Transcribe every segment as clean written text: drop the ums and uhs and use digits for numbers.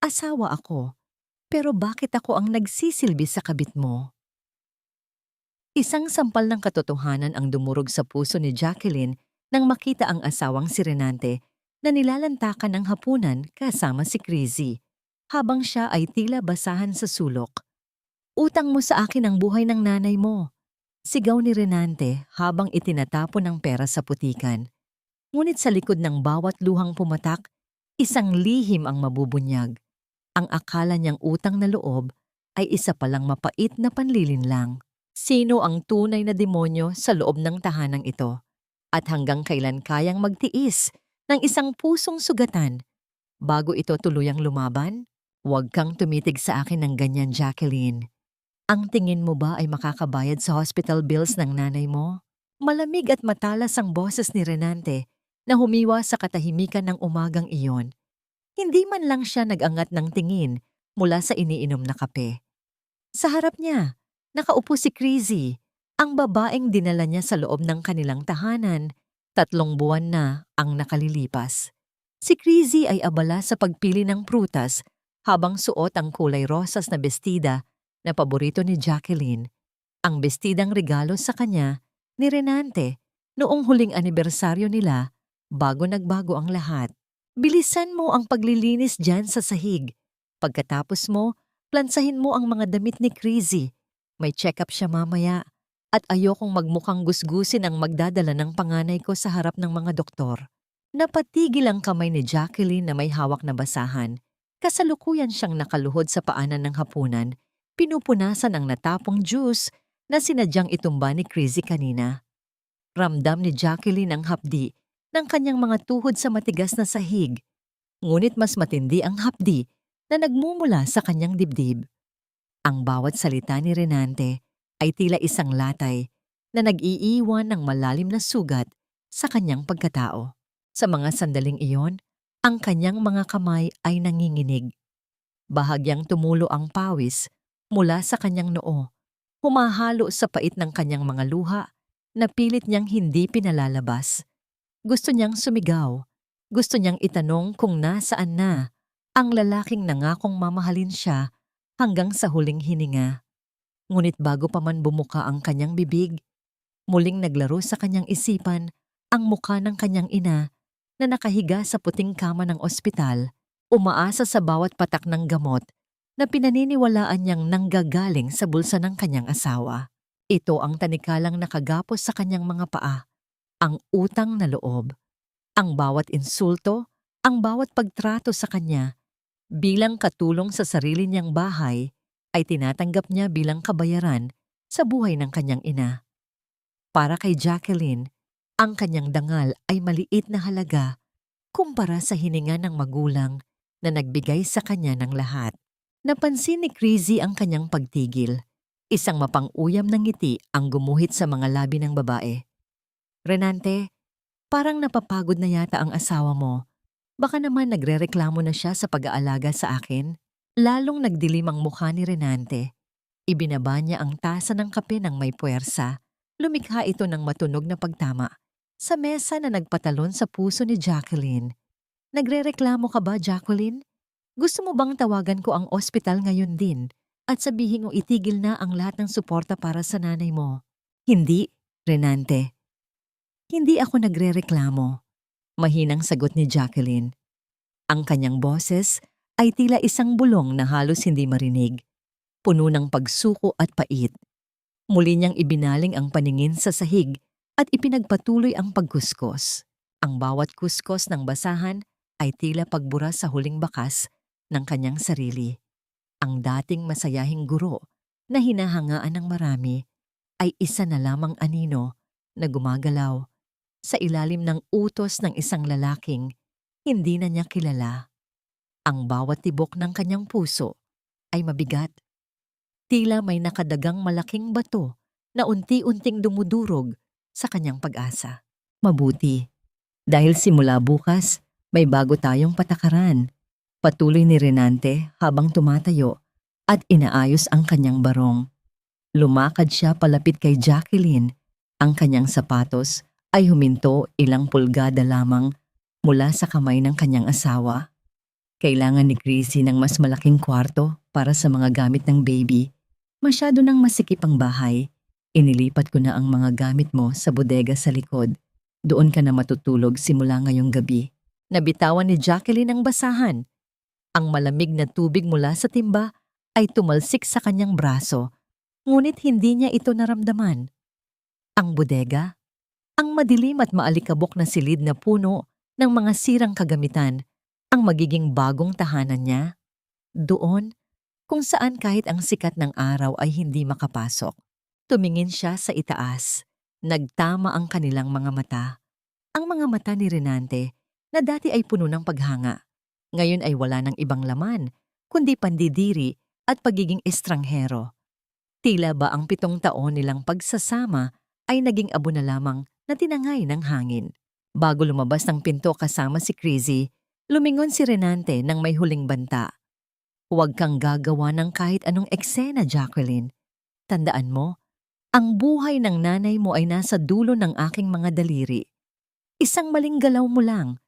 Asawa ako, pero bakit ako ang nagsisilbi sa kabit mo? Isang sampal ng katotohanan ang dumurog sa puso ni Jacqueline nang makita ang asawang si Renante na nilalantakan ng hapunan kasama si Crizzy, habang siya ay tila basahan sa sulok. Utang mo sa akin ang buhay ng nanay mo, sigaw ni Renante habang itinatapon ng pera sa putikan. Ngunit sa likod ng bawat luhang pumatak, isang lihim ang mabubunyag. Ang akala niyang utang na loob ay isa palang mapait na panlilinlang. Sino ang tunay na demonyo sa loob ng tahanang ito? At hanggang kailan kayang magtiis ng isang pusong sugatan bago ito tuluyang lumaban? Huwag kang tumitig sa akin ng ganyan, Jacqueline. Ang tingin mo ba ay makakabayad sa hospital bills ng nanay mo? Malamig at matalas ang boses ni Renante na humiwa sa katahimikan ng umagang iyon. Hindi man lang siya nag-angat ng tingin mula sa iniinom na kape. Sa harap niya, nakaupo si Crizzy, ang babaeng dinala niya sa loob ng kanilang tahanan. 3 buwan na ang nakalilipas. Si Crizzy ay abala sa pagpili ng prutas habang suot ang kulay rosas na bestida na paborito ni Jacqueline, ang bestidang regalo sa kanya ni Renante noong huling anibersaryo nila bago nagbago ang lahat. Bilisan mo ang paglilinis dyan sa sahig. Pagkatapos mo, plansahin mo ang mga damit ni Crizzy. May check-up siya mamaya at ayokong magmukhang gusgusin ang magdadala ng panganay ko sa harap ng mga doktor. Napatigil ang kamay ni Jacqueline na may hawak na basahan. Kasalukuyan siyang nakaluhod sa paanan ng hapunan, pinupunasan ang natapong juice na sinadyang itumba ni Crizzy kanina. Ramdam ni Jacqueline ang hapdi ng kanyang mga tuhod sa matigas na sahig. Ngunit mas matindi ang hapdi na nagmumula sa kanyang dibdib. Ang bawat salita ni Renante ay tila isang latay na nag-iiwan ng malalim na sugat sa kanyang pagkatao. Sa mga sandaling iyon, ang kanyang mga kamay ay nanginginig. Bahagyang tumulo ang pawis mula sa kanyang noo, humahalo sa pait ng kanyang mga luha na pilit niyang hindi pinalalabas. Gusto niyang sumigaw. Gusto niyang itanong kung nasaan na ang lalaking nangakong mamahalin siya hanggang sa huling hininga. Ngunit bago pa man bumuka ang kanyang bibig, muling naglaro sa kanyang isipan ang mukha ng kanyang ina na nakahiga sa puting kama ng ospital, umaasa sa bawat patak ng gamot na pinaniniwalaan niyang nanggagaling sa bulsa ng kanyang asawa. Ito ang tanikalang nakagapos sa kanyang mga paa, ang utang na loob. Ang bawat insulto, ang bawat pagtrato sa kanya bilang katulong sa sarili niyang bahay ay tinatanggap niya bilang kabayaran sa buhay ng kanyang ina. Para kay Jacqueline, ang kanyang dangal ay maliit na halaga kumpara sa hininga ng magulang na nagbigay sa kanya ng lahat. Napansin ni Crizzy ang kanyang pagtigil. Isang mapang-uyam na ngiti ang gumuhit sa mga labi ng babae. Renante, parang napapagod na yata ang asawa mo. Baka naman nagrereklamo na siya sa pag-aalaga sa akin. Lalong nagdilim ang mukha ni Renante. Ibinaba niya ang tasa ng kape ng may puwersa. Lumikha ito ng matunog na pagtama sa mesa na nagpatalon sa puso ni Jacqueline. Nagrereklamo ka ba, Jacqueline? Gusto mo bang tawagan ko ang ospital ngayon din at sabihin mo itigil na ang lahat ng suporta para sa nanay mo? Hindi, Renante. Hindi ako nagrereklamo. Mahinang sagot ni Jacqueline. Ang kanyang boses ay tila isang bulong na halos hindi marinig, puno ng pagsuko at pait. Muli niyang ibinaling ang paningin sa sahig at ipinagpatuloy ang pagkuskos. Ang bawat kuskos ng basahan ay tila pagbura sa huling bakas ng kanyang sarili. Ang dating masayahing guro na hinahangaan ng marami ay isa na lamang anino na gumagalaw sa ilalim ng utos ng isang lalaking hindi na niya kilala. Ang bawat tibok ng kanyang puso ay mabigat. Tila may nakadagang malaking bato na unti-unting dumudurog sa kanyang pag-asa. Mabuti, dahil simula bukas, may bago tayong patakaran. Patuloy ni Renante habang tumatayo at inaayos ang kanyang barong. Lumakad siya palapit kay Jacqueline. Ang kanyang sapatos ay huminto ilang pulgada lamang mula sa kamay ng kanyang asawa. Kailangan ni Chrissy ng mas malaking kwarto para sa mga gamit ng baby. Masyado nang masikip ang bahay. Inilipat ko na ang mga gamit mo sa bodega sa likod. Doon ka na matutulog simula ngayong gabi. Nabitawan ni Jacqueline ang basahan. Ang malamig na tubig mula sa timba ay tumalsik sa kanyang braso, ngunit hindi niya ito naramdaman. Ang bodega? Ang madilim at maalikabok na silid na puno ng mga sirang kagamitan ang magiging bagong tahanan niya? Doon, kung saan kahit ang sikat ng araw ay hindi makapasok. Tumingin siya sa itaas. Nagtama ang kanilang mga mata. Ang mga mata ni Renante na dati ay puno ng paghanga. Ngayon ay wala ng ibang laman, kundi pandidiri at pagiging estranghero. Tila ba ang 7 taon nilang pagsasama ay naging abo na lamang na tinangay ng hangin. Bago lumabas ng pinto kasama si Chrissy, lumingon si Renante ng may huling banta. Huwag kang gagawa ng kahit anong eksena, Jacqueline. Tandaan mo, ang buhay ng nanay mo ay nasa dulo ng aking mga daliri. Isang maling galaw mo lang,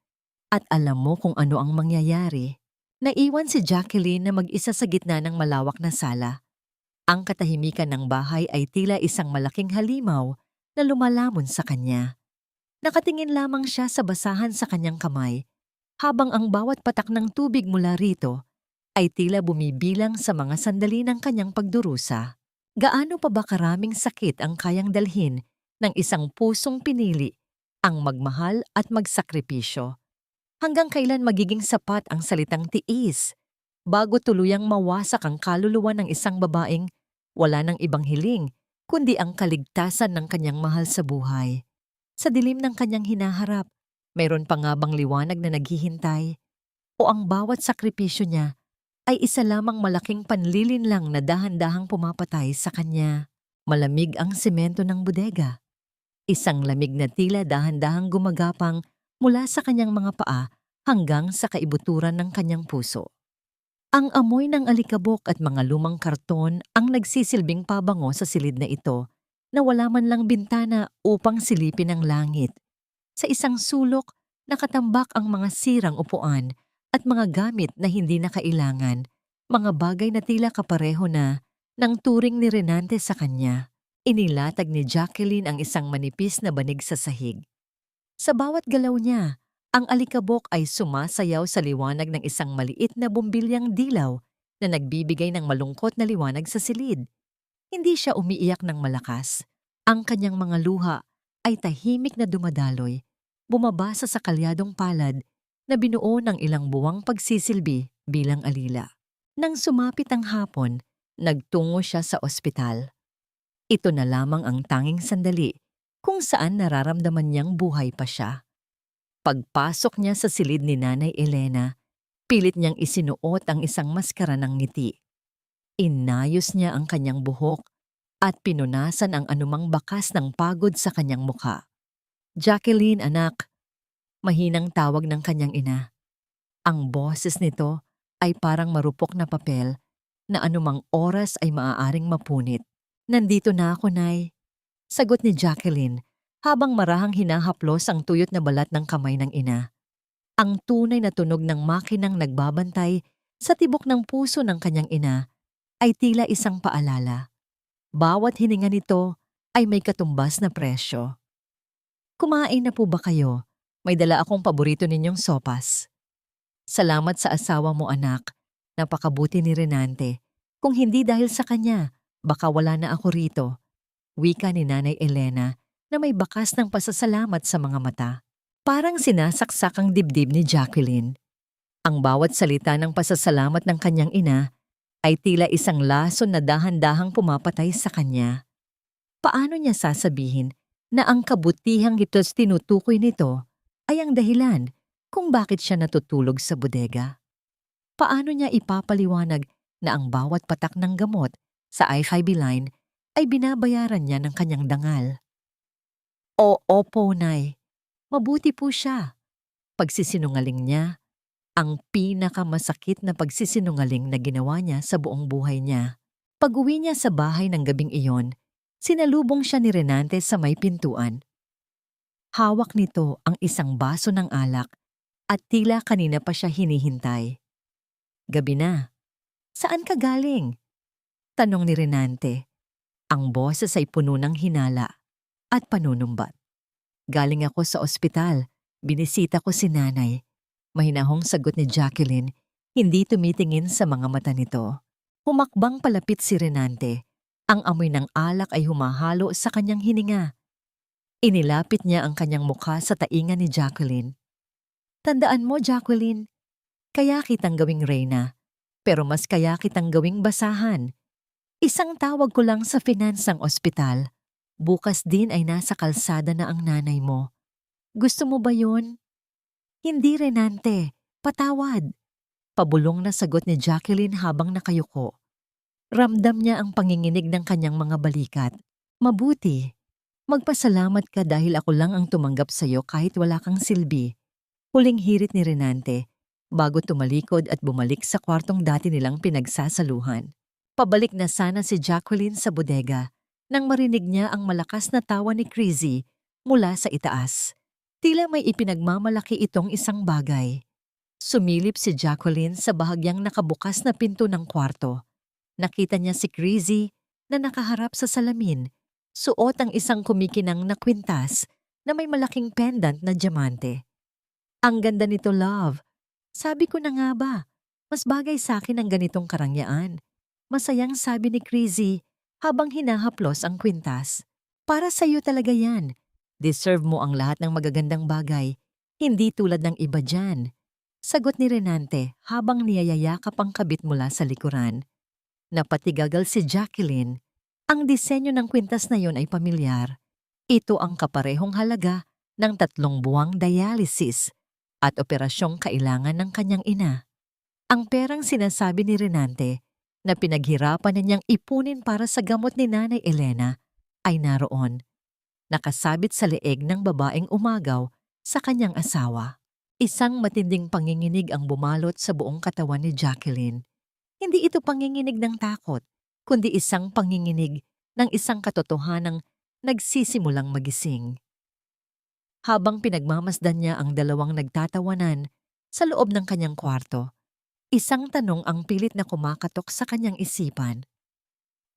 at alam mo kung ano ang mangyayari. Naiwan si Jacqueline na mag-isa sa gitna ng malawak na sala. Ang katahimikan ng bahay ay tila isang malaking halimaw na lumalamon sa kanya. Nakatingin lamang siya sa basahan sa kanyang kamay, habang ang bawat patak ng tubig mula rito ay tila bumibilang sa mga sandali ng kanyang pagdurusa. Gaano pa ba karaming sakit ang kayang dalhin ng isang pusong pinili ang magmahal at magsakripisyo? Hanggang kailan magiging sapat ang salitang tiis bago tuluyang mawasak ang kaluluwa ng isang babaeng wala ng ibang hiling kundi ang kaligtasan ng kanyang mahal sa buhay? Sa dilim ng kanyang hinaharap, mayroon pa nga bang liwanag na naghihintay? O ang bawat sakripisyo niya ay isa lamang malaking panlilinlang na dahan-dahang pumapatay sa kanya? Malamig ang semento ng bodega. Isang lamig na tila dahan-dahang gumagapang mula sa kanyang mga paa hanggang sa kaibuturan ng kanyang puso. Ang amoy ng alikabok at mga lumang karton ang nagsisilbing pabango sa silid na ito na wala man lang bintana upang silipin ang langit. Sa isang sulok, nakatambak ang mga sirang upuan at mga gamit na hindi na kailangan, mga bagay na tila kapareho na ng turing ni Renante sa kanya. Inilatag ni Jacqueline ang isang manipis na banig sa sahig. Sa bawat galaw niya, ang alikabok ay sumasayaw sa liwanag ng isang maliit na bumbilyang dilaw na nagbibigay ng malungkot na liwanag sa silid. Hindi siya umiiyak ng malakas. Ang kanyang mga luha ay tahimik na dumadaloy, bumabasa sa kalyadong palad na binuo ng ilang buwang pagsisilbi bilang alila. Nang sumapit ang hapon, nagtungo siya sa ospital. Ito na lamang ang tanging sandali kung saan nararamdaman niyang buhay pa siya. Pagpasok niya sa silid ni Nanay Elena, pilit niyang isinuot ang isang maskara ng ngiti. Inayos niya ang kanyang buhok at pinunasan ang anumang bakas ng pagod sa kanyang mukha. "Jacqueline, anak," mahinang tawag ng kanyang ina. Ang boses nito ay parang marupok na papel na anumang oras ay maaaring mapunit. "Nandito na ako, Nay," sagot ni Jacqueline habang marahang hinahaplos ang tuyot na balat ng kamay ng ina. Ang tunay na tunog ng makinang nagbabantay sa tibok ng puso ng kanyang ina ay tila isang paalala. Bawat hininga nito ay may katumbas na presyo. "Kumain na po ba kayo? May dala akong paborito ninyong sopas." "Salamat sa asawa mo, anak. Napakabuti ni Renante. Kung hindi dahil sa kanya, baka wala na ako rito," wika ni Nanay Elena na may bakas ng pasasalamat sa mga mata. Parang sinasaksak ang dibdib ni Jacqueline. Ang bawat salita ng pasasalamat ng kanyang ina ay tila isang lason na dahan-dahang pumapatay sa kanya. Paano niya sasabihin na ang kabutihang ito's tinutukoy nito ay ang dahilan kung bakit siya natutulog sa bodega? Paano niya ipapaliwanag na ang bawat patak ng gamot sa IFIB line ay binabayaran niya ng kanyang dangal? Opo, Nay. Mabuti po siya. Pagsisinungaling niya, ang pinakamasakit na pagsisinungaling na ginawa niya sa buong buhay niya. Pag-uwi niya sa bahay ng gabing iyon, sinalubong siya ni Renante sa may pintuan. Hawak nito ang isang baso ng alak at tila kanina pa siya hinihintay. Gabi na. Saan ka galing? Tanong ni Renante. Ang boses ay puno ng hinala at panunumbat. Galing ako sa ospital. Binisita ko si nanay. Mahinahong sagot ni Jacqueline, hindi tumitingin sa mga mata nito. Humakbang palapit si Renante. Ang amoy ng alak ay humahalo sa kanyang hininga. Inilapit niya ang kanyang mukha sa tainga ni Jacqueline. Tandaan mo, Jacqueline, kaya kitang gawing reyna, pero mas kaya kitang gawing basahan. Isang tawag ko lang sa finansang ospital. Bukas din ay nasa kalsada na ang nanay mo. Gusto mo ba yun? Hindi, Renante. Patawad. Pabulong na sagot ni Jacqueline habang nakayuko. Ramdam niya ang panginginig ng kanyang mga balikat. Mabuti. Magpasalamat ka dahil ako lang ang tumanggap sa'yo kahit wala kang silbi. Huling hirit ni Renante bago tumalikod at bumalik sa kwartong dati nilang pinagsasaluhan. Pabalik na sana si Jacqueline sa bodega nang marinig niya ang malakas na tawa ni Crizzy mula sa itaas. Tila may ipinagmamalaki itong isang bagay. Sumilip si Jacqueline sa bahagyang nakabukas na pinto ng kwarto. Nakita niya si Crizzy na nakaharap sa salamin, suot ang isang kumikinang na kwintas na may malaking pendant na diamante. Ang ganda nito, love. Sabi ko na nga ba, mas bagay sa akin ang ganitong karangyaan. Masayang sabi ni Crizzy habang hinahaplos ang kwintas. Para sa'yo talaga yan. Deserve mo ang lahat ng magagandang bagay, hindi tulad ng iba dyan. Sagot ni Renante habang niyayayakap ang kabit mula sa likuran. Napatigagal si Jacqueline. Ang disenyo ng kwintas na yon ay pamilyar. Ito ang kaparehong halaga ng 3 buwang dialysis at operasyong kailangan ng kanyang ina. Ang perang sinasabi ni Renante na pinaghirapan niyang ipunin para sa gamot ni Nanay Elena ay naroon. Nakasabit sa leeg ng babaeng umagaw sa kanyang asawa. Isang matinding panginginig ang bumalot sa buong katawan ni Jacqueline. Hindi ito panginginig ng takot, kundi isang panginginig ng isang katotohanang nagsisimulang magising. Habang pinagmamasdan niya ang dalawang nagtatawanan sa loob ng kanyang kwarto, isang tanong ang pilit na kumakatok sa kanyang isipan.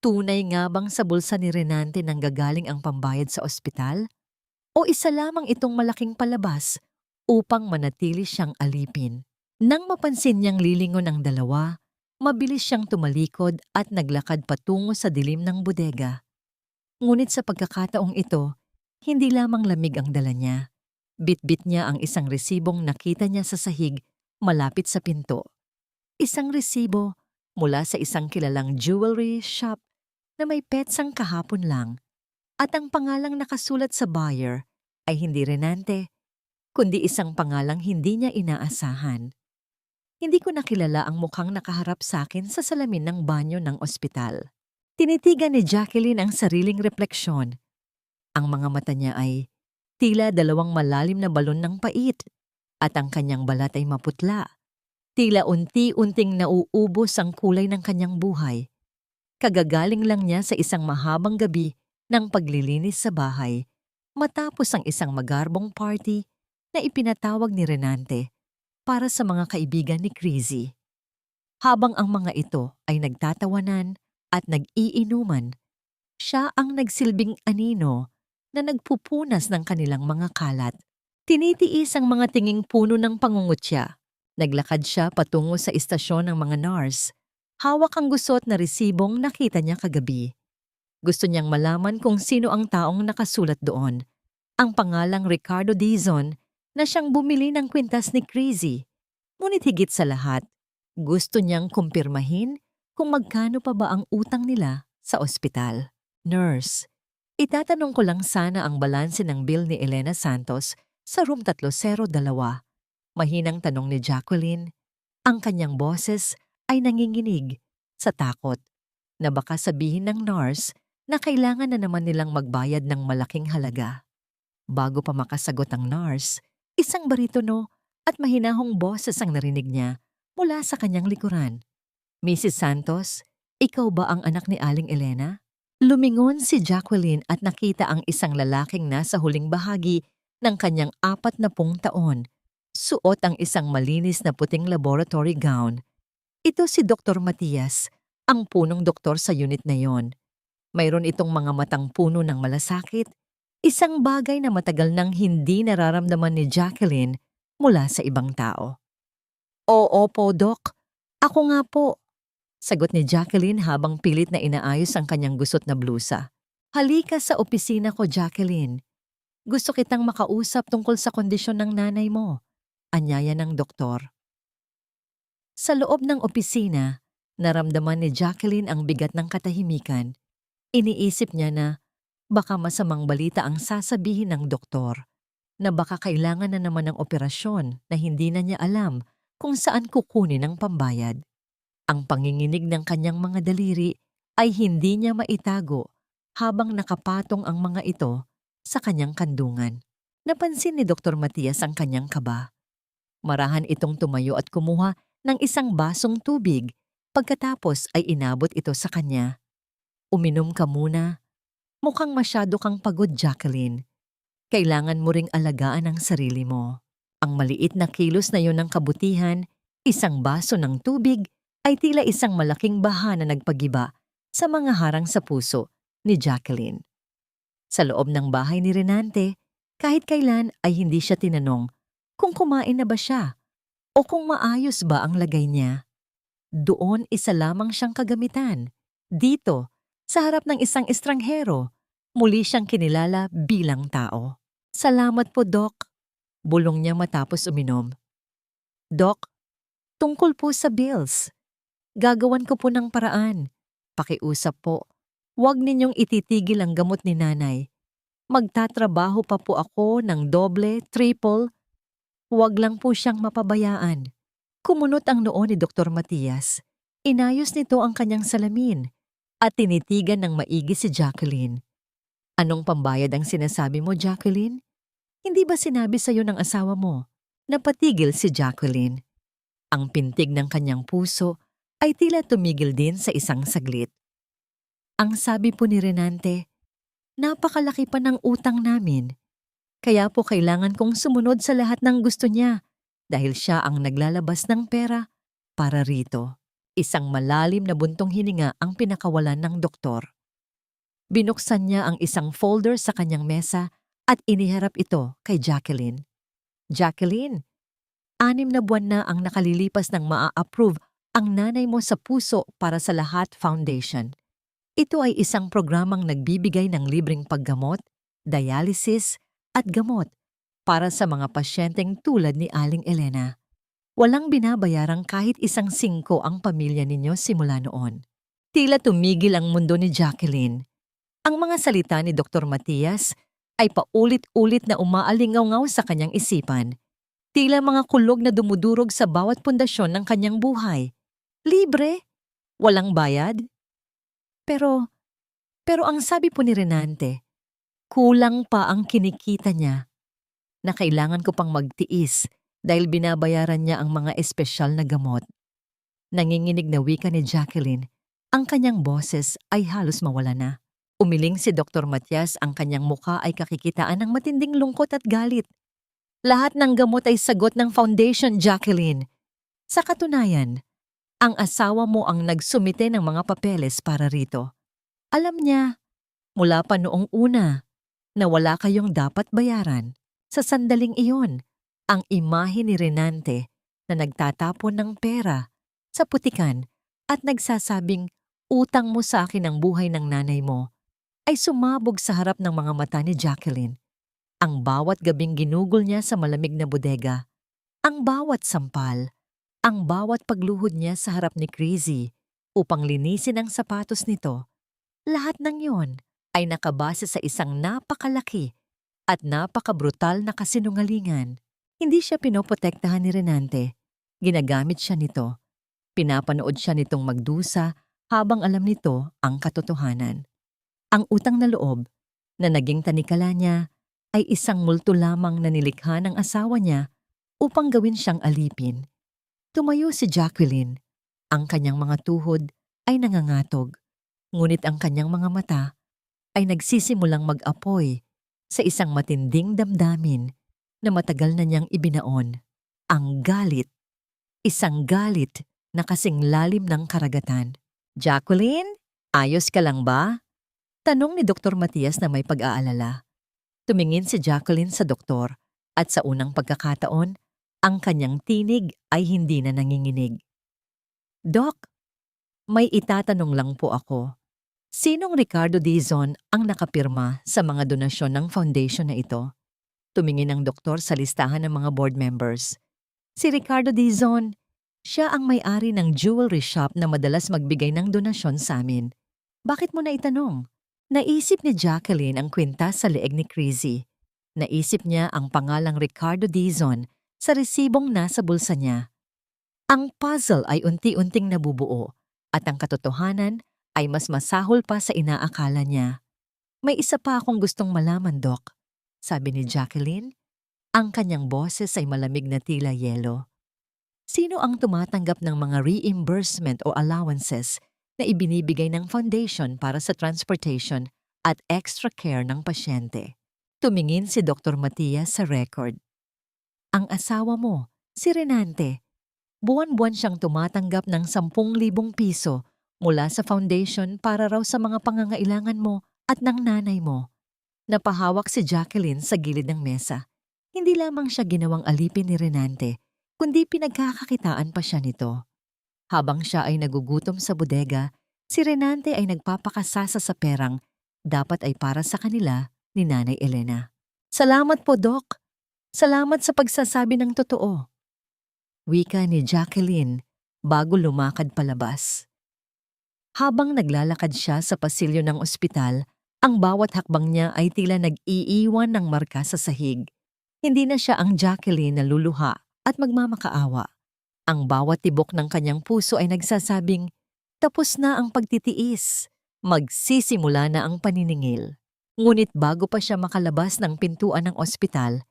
Tunay nga bang sa bulsa ni Renante nanggagaling ang pambayad sa ospital? O isa lamang itong malaking palabas upang manatili siyang alipin? Nang mapansin niyang lilingon ang dalawa, mabilis siyang tumalikod at naglakad patungo sa dilim ng bodega. Ngunit sa pagkakataong ito, hindi lamang lamig ang dala niya. Bitbit niya ang isang resibong nakita niya sa sahig malapit sa pinto. Isang resibo mula sa isang kilalang jewelry shop na may petsang kahapon lang at ang pangalang nakasulat sa buyer ay hindi Renante, kundi isang pangalang hindi niya inaasahan. Hindi ko nakilala ang mukhang nakaharap sa akin sa salamin ng banyo ng ospital. Tinitigan ni Jacqueline ang sariling refleksyon. Ang mga mata niya ay tila 2 malalim na balon ng pait at ang kanyang balat ay maputla. Tila unti-unting nauubos ang kulay ng kanyang buhay. Kagagaling lang niya sa isang mahabang gabi ng paglilinis sa bahay matapos ang isang magarbong party na ipinatawag ni Renante para sa mga kaibigan ni Crizzy. Habang ang mga ito ay nagtatawanan at nag-iinuman, siya ang nagsilbing anino na nagpupunas ng kanilang mga kalat. Tinitiis ang mga tinging puno ng pangungutya. Naglakad siya patungo sa istasyon ng mga nurse. Hawak ang gusot na resibong nakita niya kagabi. Gusto niyang malaman kung sino ang taong nakasulat doon. Ang pangalang Ricardo Dizon na siyang bumili ng kwintas ni Crizzy. Ngunit higit sa lahat, gusto niyang kumpirmahin kung magkano pa ba ang utang nila sa ospital. Nurse, itatanong ko lang sana ang balanse ng bill ni Elena Santos sa room 302. Mahinang tanong ni Jacqueline. Ang kanyang boses ay nanginginig sa takot na baka sabihin ng nurse na kailangan na naman nilang magbayad ng malaking halaga. Bago pa makasagot ang nurse, isang baritono at mahinahong boses ang narinig niya mula sa kanyang likuran. Mrs. Santos, ikaw ba ang anak ni Aling Elena? Lumingon si Jacqueline at nakita ang isang lalaking nasa huling bahagi ng kanyang 40 taon. Suot ang isang malinis na puting laboratory gown. Ito si Dr. Matias, ang punong doktor sa unit na yon. Mayroon itong mga matang puno ng malasakit, isang bagay na matagal nang hindi nararamdaman ni Jacqueline mula sa ibang tao. Oo po, Doc. Ako nga po, sagot ni Jacqueline habang pilit na inaayos ang kanyang gusot na blusa. Halika sa opisina ko, Jacqueline. Gusto kitang makausap tungkol sa kondisyon ng nanay mo, anyaya ng doktor. Sa loob ng opisina, naramdaman ni Jacqueline ang bigat ng katahimikan. Iniisip niya na baka masamang balita ang sasabihin ng doktor, na baka kailangan na naman ng operasyon na hindi na niya alam kung saan kukunin ang pambayad. Ang panginginig ng kanyang mga daliri ay hindi niya maitago habang nakapatong ang mga ito sa kanyang kandungan. Napansin ni Dr. Matias ang kanyang kaba. Marahan itong tumayo at kumuha ng isang basong tubig, pagkatapos ay inabot ito sa kanya. Uminom ka muna. Mukhang masyado kang pagod, Jacqueline. Kailangan mo ring alagaan ang sarili mo. Ang maliit na kilos na yon ng kabutihan, isang baso ng tubig, ay tila isang malaking baha na nagpagiba sa mga harang sa puso ni Jacqueline. Sa loob ng bahay ni Renante, kahit kailan ay hindi siya tinanong kung kumain na ba siya o kung maayos ba ang lagay niya. Doon isa lamang siyang kagamitan. Dito, sa harap ng isang estranghero, muli siyang kinilala bilang tao. Salamat po, Doc. Bulong niya matapos uminom. Doc, tungkol po sa bills. Gagawan ko po ng paraan. Pakiusap po. Huwag ninyong ititigil ang gamot ni nanay. Magtatrabaho pa po ako ng doble, triple. Huwag lang po siyang mapabayaan. Kumunot ang noo ni Dr. Matias. Inayos nito ang kanyang salamin at tinitigan ng maigi si Jacqueline. Anong pambayad ang sinasabi mo, Jacqueline? Hindi ba sinabi sa iyo ng asawa mo? Napatigil si Jacqueline. Ang pintig ng kanyang puso ay tila tumigil din sa isang saglit. Ang sabi po ni Renante, napakalaki pa ng utang namin. Kaya po kailangan kong sumunod sa lahat ng gusto niya dahil siya ang naglalabas ng pera para rito. Isang malalim na buntong hininga ang pinakawalan ng doktor. Binuksan niya ang isang folder sa kanyang mesa at iniharap ito kay Jacqueline. Jacqueline, 6 na buwan na ang nakalilipas ng maa-approve ang nanay mo sa Puso para sa Lahat Foundation. Ito ay isang programang nagbibigay ng libreng paggamot, dialysis, at gamot para sa mga pasyenteng tulad ni Aling Elena. Walang binabayarang kahit isang 5 ang pamilya ninyo simula noon. Tila tumigil ang mundo ni Jacqueline. Ang mga salita ni Dr. Matias ay paulit-ulit na umaalingaw-ngaw sa kanyang isipan. Tila mga kulog na dumudurog sa bawat pundasyon ng kanyang buhay. Libre? Walang bayad? Pero ang sabi po ni Renante, kulang pa ang kinikita niya na kailangan ko pang magtiis dahil binabayaran niya ang mga espesyal na gamot. Nanginginig na wika ni Jacqueline, ang kanyang boses ay halos mawala na. Umiling si Dr. Matias, ang kanyang mukha ay kakikitaan ng matinding lungkot at galit. Lahat ng gamot ay sagot ng foundation, Jacqueline. Sa katunayan, ang asawa mo ang nagsumite ng mga papeles para rito. Alam niya, mula pa noong una, na wala kayong dapat bayaran. Sa sandaling iyon, ang imahe ni Renante na nagtatapon ng pera sa putikan at nagsasabing utang mo sa akin ang buhay ng nanay mo ay sumabog sa harap ng mga mata ni Jacqueline. Ang bawat gabing ginugol niya sa malamig na bodega, ang bawat sampal, ang bawat pagluhod niya sa harap ni Crazy upang linisin ang sapatos nito, lahat ng yon ay nakabase sa isang napakalaki at napakabrutal na kasinungalingan. Hindi siya pinoprotektahan ni Renante. Ginagamit siya nito. Pinapanood siya nitong magdusa habang alam nito ang katotohanan. Ang utang na loob na naging tanikala niya ay isang multo lamang na nilikha ng asawa niya upang gawin siyang alipin. Tumayo si Jacqueline. Ang kanyang mga tuhod ay nangangatog, ngunit ang kanyang mga mata ay nagsisimulang mag-apoy sa isang matinding damdamin na matagal na niyang ibinaon. Ang galit. Isang galit na kasing lalim ng karagatan. Jacqueline, ayos ka lang ba? Tanong ni Dr. Matias na may pag-aalala. Tumingin si Jacqueline sa doktor at sa unang pagkakataon, ang kanyang tinig ay hindi na nanginginig. Doc, may itatanong lang po ako. Sinong Ricardo Dizon ang nakapirma sa mga donasyon ng foundation na ito? Tumingin ang doktor sa listahan ng mga board members. Si Ricardo Dizon, siya ang may-ari ng jewelry shop na madalas magbigay ng donasyon sa amin. Bakit mo na itanong? Naisip ni Jacqueline ang kwintas sa leeg ni Crizzy. Naisip niya ang pangalang Ricardo Dizon sa resibong nasa bulsa niya. Ang puzzle ay unti-unting nabubuo at ang katotohanan ay mas masahol pa sa inaakala niya. May isa pa akong gustong malaman, Doc, sabi ni Jacqueline. Ang kanyang boses ay malamig na tila yelo. Sino ang tumatanggap ng mga reimbursement o allowances na ibinibigay ng foundation para sa transportation at extra care ng pasyente? Tumingin si Dr. Matias sa record. Ang asawa mo, si Renante, buwan-buwan siyang tumatanggap ng 10,000 piso mula sa foundation para raw sa mga pangangailangan mo at ng nanay mo. Napahawak si Jacqueline sa gilid ng mesa. Hindi lamang siya ginawang alipin ni Renante, kundi pinagkakakitaan pa siya nito. Habang siya ay nagugutom sa bodega, si Renante ay nagpapakasasa sa perang dapat ay para sa kanila ni Nanay Elena. Salamat po, Doc. Salamat sa pagsasabi ng totoo. Wika ni Jacqueline bago lumakad palabas. Habang naglalakad siya sa pasilyo ng ospital, ang bawat hakbang niya ay tila nag-iiwan ng marka sa sahig. Hindi na siya ang Jacqueline na luluha at magmamakaawa. Ang bawat tibok ng kanyang puso ay nagsasabing, tapos na ang pagtitiis, magsisimula na ang paniningil. Ngunit bago pa siya makalabas ng pintuan ng ospital,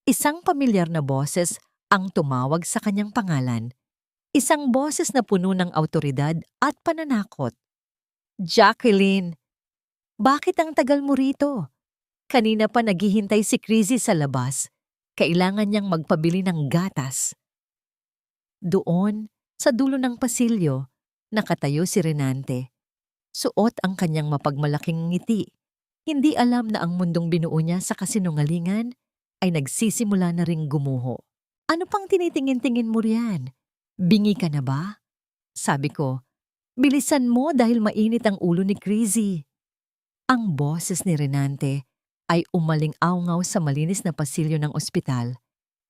isang pamilyar na boses ang tumawag sa kanyang pangalan. Isang boses na puno ng awtoridad at pananakot. Jacqueline, bakit ang tagal mo rito? Kanina pa naghihintay si Crizzy sa labas. Kailangan niyang magpabili ng gatas. Doon, sa dulo ng pasilyo, nakatayo si Renante. Suot ang kanyang mapagmalaking ngiti. Hindi alam na ang mundong binuo niya sa kasinungalingan ay nagsisimula na ring gumuho. Ano pang tinitingin-tingin mo riyan? Bingi ka na ba? Sabi ko, bilisan mo dahil mainit ang ulo ni Crizzy. Ang boses ni Renante ay umaling-awngaw sa malinis na pasilyo ng ospital,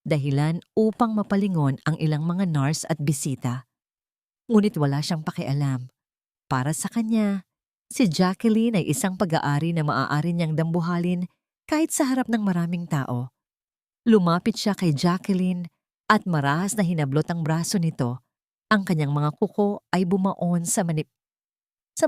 dahilan upang mapalingon ang ilang mga nurse at bisita. Ngunit wala siyang pakialam. Para sa kanya, si Jacqueline ay isang pag-aari na maaari niyang dambuhalin kahit sa harap ng maraming tao. Lumapit siya kay Jacqueline at marahas na hinablot ang braso nito. Ang kanyang mga kuko ay bumaon sa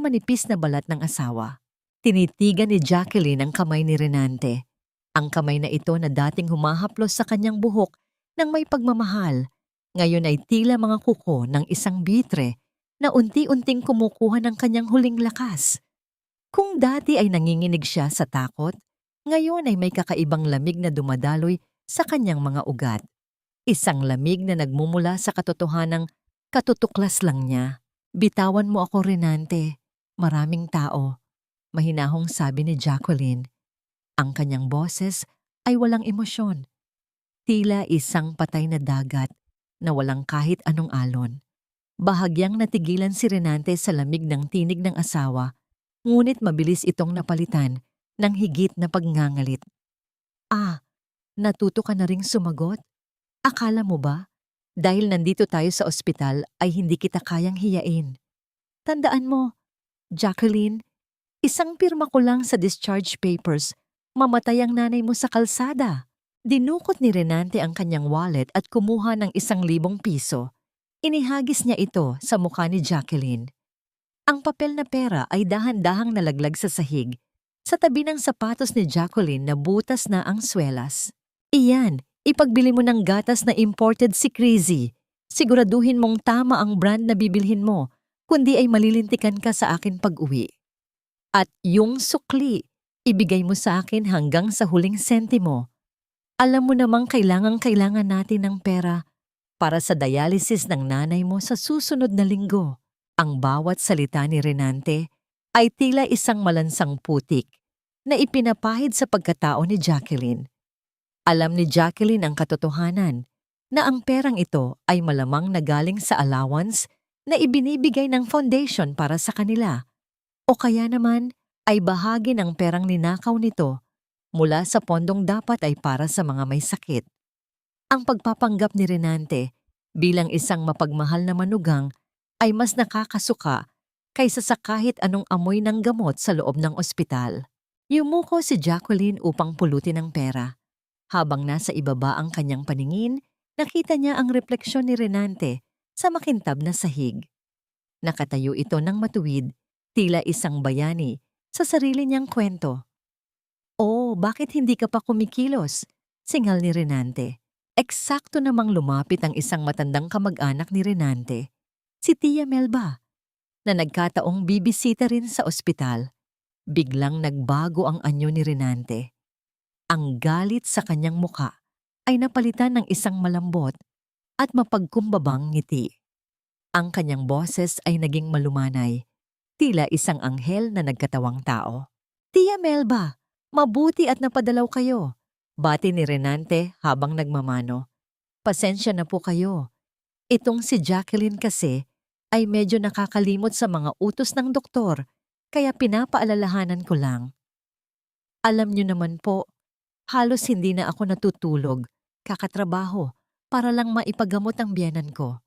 manipis na balat ng asawa. Tinitigan ni Jacqueline ang kamay ni Renante. Ang kamay na ito na dating humahaplos sa kanyang buhok ng may pagmamahal, ngayon ay tila mga kuko ng isang bitre na unti-unting kumukuha ng kanyang huling lakas. Kung dati ay nanginginig siya sa takot, ngayon ay may kakaibang lamig na dumadaloy sa kanyang mga ugat. Isang lamig na nagmumula sa katotohanang katutuklas lang niya. Bitawan mo ako, Renante. Maraming tao. Mahinahong sabi ni Jacqueline. Ang kanyang boses ay walang emosyon. Tila isang patay na dagat na walang kahit anong alon. Bahagyang natigilan si Renante sa lamig ng tinig ng asawa, ngunit mabilis itong napalitan ng higit na pagngangalit. Natuto ka na ring sumagot? Akala mo ba, dahil nandito tayo sa ospital ay hindi kita kayang hiyain? Tandaan mo, Jacqueline, isang pirma ko lang sa discharge papers, mamatay ang nanay mo sa kalsada. Dinukot ni Renante ang kanyang wallet at kumuha ng 1,000 piso. Inihagis niya ito sa mukha ni Jacqueline. Ang papel na pera ay dahan-dahang nalaglag sa sahig, sa tabi ng sapatos ni Jacqueline na butas na ang swelas. Iyan, ipagbili mo ng gatas na imported si Crizzy. Siguraduhin mong tama ang brand na bibilhin mo, kundi ay malilintikan ka sa akin pag-uwi. At yung sukli, ibigay mo sa akin hanggang sa huling sentimo. Alam mo namang kailangan natin ng pera para sa dialysis ng nanay mo sa susunod na linggo. Ang bawat salita ni Renante ay tila isang malansang putik na ipinapahid sa pagkatao ni Jacqueline. Alam ni Jacqueline ang katotohanan na ang perang ito ay malamang nagaling sa allowance na ibinibigay ng foundation para sa kanila o kaya naman ay bahagi ng perang ninakaw nito mula sa pondong dapat ay para sa mga may sakit. Ang pagpapanggap ni Renante bilang isang mapagmahal na manugang ay mas nakakasuka kaysa sa kahit anong amoy ng gamot sa loob ng ospital. Yumuko si Jacqueline upang pulutin ang pera. Habang nasa ibaba ang kanyang paningin, nakita niya ang refleksyon ni Renante sa makintab na sahig. Nakatayo ito ng matuwid, tila isang bayani sa sarili niyang kwento. "Oh, bakit hindi ka pa kumikilos?" Singal ni Renante. Eksakto namang lumapit ang isang matandang kamag-anak ni Renante, si Tia Melba, na nagkataong bibisita rin sa ospital. Biglang nagbago ang anyo ni Renante. Ang galit sa kanyang muka ay napalitan ng isang malambot at mapagkumbabang ngiti. Ang kanyang boses ay naging malumanay, tila isang anghel na nagkatawang tao. "Tia Melba, mabuti at napadalaw kayo," bati ni Renante habang nagmamano. "Pasensya na po kayo. Itong si Jacqueline kasi ay medyo nakakalimot sa mga utos ng doktor, kaya pinapaalalahanan ko lang. Alam niyo naman po, halos hindi na ako natutulog, kakatrabaho, para lang maipagamot ang biyenan ko.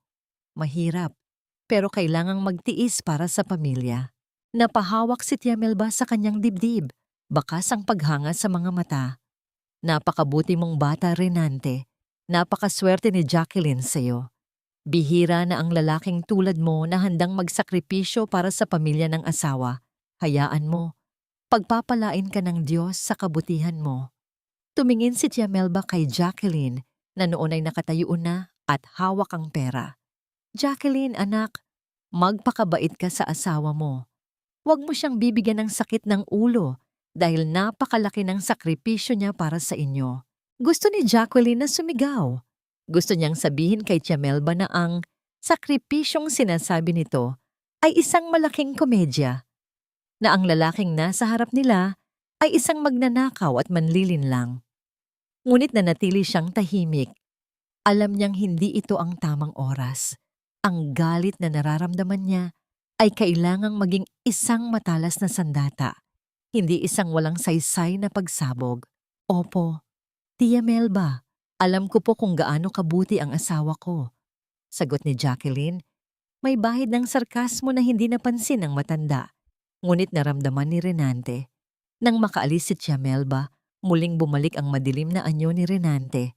Mahirap, pero kailangang magtiis para sa pamilya." Napahawak si Tia Melba sa kanyang dibdib, bakas ang paghanga sa mga mata. "Napakabuti mong bata, Renante. Napakaswerte ni Jacqueline sa'yo. Bihira na ang lalaking tulad mo na handang magsakripisyo para sa pamilya ng asawa. Hayaan mo, pagpapalain ka ng Diyos sa kabutihan mo." Tumingin si Tia Melba kay Jacqueline na noon ay nakatayo na at hawak ang pera. "Jacqueline, anak, magpakabait ka sa asawa mo. Huwag mo siyang bibigyan ng sakit ng ulo dahil napakalaki ng sakripisyo niya para sa inyo." Gusto ni Jacqueline na sumigaw. Gusto niyang sabihin kay Tia Melba na ang sakripisyong sinasabi nito ay isang malaking komedya, na ang lalaking nasa harap nila ay isang magnanakaw at manlilinlang. Ngunit nanatili siyang tahimik. Alam niyang hindi ito ang tamang oras. Ang galit na nararamdaman niya ay kailangang maging isang matalas na sandata, hindi isang walang saysay na pagsabog. "Opo, Tia Melba, alam ko po kung gaano kabuti ang asawa ko," sagot ni Jacqueline. May bahid ng sarkasmo na hindi napansin ng matanda, ngunit naramdaman ni Renante. Nang makaalis si Tia Melba, muling bumalik ang madilim na anyo ni Renante.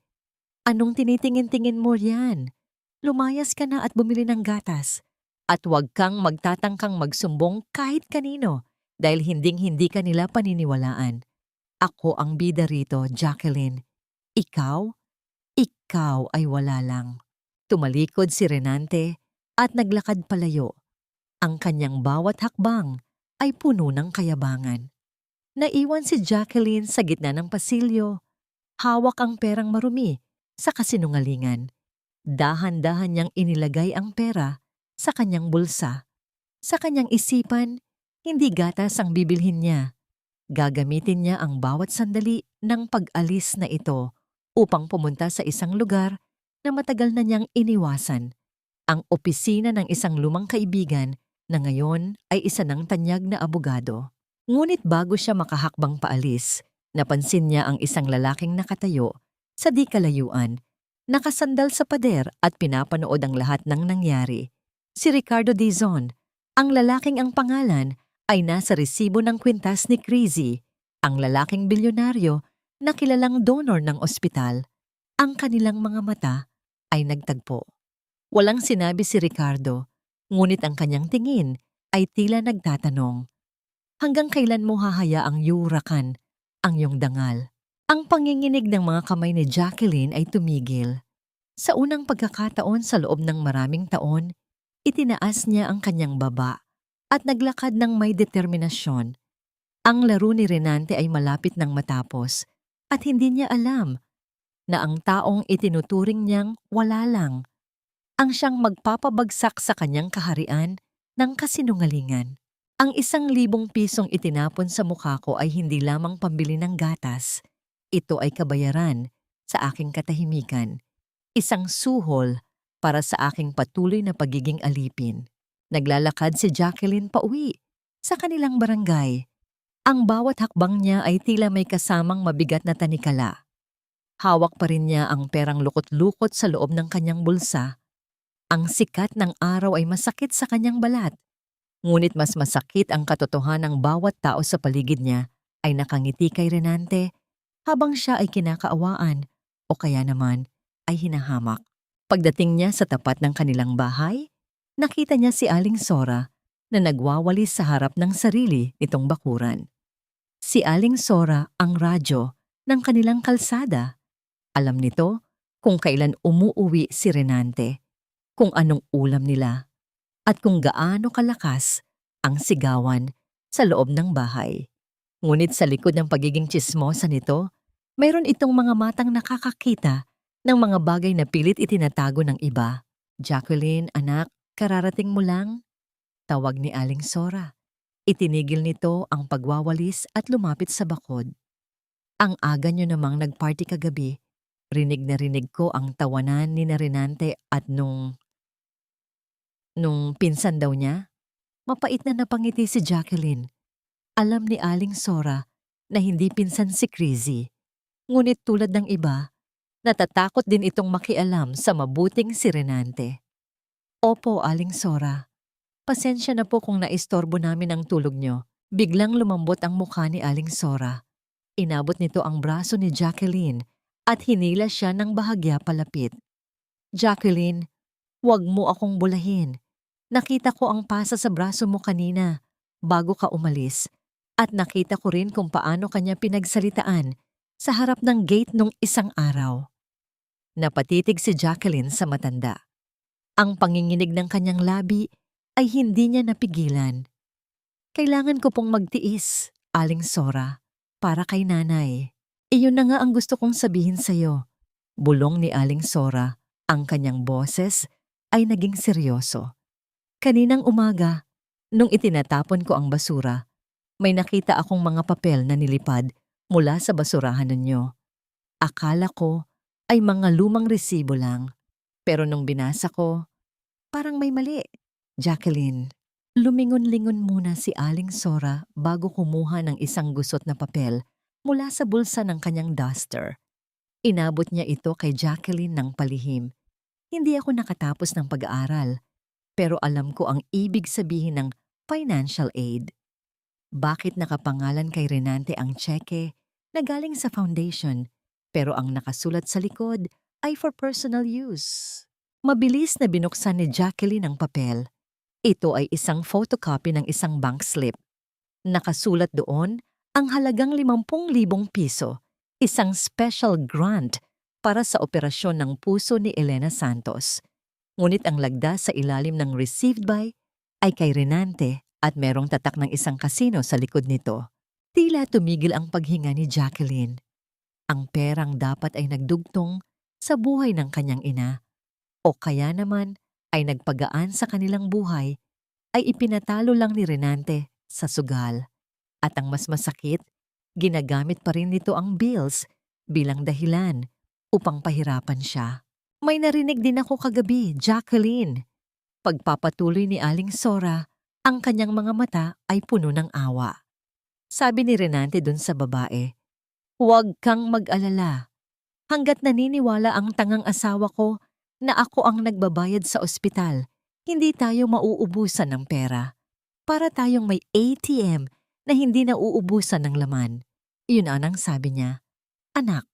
"Anong tinitingin-tingin mo riyan? Lumayas ka na at bumili ng gatas. At huwag kang magtatangkang magsumbong kahit kanino dahil hinding-hindi ka nila paniniwalaan. Ako ang bida rito, Jacqueline. Ikaw? Ikaw ay wala lang." Tumalikod si Renante at naglakad palayo. Ang kanyang bawat hakbang ay puno ng kayabangan. Naiwan si Jacqueline sa gitna ng pasilyo. Hawak ang perang marumi sa kasinungalingan. Dahan-dahan niyang inilagay ang pera sa kanyang bulsa. Sa kanyang isipan, hindi gatas ang bibilhin niya. Gagamitin niya ang bawat sandali ng pag-alis na ito upang pumunta sa isang lugar na matagal na niyang iniwasan, ang opisina ng isang lumang kaibigan na ngayon ay isa ng tanyag na abogado. Ngunit bago siya makahakbang paalis, napansin niya ang isang lalaking nakatayo sa di kalayuan, nakasandal sa pader at pinapanood ang lahat ng nangyari. Si Ricardo Dizon, ang lalaking ang pangalan ay nasa resibo ng kwintas ni Crazy, ang lalaking bilyonaryo na kilalang donor ng ospital. Ang kanilang mga mata ay nagtagpo. Walang sinabi si Ricardo, ngunit ang kanyang tingin ay tila nagtatanong, "Hanggang kailan mo hahayaang yurakan ang iyong dangal?" Ang panginginig ng mga kamay ni Jacqueline ay tumigil. Sa unang pagkakataon sa loob ng maraming taon, itinaas niya ang kanyang baba at naglakad ng may determinasyon. Ang laro ni Renante ay malapit nang matapos at hindi niya alam na ang taong itinuturing niyang wala lang ang siyang magpapabagsak sa kanyang kaharian ng kasinungalingan. Ang 1,000 pisong itinapon sa mukha ko ay hindi lamang pambili ng gatas. Ito ay kabayaran sa aking katahimikan. Isang suhol para sa aking patuloy na pagiging alipin. Naglalakad si Jacqueline pauwi sa kanilang barangay. Ang bawat hakbang niya ay tila may kasamang mabigat na tanikala. Hawak pa rin niya ang perang lukot-lukot sa loob ng kanyang bulsa. Ang sikat ng araw ay masakit sa kanyang balat. Ngunit mas masakit ang katotohanang bawat tao sa paligid niya ay nakangiti kay Renante habang siya ay kinakaawaan o kaya naman ay hinahamak. Pagdating niya sa tapat ng kanilang bahay, nakita niya si Aling Sora na nagwawalis sa harap ng sarili nitong bakuran. Si Aling Sora ang radyo ng kanilang kalsada. Alam nito kung kailan umuuwi si Renante, kung anong ulam nila, at kung gaano kalakas ang sigawan sa loob ng bahay. Ngunit sa likod ng pagiging tsismosa nito, mayroon itong mga matang nakakakita ng mga bagay na pilit itinatago ng iba. "Jacqueline, anak, kararating mo lang?" Tawag ni Aling Sora. Itinigil nito ang pagwawalis at lumapit sa bakod. "Ang aga nyo namang nagparty kagabi. Rinig na rinig ko ang tawanan ni Renante at nung pinsan daw niya." Mapait na napangiti si Jacqueline. Alam ni Aling Sora na hindi pinsan si Crizzy. Ngunit tulad ng iba, natatakot din itong makialam sa mabuting si Renante. "Opo, Aling Sora. Pasensya na po kung naistorbo namin ang tulog nyo." Biglang lumambot ang mukha ni Aling Sora. Inabot nito ang braso ni Jacqueline at hinila siya ng bahagya palapit. "Jacqueline, huwag mo akong bulahin. Nakita ko ang pasa sa braso mo kanina bago ka umalis at nakita ko rin kung paano kanya pinagsalitaan sa harap ng gate nung isang araw." Napatitig si Jacqueline sa matanda. Ang panginginig ng kanyang labi ay hindi niya napigilan. "Kailangan ko pong magtiis, Aling Sora, para kay nanay. Iyon na nga ang gusto kong sabihin sa'yo." Bulong ni Aling Sora, ang kanyang boses ay naging seryoso. "Kaninang umaga, nung itinatapon ko ang basura, may nakita akong mga papel na nilipad mula sa basurahan ninyo. Akala ko ay mga lumang resibo lang, pero nung binasa ko, parang may mali." "Jacqueline." Lumingon-lingon muna si Aling Sora bago kumuha ng isang gusot na papel mula sa bulsa ng kanyang duster. Inabot niya ito kay Jacqueline ng palihim. "Hindi ako nakatapos ng pag-aaral, pero alam ko ang ibig sabihin ng financial aid. Bakit nakapangalan kay Renante ang tseke na galing sa foundation, pero ang nakasulat sa likod ay for personal use?" Mabilis na binuksan ni Jacqueline ang papel. Ito ay isang photocopy ng isang bank slip. Nakasulat doon ang halagang 50,000 piso, isang special grant para sa operasyon ng puso ni Elena Santos. Ngunit ang lagda sa ilalim ng received by ay kay Renante at merong tatak ng isang kasino sa likod nito. Tila tumigil ang paghinga ni Jacqueline. Ang perang dapat ay nagdugtong sa buhay ng kanyang ina, o kaya naman ay nagpagaan sa kanilang buhay, ay ipinatalo lang ni Renante sa sugal. At ang mas masakit, ginagamit pa rin nito ang bills bilang dahilan upang pahirapan siya. "May narinig din ako kagabi, Jacqueline." Pagpapatuloy ni Aling Sora, ang kanyang mga mata ay puno ng awa. Sabi ni Renante dun sa babae, "Huwag kang mag-alala. Hanggat naniniwala ang tangang asawa ko na ako ang nagbabayad sa ospital, hindi tayo mauubusan ng pera. Para tayong may ATM na hindi nauubusan ng laman." Yun ang sabi niya. "Anak."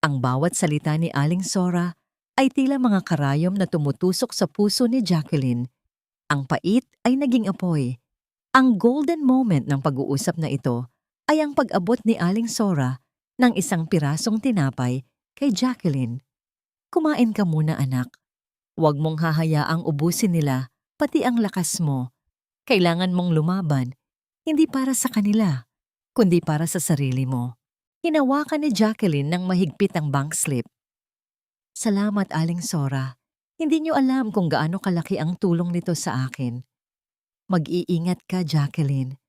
Ang bawat salita ni Aling Sora ay tila mga karayom na tumutusok sa puso ni Jacqueline. Ang pait ay naging apoy. Ang golden moment ng pag-uusap na ito ay ang pag-abot ni Aling Sora ng isang pirasong tinapay kay Jacqueline. "Kumain ka muna, anak. Huwag mong hahayaang ubusin nila pati ang lakas mo. Kailangan mong lumaban, hindi para sa kanila, kundi para sa sarili mo." Hinawakan ni Jacqueline ng mahigpit ang bank slip. "Salamat, Aling Sora. Hindi niyo alam kung gaano kalaki ang tulong nito sa akin. Mag-iingat ka, Jacqueline.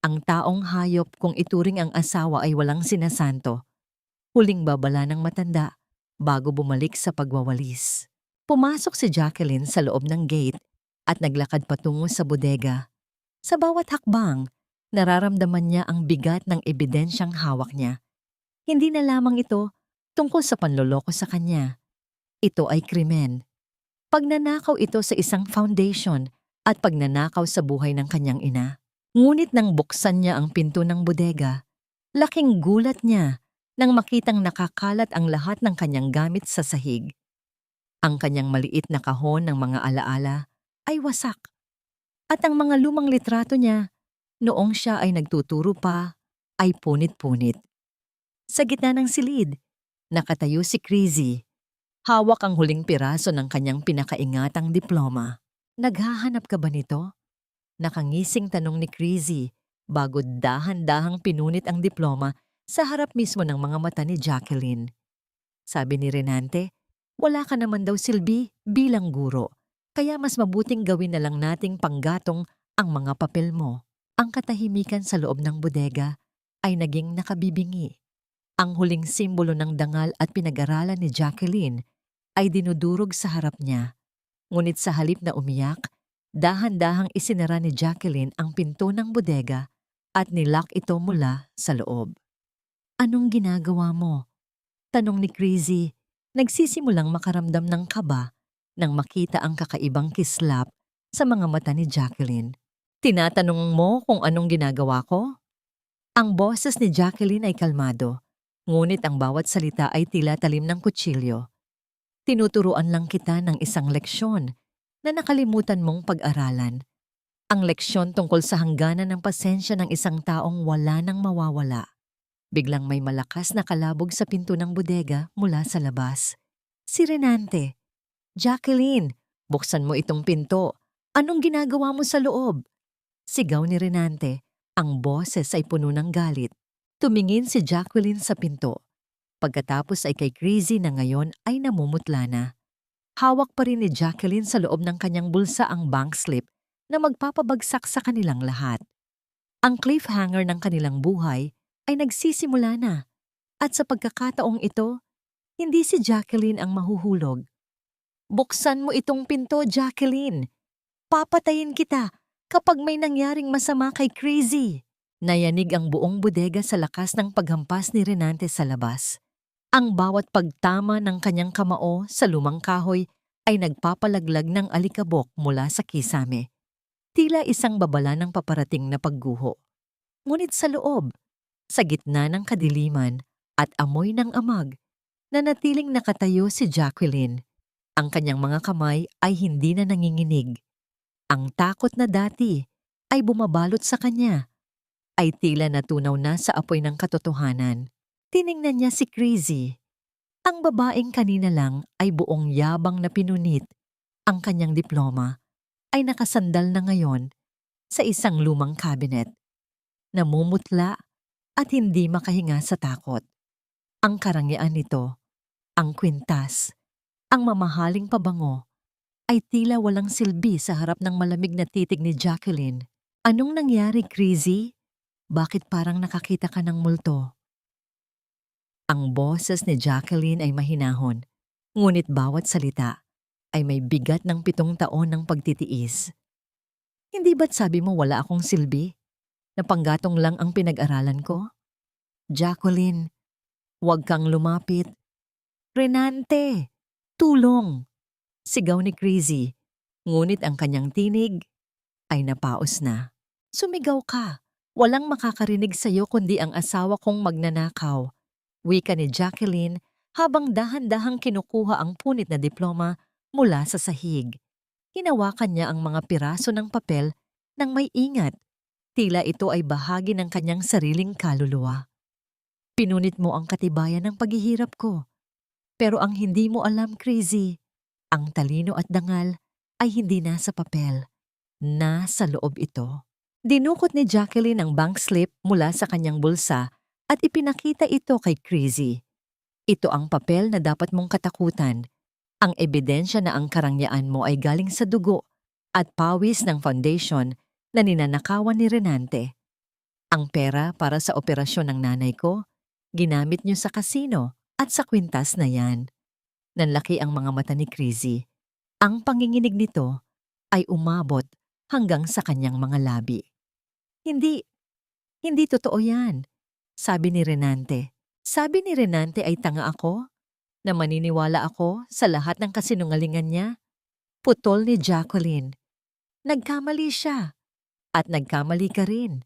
Ang taong hayop kung ituring ang asawa ay walang sinasanto. Huling babala ng matanda bago bumalik sa pagwawalis. Pumasok si Jacqueline sa loob ng gate at naglakad patungo sa bodega. Sa bawat hakbang, nararamdaman niya ang bigat ng ebidensyang hawak niya. Hindi na lamang ito tungkol sa panloloko sa kanya. Ito ay krimen. Pagnanakaw ito sa isang foundation at pagnanakaw sa buhay ng kanyang ina. Ngunit nang buksan niya ang pinto ng bodega, laking gulat niya nang makitang nakakalat ang lahat ng kanyang gamit sa sahig. Ang kanyang maliit na kahon ng mga alaala ay wasak. At ang mga lumang litrato niya, noong siya ay nagtuturo pa, ay punit-punit. Sa gitna ng silid, nakatayo si Crazy. Hawak ang huling piraso ng kanyang pinakaingatang diploma. Naghahanap ka ba nito? Nakangising tanong ni Crazy bago dahan-dahang pinunit ang diploma sa harap mismo ng mga mata ni Jacqueline. Sabi ni Renante, wala ka naman daw silbi bilang guro, kaya mas mabuting gawin na lang nating panggatong ang mga papel mo. Ang katahimikan sa loob ng bodega ay naging nakabibingi. Ang huling simbolo ng dangal at pinag-aralan ni Jacqueline ay dinudurog sa harap niya. Ngunit sa halip na umiyak, dahan-dahang isinara ni Jacqueline ang pinto ng bodega at nilock ito mula sa loob. Anong ginagawa mo? Tanong ni Crazy, nagsisimulang makaramdam ng kaba nang makita ang kakaibang kislap sa mga mata ni Jacqueline. Tinatanong mo kung anong ginagawa ko? Ang boses ni Jacqueline ay kalmado, ngunit ang bawat salita ay tila talim ng kutsilyo. Tinuturuan lang kita ng isang leksyon na nakalimutan mong pag-aralan. Ang leksyon tungkol sa hangganan ng pasensya ng isang taong wala nang mawawala. Biglang may malakas na kalabog sa pinto ng bodega mula sa labas. Si Renante. Jacqueline, buksan mo itong pinto. Anong ginagawa mo sa loob? Sigaw ni Renante. Ang boses ay puno ng galit. Tumingin si Jacqueline sa pinto. Pagkatapos ay kay Crazy na ngayon ay namumutla na. Hawak pa rin ni Jacqueline sa loob ng kanyang bulsa ang bank slip na magpapabagsak sa kanilang lahat. Ang cliffhanger ng kanilang buhay ay nagsisimula na. At sa pagkakataong ito, hindi si Jacqueline ang mahuhulog. Buksan mo itong pinto, Jacqueline. Papatayin kita kapag may nangyaring masama kay Crazy. Nayanig ang buong bodega sa lakas ng paghampas ni Renante sa labas. Ang bawat pagtama ng kanyang kamao sa lumang kahoy ay nagpapalaglag ng alikabok mula sa kisame. Tila isang babala ng paparating na pagguho. Ngunit sa loob, sa gitna ng kadiliman at amoy ng amag, nanatiling nakatayo si Jacqueline. Ang kanyang mga kamay ay hindi na nanginginig. Ang takot na dati ay bumabalot sa kanya, ay tila natunaw na sa apoy ng katotohanan. Tiningnan niya si Crazy. Ang babaeng kanina lang ay buong yabang na pinunit. Ang kanyang diploma ay nakasandal na ngayon sa isang lumang cabinet. Namumutla at hindi makahinga sa takot. Ang karangyaan nito, ang kwintas, ang mamahaling pabango, ay tila walang silbi sa harap ng malamig na titig ni Jacqueline. Anong nangyari, Crazy? Bakit parang nakakita ka ng multo? Ang boses ni Jacqueline ay mahinahon, ngunit bawat salita ay may bigat ng 7 taon ng pagtitiis. Hindi ba't sabi mo wala akong silbi? Napanggatong lang ang pinag-aralan ko? Jacqueline, huwag kang lumapit. Renante, tulong! Sigaw ni Crazy, ngunit ang kanyang tinig ay napaos na. Sumigaw ka, walang makakarinig sa'yo kundi ang asawa kong magnanakaw. Wika ni Jacqueline habang dahan-dahang kinukuha ang punit na diploma mula sa sahig. Hinawakan niya ang mga piraso ng papel nang may ingat. Tila ito ay bahagi ng kanyang sariling kaluluwa. Pinunit mo ang katibayan ng paghihirap ko. Pero ang hindi mo alam, Crazy, ang talino at dangal ay hindi nasa papel. Nasa loob ito. Dinukot ni Jacqueline ang bank slip mula sa kanyang bulsa at ipinakita ito kay Crazy. Ito ang papel na dapat mong katakutan. Ang ebidensya na ang karangyaan mo ay galing sa dugo at pawis ng foundation na ninanakawan ni Renante. Ang pera para sa operasyon ng nanay ko, ginamit niyo sa kasino at sa kwintas na yan. Nanlaki ang mga mata ni Crizzy. Ang panginginig nito ay umabot hanggang sa kanyang mga labi. Hindi, hindi totoo yan, sabi ni Renante. Sabi ni Renante ay tanga ako? Na maniniwala ako sa lahat ng kasinungalingan niya? Putol ni Jacqueline. Nagkamali siya. At nagkamali ka rin.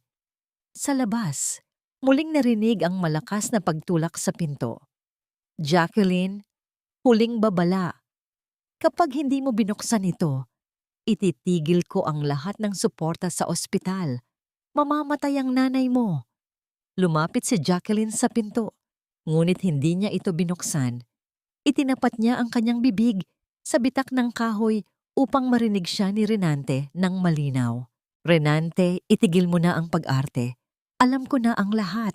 Sa labas, muling narinig ang malakas na pagtulak sa pinto. Jacqueline, huling babala. Kapag hindi mo binuksan ito, ititigil ko ang lahat ng suporta sa ospital. Mamamatay ang nanay mo. Lumapit si Jacqueline sa pinto, ngunit hindi niya ito binuksan. Itinapat niya ang kanyang bibig sa bitak ng kahoy upang marinig siya ni Renante ng malinaw. Renante, itigil mo na ang pag-arte. Alam ko na ang lahat.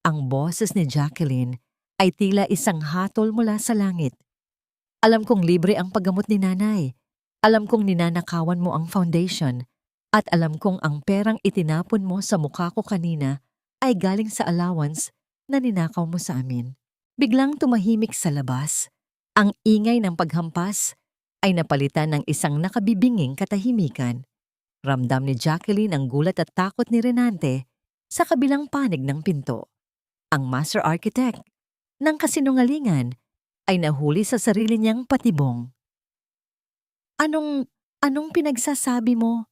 Ang boses ni Jacqueline ay tila isang hatol mula sa langit. Alam kong libre ang paggamot ni nanay. Alam kong ninanakawan mo ang foundation. At alam kong ang perang itinapon mo sa mukha ko kanina ay galing sa allowance na ninakaw mo sa amin. Biglang tumahimik sa labas. Ang ingay ng paghampas ay napalitan ng isang nakabibinging katahimikan. Ramdam ni Jacqueline ang gulat at takot ni Renante sa kabilang panig ng pinto. Ang master architect ng kasinungalingan ay nahuli sa sarili niyang patibong. Anong pinagsasabi mo?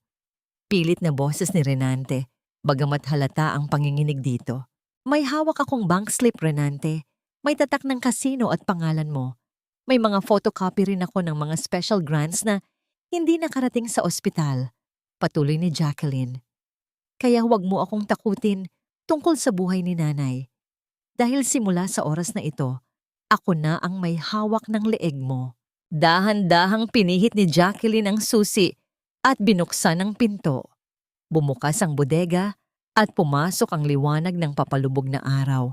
Pilit na boses ni Renante, bagamat halata ang panginginig dito. May hawak akong bank slip, Renante. May tatak ng kasino at pangalan mo. May mga photocopy rin ako ng mga special grants na hindi nakarating sa ospital. Patuloy ni Jacqueline. Kaya huwag mo akong takutin tungkol sa buhay ni nanay. Dahil simula sa oras na ito, ako na ang may hawak ng leeg mo. Dahan-dahang pinihit ni Jacqueline ang susi at binuksan ang pinto. Bumukas ang bodega at pumasok ang liwanag ng papalubog na araw.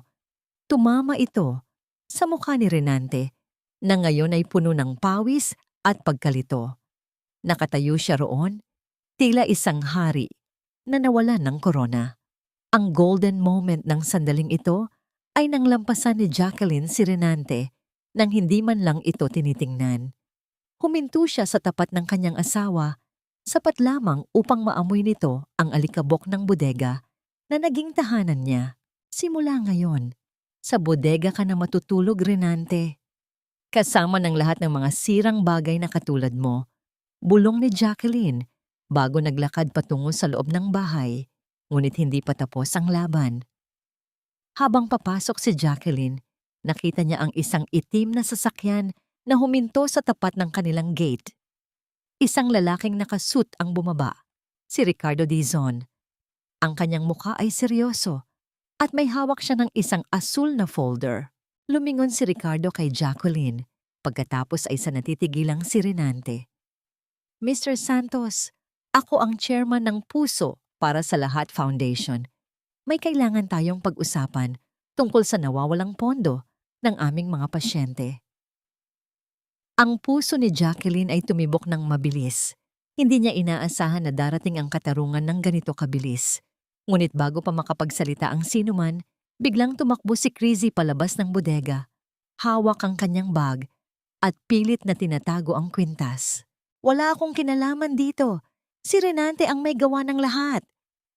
Tumama ito sa mukha ni Renante na ngayon ay puno ng pawis at pagkalito. Nakatayo siya roon, tila isang hari na nawalan ng korona. Ang golden moment ng sandaling ito ay nang lampasan ni Jacqueline si Renante nang hindi man lang ito tinitingnan. Huminto siya sa tapat ng kanyang asawa, sapat lamang upang maamoy nito ang alikabok ng bodega na naging tahanan niya. Simula ngayon, sa bodega ka na matutulog, Renante. Kasama ng lahat ng mga sirang bagay na katulad mo, bulong ni Jacqueline bago naglakad patungo sa loob ng bahay, ngunit hindi pa tapos ang laban. Habang papasok si Jacqueline, nakita niya ang isang itim na sasakyan na huminto sa tapat ng kanilang gate. Isang lalaking nakasuit ang bumaba, si Ricardo Dizon. Ang kanyang mukha ay seryoso at may hawak siya ng isang asul na folder. Lumingon si Ricardo kay Jacqueline, pagkatapos ay sa natitigilang si Renante. Mr. Santos, ako ang chairman ng Puso para sa Lahat Foundation. May kailangan tayong pag-usapan tungkol sa nawawalang pondo ng aming mga pasyente. Ang puso ni Jacqueline ay tumibok ng mabilis. Hindi niya inaasahan na darating ang katarungan ng ganito kabilis. Ngunit bago pa makapagsalita ang sinuman, biglang tumakbo si Crizzy palabas ng bodega. Hawak ang kanyang bag at pilit na tinatago ang kwintas. Wala akong kinalaman dito. Si Renante ang may gawa ng lahat.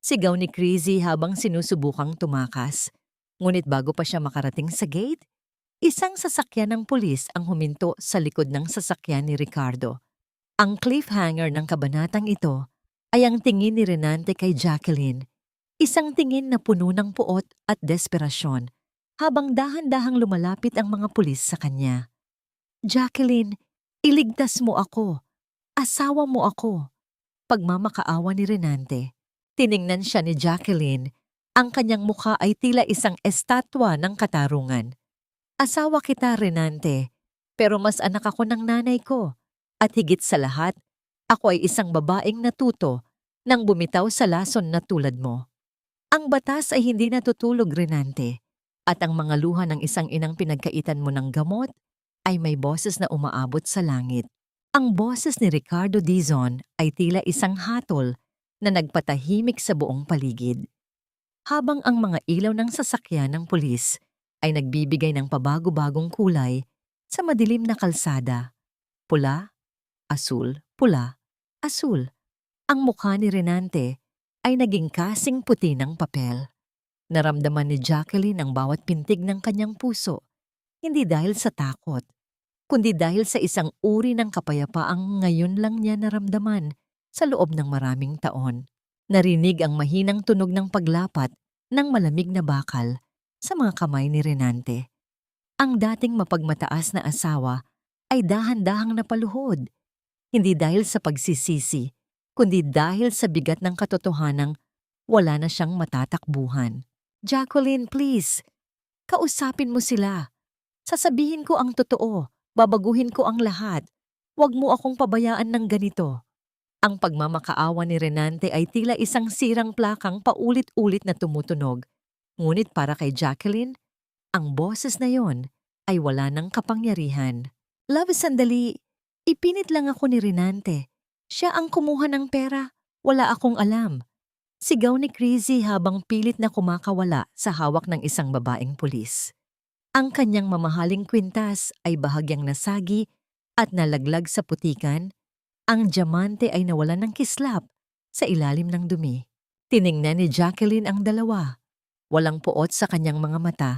Sigaw ni Crizzy habang sinusubukang tumakas. Ngunit bago pa siya makarating sa gate, isang sasakyan ng pulis ang huminto sa likod ng sasakyan ni Ricardo. Ang cliffhanger ng kabanatang ito ay ang tingin ni Renante kay Jacqueline. Isang tingin na puno ng puot at desperasyon habang dahan-dahang lumalapit ang mga pulis sa kanya. Jacqueline, iligtas mo ako. Asawa mo ako. Pagmamakaawa ni Renante. Tiningnan siya ni Jacqueline. Ang kanyang mukha ay tila isang estatwa ng katarungan. Asawa kita, Renante, pero mas anak ako ng nanay ko. At higit sa lahat, ako ay isang babaeng natuto nang bumitaw sa lason na tulad mo. Ang batas ay hindi natutulog, Renante, at ang mga luha ng isang inang pinagkaitan mo ng gamot ay may boses na umaabot sa langit. Ang boses ni Ricardo Dizon ay tila isang hatol na nagpatahimik sa buong paligid. Habang ang mga ilaw ng sasakyan ng pulis ay nagbibigay ng pabago-bagong kulay sa madilim na kalsada. Pula, asul, pula, asul. Ang mukha ni Renante ay naging kasing puti ng papel. Naramdaman ni Jacqueline ang bawat pintig ng kanyang puso, hindi dahil sa takot, kundi dahil sa isang uri ng kapayapaang ngayon lang niya naramdaman sa loob ng maraming taon. Narinig ang mahinang tunog ng paglapat ng malamig na bakal sa mga kamay ni Renante. Ang dating mapagmataas na asawa ay dahan-dahang napaluhod, hindi dahil sa pagsisisi, kundi dahil sa bigat ng katotohanang wala na siyang matatakbuhan. Jacqueline, please, kausapin mo sila. Sasabihin ko ang totoo, babaguhin ko ang lahat. Huwag mo akong pabayaan ng ganito. Ang pagmamakaawa ni Renante ay tila isang sirang plakang paulit-ulit na tumutunog. Ngunit para kay Jacqueline, ang boses na yon ay wala ng kapangyarihan. Love, sandali. Ipinit lang ako ni Renante. Siya ang kumuha ng pera. Wala akong alam. Sigaw ni Crazy habang pilit na kumakawala sa hawak ng isang babaeng pulis. Ang kanyang mamahaling kwintas ay bahagyang nasagi at nalaglag sa putikan. Ang diamante ay nawalan ng kislap sa ilalim ng dumi. Tiningnan ni Jacqueline ang dalawa. Walang puot sa kanyang mga mata,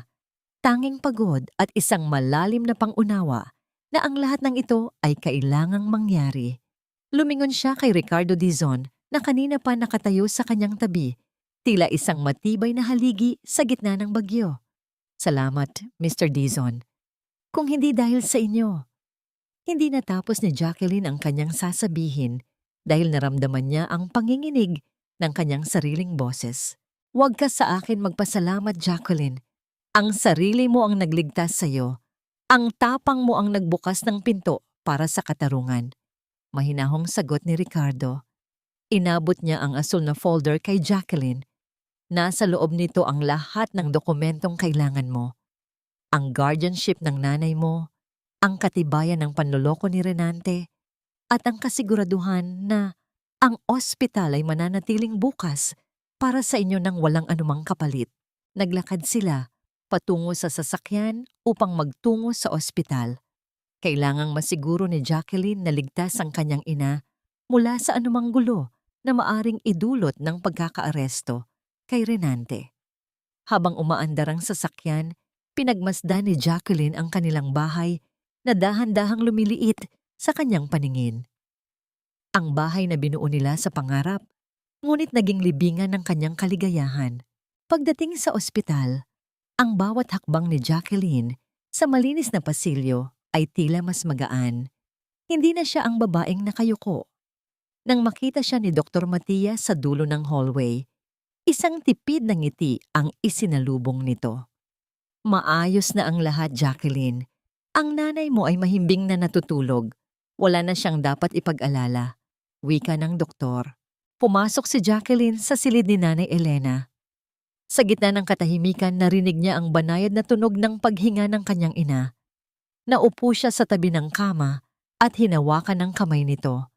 tanging pagod at isang malalim na pangunawa na ang lahat ng ito ay kailangang mangyari. Lumingon siya kay Ricardo Dizon na kanina pa nakatayo sa kanyang tabi, tila isang matibay na haligi sa gitna ng bagyo. Salamat, Mr. Dizon. Kung hindi dahil sa inyo. Hindi natapos ni Jacqueline ang kanyang sasabihin dahil naramdaman niya ang panginginig ng kanyang sariling boses. Huwag ka sa akin magpasalamat, Jacqueline. Ang sarili mo ang nagligtas sa iyo. Ang tapang mo ang nagbukas ng pinto para sa katarungan. Mahinahong sagot ni Ricardo. Inabot niya ang asul na folder kay Jacqueline. Nasa loob nito ang lahat ng dokumentong kailangan mo. Ang guardianship ng nanay mo, ang katibayan ng panloloko ni Renante, at ang kasiguraduhan na ang ospital ay mananatiling bukas para sa inyo nang walang anumang kapalit. Naglakad sila patungo sa sasakyan upang magtungo sa ospital. Kailangang masiguro ni Jacqueline na ligtas ang kanyang ina mula sa anumang gulo na maaring idulot ng pagkakaaresto kay Renante. Habang umaandar ang sasakyan, pinagmasdan ni Jacqueline ang kanilang bahay na dahan-dahang lumiliit sa kanyang paningin. Ang bahay na binuo nila sa pangarap, ngunit naging libingan ng kanyang kaligayahan. Pagdating sa ospital, ang bawat hakbang ni Jacqueline sa malinis na pasilyo ay tila mas magaan. Hindi na siya ang babaeng nakayuko. Nang makita siya ni Dr. Matias sa dulo ng hallway, isang tipid na ngiti ang isinalubong nito. Maayos na ang lahat, Jacqueline. Ang nanay mo ay mahimbing na natutulog. Wala na siyang dapat ipag-alala. Wika ng doktor. Pumasok si Jacqueline sa silid ni Nanay Elena. Sa gitna ng katahimikan, narinig niya ang banayad na tunog ng paghinga ng kanyang ina. Naupo siya sa tabi ng kama at hinawakan ng kamay nito.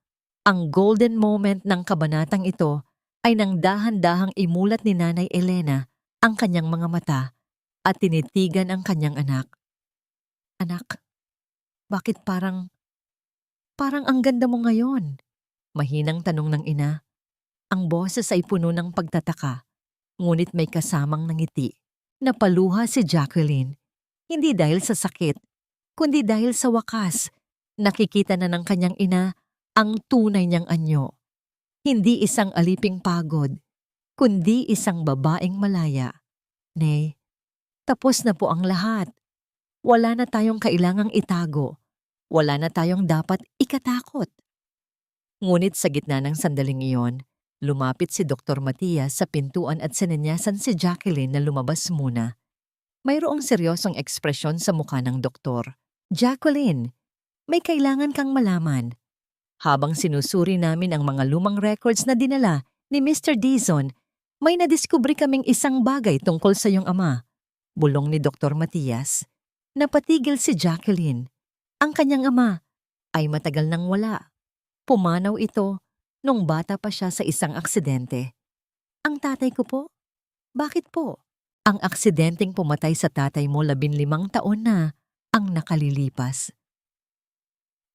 Ang golden moment ng kabanatang ito ay nang dahan-dahang imulat ni Nanay Elena ang kanyang mga mata at tinitigan ang kanyang anak. Anak, bakit parang ang ganda mo ngayon? Mahinang tanong ng ina. Ang boses ay puno ng pagtataka, ngunit may kasamang ngiti. Napaluha si Jacqueline, hindi dahil sa sakit, kundi dahil sa wakas, nakikita na ng kanyang ina ang tunay niyang anyo. Hindi isang aliping pagod, kundi isang babaeng malaya. Nay, tapos na po ang lahat. Wala na tayong kailangang itago. Wala na tayong dapat ikatakot. Ngunit sa gitna ng sandaling iyon, lumapit si Dr. Matias sa pintuan at sinenyasan si Jacqueline na lumabas muna. Mayroong seryosong ekspresyon sa mukha ng doktor. Jacqueline, may kailangan kang malaman. Habang sinusuri namin ang mga lumang records na dinala ni Mr. Dizon, may nadiskubre kaming isang bagay tungkol sa iyong ama. Bulong ni Dr. Matias. Napatigil si Jacqueline. Ang kanyang ama ay matagal nang wala. Pumanaw ito nung bata pa siya sa isang aksidente. Ang tatay ko po? Bakit po? Ang aksidenteng pumatay sa tatay mo 15 taon na ang nakalilipas.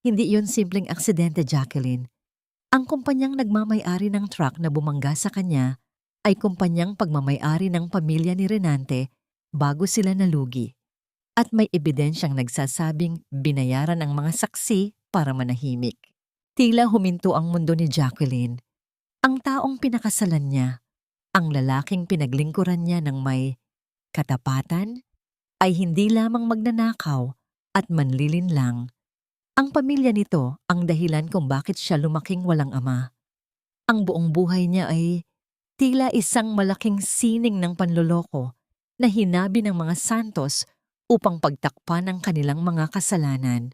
Hindi iyon simpleng aksidente, Jacqueline. Ang kumpanyang nagmamay-ari ng truck na bumangga sa kanya ay kumpanyang pagmamay-ari ng pamilya ni Renante bago sila nalugi. At may ebidensyang nagsasabing binayaran ang mga saksi para manahimik. Tila huminto ang mundo ni Jacqueline. Ang taong pinakasalan niya, ang lalaking pinaglingkuran niya ng may katapatan, ay hindi lamang magnanakaw at manlilinlang. Ang pamilya nito ang dahilan kung bakit siya lumaking walang ama. Ang buong buhay niya ay tila isang malaking sining ng panloloko na hinabi ng mga santos upang pagtakpan ang kanilang mga kasalanan.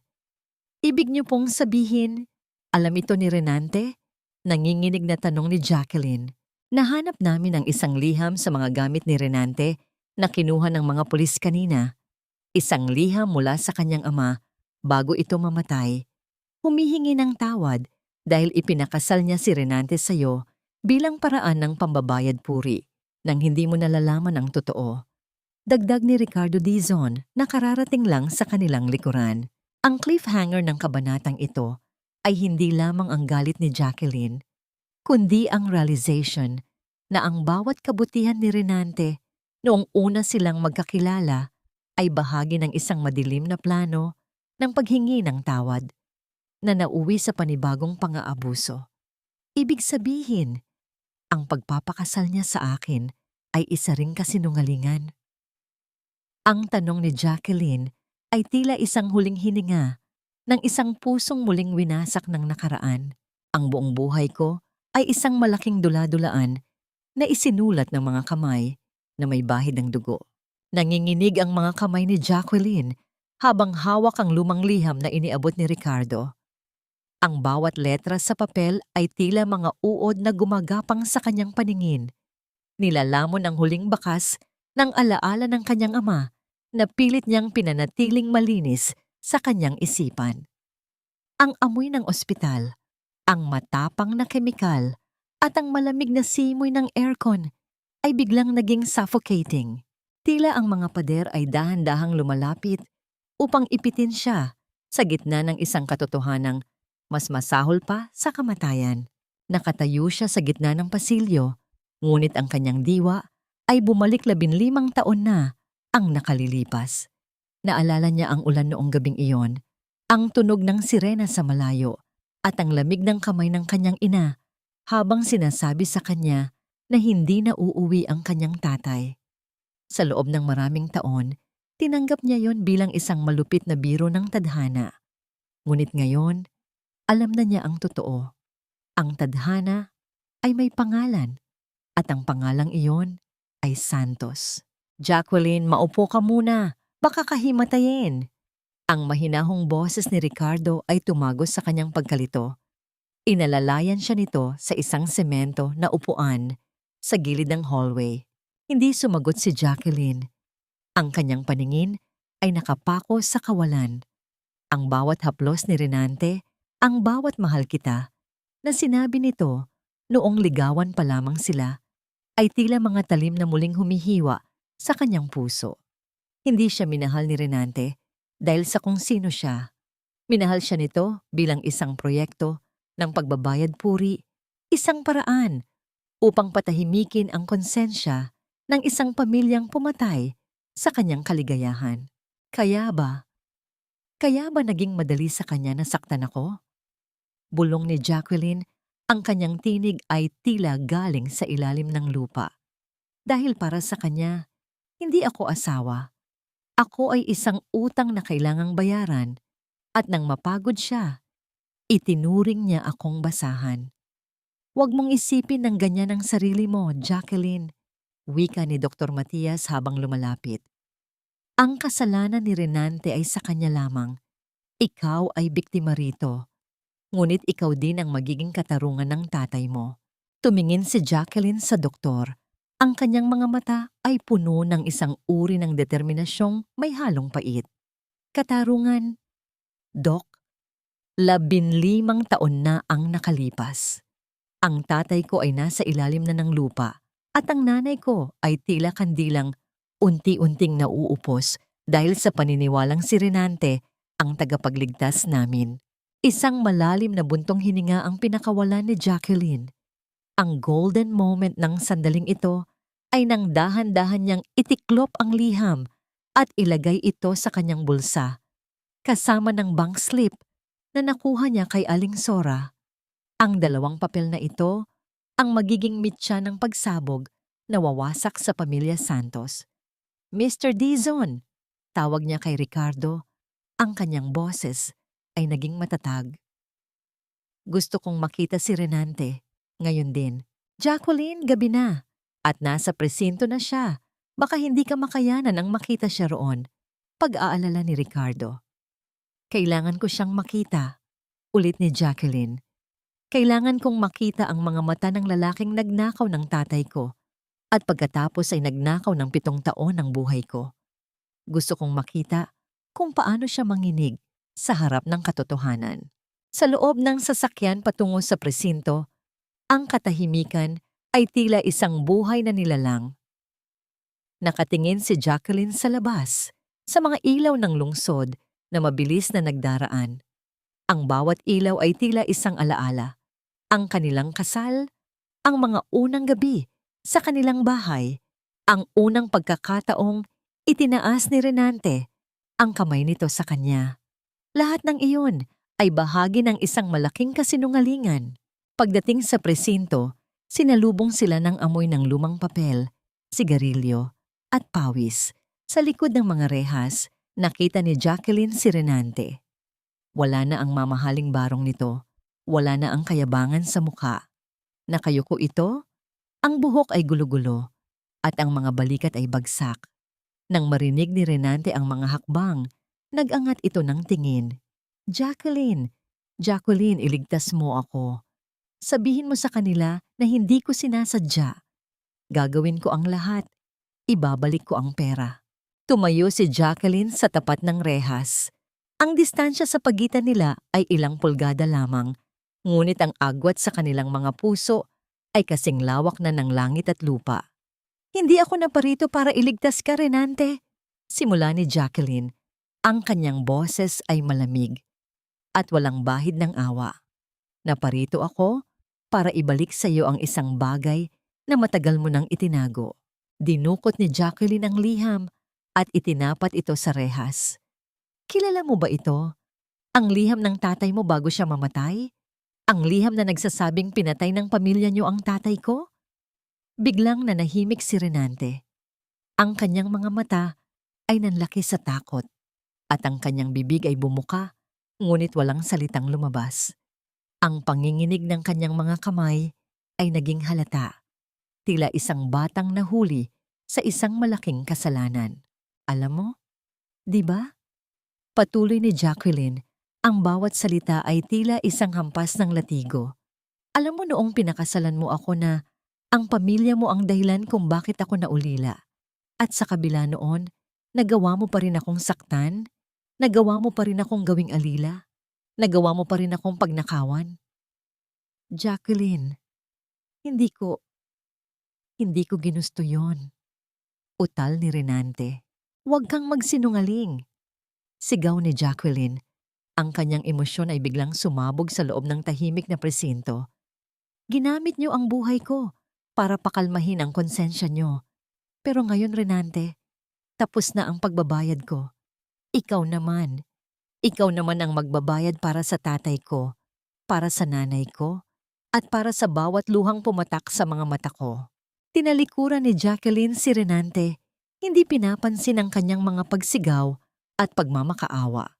Ibig niyo pong sabihin, alam ito ni Renante? Nanginginig na tanong ni Jacqueline. Nahanap namin ang isang liham sa mga gamit ni Renante na kinuha ng mga pulis kanina. Isang liham mula sa kanyang ama bago ito mamatay. Humihingi ng tawad dahil ipinakasal niya si Renante sa iyo bilang paraan ng pambabayad puri nang hindi mo nalalaman ang totoo. Dagdag ni Ricardo Dizon na kararating lang sa kanilang likuran. Ang cliffhanger ng kabanatang ito ay hindi lamang ang galit ni Jacqueline, kundi ang realization na ang bawat kabutihan ni Renante noong una silang magkakilala ay bahagi ng isang madilim na plano ng paghingi ng tawad na nauwi sa panibagong pang-aabuso. Ibig sabihin, ang pagpapakasal niya sa akin ay isa ring kasinungalingan. Ang tanong ni Jacqueline ay tila isang huling hininga ng isang pusong muling winasak ng nakaraan. Ang buong buhay ko ay isang malaking dula-dulaan na isinulat ng mga kamay na may bahid ng dugo. Nanginginig ang mga kamay ni Jacqueline habang hawak ang lumang liham na iniabot ni Ricardo. Ang bawat letra sa papel ay tila mga uod na gumagapang sa kanyang paningin. Nilalamon ang huling bakas ng alaala ng kanyang ama na pilit niyang pinanatiling malinis sa kanyang isipan. Ang amoy ng ospital, ang matapang na kemikal, at ang malamig na simoy ng aircon ay biglang naging suffocating. Tila ang mga pader ay dahan-dahang lumalapit upang ipitin siya sa gitna ng isang katotohanang mas masahol pa sa kamatayan. Nakatayo siya sa gitna ng pasilyo, ngunit ang kanyang diwa ay bumalik 15 taon na ang nakalilipas. Naalala niya ang ulan noong gabing iyon, ang tunog ng sirena sa malayo, at ang lamig ng kamay ng kanyang ina habang sinasabi sa kanya na hindi na uuwi ang kanyang tatay. Sa loob ng maraming taon, tinanggap niya yon bilang isang malupit na biro ng tadhana. Ngunit ngayon, alam na niya ang totoo. Ang tadhana ay may pangalan, at ang pangalang iyon ay Santos. Jacqueline, maupo ka muna. Baka kahimatayin. Ang mahinahong boses ni Ricardo ay tumagos sa kanyang pagkalito. Inalalayan siya nito sa isang semento na upuan sa gilid ng hallway. Hindi sumagot si Jacqueline. Ang kanyang paningin ay nakapako sa kawalan. Ang bawat haplos ni Renante, ang bawat mahal kita, na sinabi nito noong ligawan pa lamang sila, ay tila mga talim na muling humihiwa sa kanyang puso. Hindi siya minahal ni Renante dahil sa kung sino siya. Minahal siya nito bilang isang proyekto ng pagbabayad puri, isang paraan upang patahimikin ang konsensya ng isang pamilyang pumatay sa kanyang kaligayahan. Kaya ba naging madali sa kanya na saktan ako? Bulong ni Jacqueline, ang kanyang tinig ay tila galing sa ilalim ng lupa. Dahil para sa kanya, hindi ako asawa. Ako ay isang utang na kailangang bayaran, at nang mapagod siya, itinuring niya akong basahan. Huwag mong isipin ng ganyan ang sarili mo, Jacqueline, wika ni Dr. Matias habang lumalapit. Ang kasalanan ni Renante ay sa kanya lamang. Ikaw ay biktima rito. Ngunit ikaw din ang magiging katarungan ng tatay mo. Tumingin si Jacqueline sa doktor. Ang kanyang mga mata ay puno ng isang uri ng determinasyong may halong pait. Katarungan? Dok, 15 taon na ang nakalipas. Ang tatay ko ay nasa ilalim na ng lupa at ang nanay ko ay tila kandilang unti-unting nauupos dahil sa paniniwalang si Renante ang tagapagligtas namin. Isang malalim na buntong hininga ang pinakawalan ni Jacqueline. Ang golden moment ng sandaling ito ay nang dahan-dahan niyang itiklop ang liham at ilagay ito sa kanyang bulsa, kasama ng bank slip na nakuha niya kay Aling Sora. Ang dalawang papel na ito ang magiging mitya ng pagsabog na wawasak sa pamilya Santos. Mr. Dizon, tawag niya kay Ricardo, ang kanyang boses ay naging matatag. Gusto kong makita si Renante. Ngayon din. Jacqueline, gabi na. At nasa presinto na siya. Baka hindi ka makayanan ang makita siya roon. Pag-aalala ni Ricardo. Kailangan ko siyang makita. Ulit ni Jacqueline. Kailangan kong makita ang mga mata ng lalaking nagnakaw ng tatay ko at pagkatapos ay nagnakaw ng 7 taon ng buhay ko. Gusto kong makita kung paano siya manginig sa harap ng katotohanan. Sa loob ng sasakyan patungo sa presinto, ang katahimikan ay tila isang buhay na nilalang. Nakatingin si Jacqueline sa labas, sa mga ilaw ng lungsod na mabilis na nagdaraan. Ang bawat ilaw ay tila isang alaala. Ang kanilang kasal, ang mga unang gabi sa kanilang bahay, ang unang pagkakataong itinaas ni Renante ang kamay nito sa kanya. Lahat ng iyon ay bahagi ng isang malaking kasinungalingan. Pagdating sa presinto, sinalubong sila ng amoy ng lumang papel, sigarilyo at pawis. Sa likod ng mga rehas, nakita ni Jacqueline si Renante. Wala na ang mamahaling barong nito. Wala na ang kayabangan sa muka. Nakayuko ito, ang buhok ay gulo-gulo, at ang mga balikat ay bagsak. Nang marinig ni Renante ang mga hakbang, nag-angat ito ng tingin. Jacqueline, Jacqueline, iligtas mo ako. Sabihin mo sa kanila na hindi ko sinasadya. Gagawin ko ang lahat. Ibabalik ko ang pera. Tumayo si Jacqueline sa tapat ng rehas. Ang distansya sa pagitan nila ay ilang pulgada lamang. Ngunit ang agwat sa kanilang mga puso ay kasing lawak na ng langit at lupa. Hindi ako naparito para iligtas ka, Renante. Simula ni Jacqueline, ang kanyang boses ay malamig at walang bahid ng awa. Naparito ako para ibalik sa iyo ang isang bagay na matagal mo nang itinago. Dinukot ni Jacqueline ang liham at itinapat ito sa rehas. Kilala mo ba ito? Ang liham ng tatay mo bago siya mamatay? Ang liham na nagsasabing pinatay ng pamilya niyo ang tatay ko? Biglang nanahimik si Renante. Ang kanyang mga mata ay nanlaki sa takot at ang kanyang bibig ay bumuka, ngunit walang salitang lumabas. Ang panginginig ng kanyang mga kamay ay naging halata, tila isang batang nahuli sa isang malaking kasalanan. Alam mo, di ba? Patuloy ni Jacqueline, ang bawat salita ay tila isang hampas ng latigo. Alam mo noong pinakasalan mo ako na ang pamilya mo ang dahilan kung bakit ako naulila. At sa kabila noon, nagawa mo pa rin akong saktan? Nagawa mo pa rin akong gawing alila? Nagawa mo pa rin akong pagnakawan? Jacqueline, hindi ko ginusto yon. Utal ni Renante. Huwag kang magsinungaling. Sigaw ni Jacqueline. Ang kanyang emosyon ay biglang sumabog sa loob ng tahimik na presinto. Ginamit niyo ang buhay ko para pakalmahin ang konsensya niyo. Pero ngayon, Renante, tapos na ang pagbabayad ko. Ikaw naman ang magbabayad para sa tatay ko, para sa nanay ko, at para sa bawat luhang pumatak sa mga mata ko. Tinalikuran ni Jacqueline si Renante, hindi pinapansin ang kanyang mga pagsigaw at pagmamakaawa.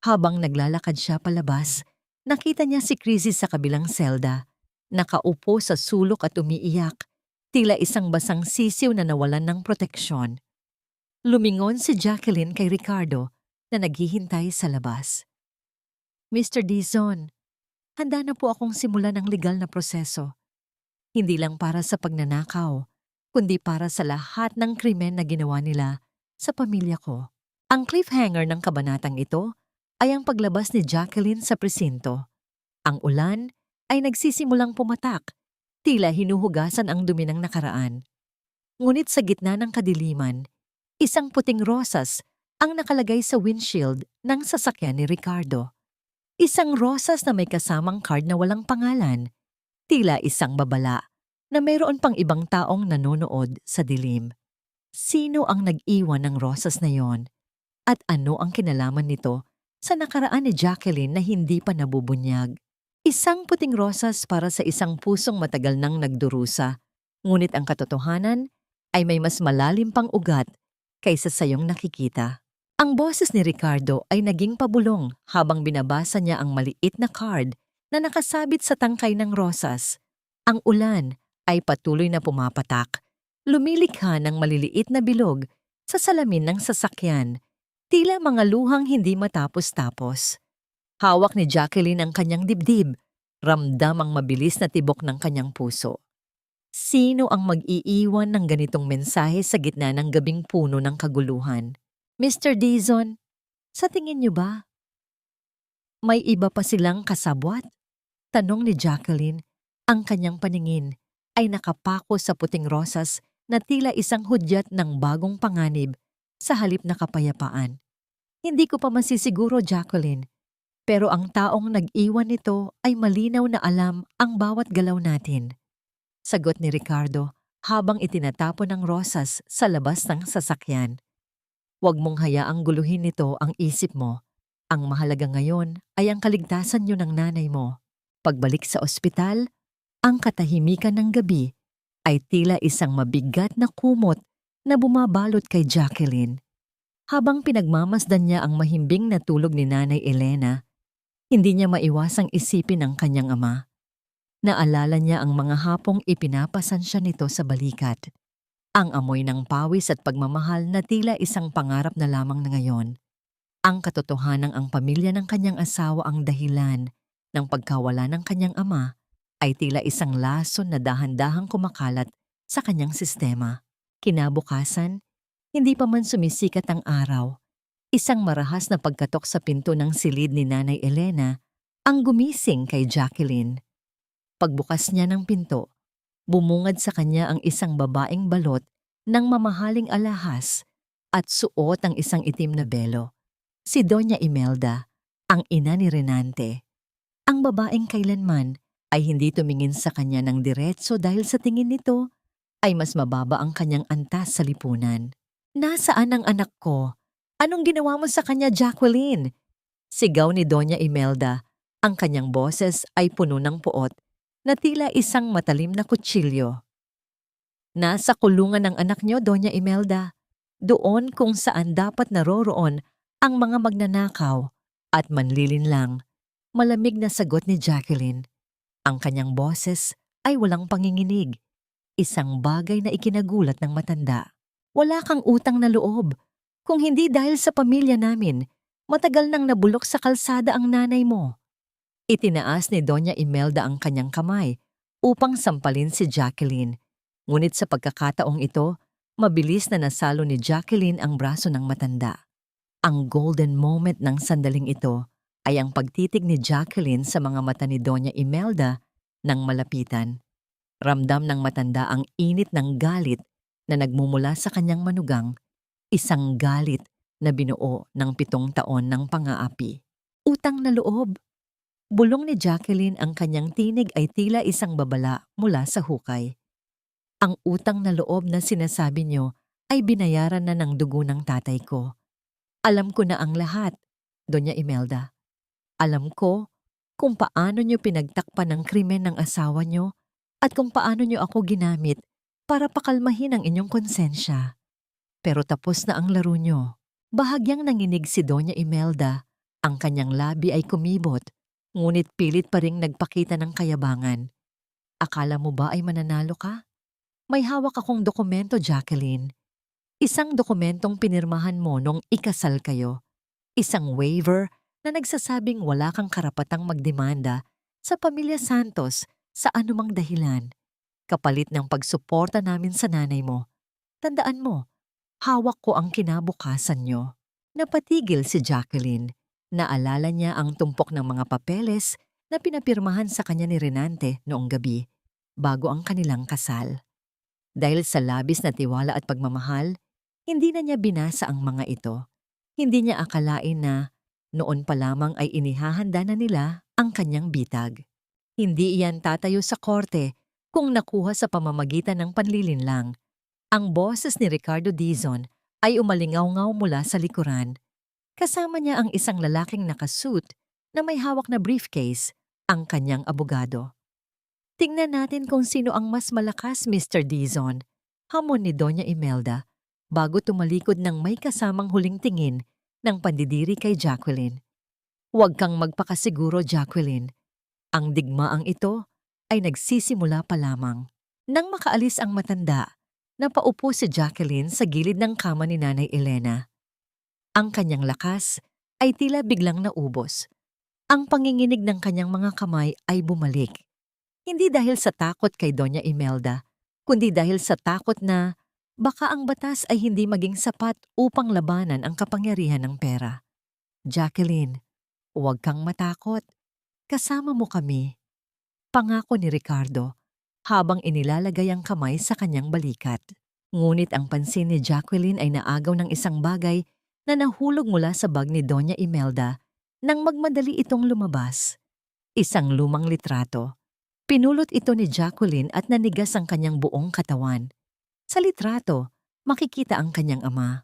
Habang naglalakad siya palabas, nakita niya si Chrissy sa kabilang selda, nakaupo sa sulok at umiiyak, tila isang basang sisiw na nawalan ng proteksyon. Lumingon si Jacqueline kay Ricardo na naghihintay sa labas. Mr. Dizon, handa na po akong simulan ng legal na proseso. Hindi lang para sa pagnanakaw, kundi para sa lahat ng krimen na ginawa nila sa pamilya ko. Ang cliffhanger ng kabanatang ito ay ang paglabas ni Jacqueline sa presinto. Ang ulan ay nagsisimulang pumatak, tila hinuhugasan ang dumi ng nakaraan. Ngunit sa gitna ng kadiliman, isang puting rosas ang nakalagay sa windshield ng sasakyan ni Ricardo. Isang rosas na may kasamang card na walang pangalan, tila isang babala na mayroon pang ibang taong nanonood sa dilim. Sino ang nag-iwan ng rosas na yon? At ano ang kinalaman nito sa nakaraan ni Jacqueline na hindi pa nabubunyag? Isang puting rosas para sa isang pusong matagal nang nagdurusa, ngunit ang katotohanan ay may mas malalim pang ugat kaysa sa iyong nakikita. Ang boses ni Ricardo ay naging pabulong habang binabasa niya ang maliit na card na nakasabit sa tangkay ng rosas. Ang ulan ay patuloy na pumapatak, lumilikha ng maliliit na bilog sa salamin ng sasakyan, tila mga luhang hindi matapos-tapos. Hawak ni Jacqueline ang kanyang dibdib, ramdam ang mabilis na tibok ng kanyang puso. Sino ang mag-iiwan ng ganitong mensahe sa gitna ng gabing puno ng kaguluhan? Mr. Dizon, sa tingin niyo ba, may iba pa silang kasabwat? Tanong ni Jacqueline. Ang kanyang paningin ay nakapako sa puting rosas na tila isang hudyat ng bagong panganib sa halip na kapayapaan. Hindi ko pa masisiguro, Jacqueline, pero ang taong nag-iwan nito ay malinaw na alam ang bawat galaw natin. Sagot ni Ricardo habang itinatapon ng rosas sa labas ng sasakyan. Huwag mong hayaang guluhin nito ang isip mo. Ang mahalaga ngayon ay ang kaligtasan niyo ng nanay mo. Pagbalik sa ospital, ang katahimikan ng gabi ay tila isang mabigat na kumot na bumabalot kay Jacqueline. Habang pinagmamasdan niya ang mahimbing na tulog ni Nanay Elena, hindi niya maiwasang isipin ang kanyang ama. Naalala niya ang mga hapong ipinapasan siya nito sa balikat. Ang amoy ng pawis at pagmamahal na tila isang pangarap na lamang na ngayon. Ang katotohanang ang pamilya ng kanyang asawa ang dahilan ng pagkawala ng kanyang ama ay tila isang lason na dahan-dahang kumakalat sa kanyang sistema. Kinabukasan, hindi pa man sumisikat ang araw, isang marahas na pagkatok sa pinto ng silid ni Nanay Elena ang gumising kay Jacqueline. Pagbukas niya ng pinto, bumungad sa kanya ang isang babaeng balot ng mamahaling alahas at suot ang isang itim na belo. Si Doña Imelda, ang ina ni Renante. Ang babaeng kailanman ay hindi tumingin sa kanya ng diretso dahil sa tingin nito ay mas mababa ang kanyang antas sa lipunan. Nasaan ang anak ko? Anong ginawa mo sa kanya, Jacqueline? Sigaw ni Doña Imelda. Ang kanyang boses ay puno ng puot na tila isang matalim na kutsilyo. Nasa kulungan ng anak niyo, Doña Imelda. Doon kung saan dapat naroroon ang mga magnanakaw at manlilinlang. Malamig na sagot ni Jacqueline. Ang kanyang boses ay walang panginginig. Isang bagay na ikinagulat ng matanda. Wala kang utang na loob. Kung hindi dahil sa pamilya namin, matagal nang nabulok sa kalsada ang nanay mo. Itinaas ni Doña Imelda ang kanyang kamay upang sampalin si Jacqueline. Ngunit sa pagkakataong ito, mabilis na nasalo ni Jacqueline ang braso ng matanda. Ang golden moment ng sandaling ito ay ang pagtitig ni Jacqueline sa mga mata ni Doña Imelda nang malapitan. Ramdam ng matanda ang init ng galit na nagmumula sa kanyang manugang, isang galit na binuo ng 7 taon ng pang-aapi. Utang na loob. Bulong ni Jacqueline, ang kanyang tinig ay tila isang babala mula sa hukay. Ang utang na loob na sinasabi niyo ay binayaran na ng dugo ng tatay ko. Alam ko na ang lahat, Doña Imelda. Alam ko kung paano niyo pinagtakpan ang krimen ng asawa niyo at kung paano niyo ako ginamit para pakalmahin ang inyong konsensya. Pero tapos na ang laro niyo. Bahagyang nanginig si Doña Imelda. Ang kanyang labi ay kumibot, ngunit pilit pa ring nagpakita ng kayabangan. Akala mo ba ay mananalo ka? May hawak akong dokumento, Jacqueline. Isang dokumentong pinirmahan mo nung ikasal kayo. Isang waiver na nagsasabing wala kang karapatang magdemanda sa pamilya Santos sa anumang dahilan. Kapalit ng pagsuporta namin sa nanay mo. Tandaan mo, hawak ko ang kinabukasan nyo. Napatigil si Jacqueline. Naalala niya ang tumpok ng mga papeles na pinapirmahan sa kanya ni Renante noong gabi bago ang kanilang kasal. Dahil sa labis na tiwala at pagmamahal, hindi na niya binasa ang mga ito. Hindi niya akalain na noon pa lamang ay inihahanda na nila ang kanyang bitag. Hindi iyan tatayo sa korte kung nakuha sa pamamagitan ng panlilinlang. Ang boses ni Ricardo Dizon ay umalingaw-ngaw mula sa likuran. Kasama niya ang isang lalaking nakasuit na may hawak na briefcase, ang kanyang abogado. Tingnan natin kung sino ang mas malakas, Mr. Dizon, hamon ni Doña Imelda, bago tumalikod ng may kasamang huling tingin ng pandidiri kay Jacqueline. Huwag kang magpakasiguro, Jacqueline. Ang digmaang ito ay nagsisimula pa lamang. Nang makaalis ang matanda, napaupo si Jacqueline sa gilid ng kama ni Nanay Elena. Ang kanyang lakas ay tila biglang naubos. Ang panginginig ng kanyang mga kamay ay bumalik. Hindi dahil sa takot kay Doña Imelda, kundi dahil sa takot na baka ang batas ay hindi maging sapat upang labanan ang kapangyarihan ng pera. Jacqueline, huwag kang matakot. Kasama mo kami. Pangako ni Ricardo habang inilalagay ang kamay sa kanyang balikat. Ngunit ang pansin ni Jacqueline ay naagaw ng isang bagay na nahulog mula sa bag ni Doña Imelda nang magmadali itong lumabas. Isang lumang litrato. Pinulot ito ni Jacqueline at nanigas ang kanyang buong katawan. Sa litrato, makikita ang kanyang ama.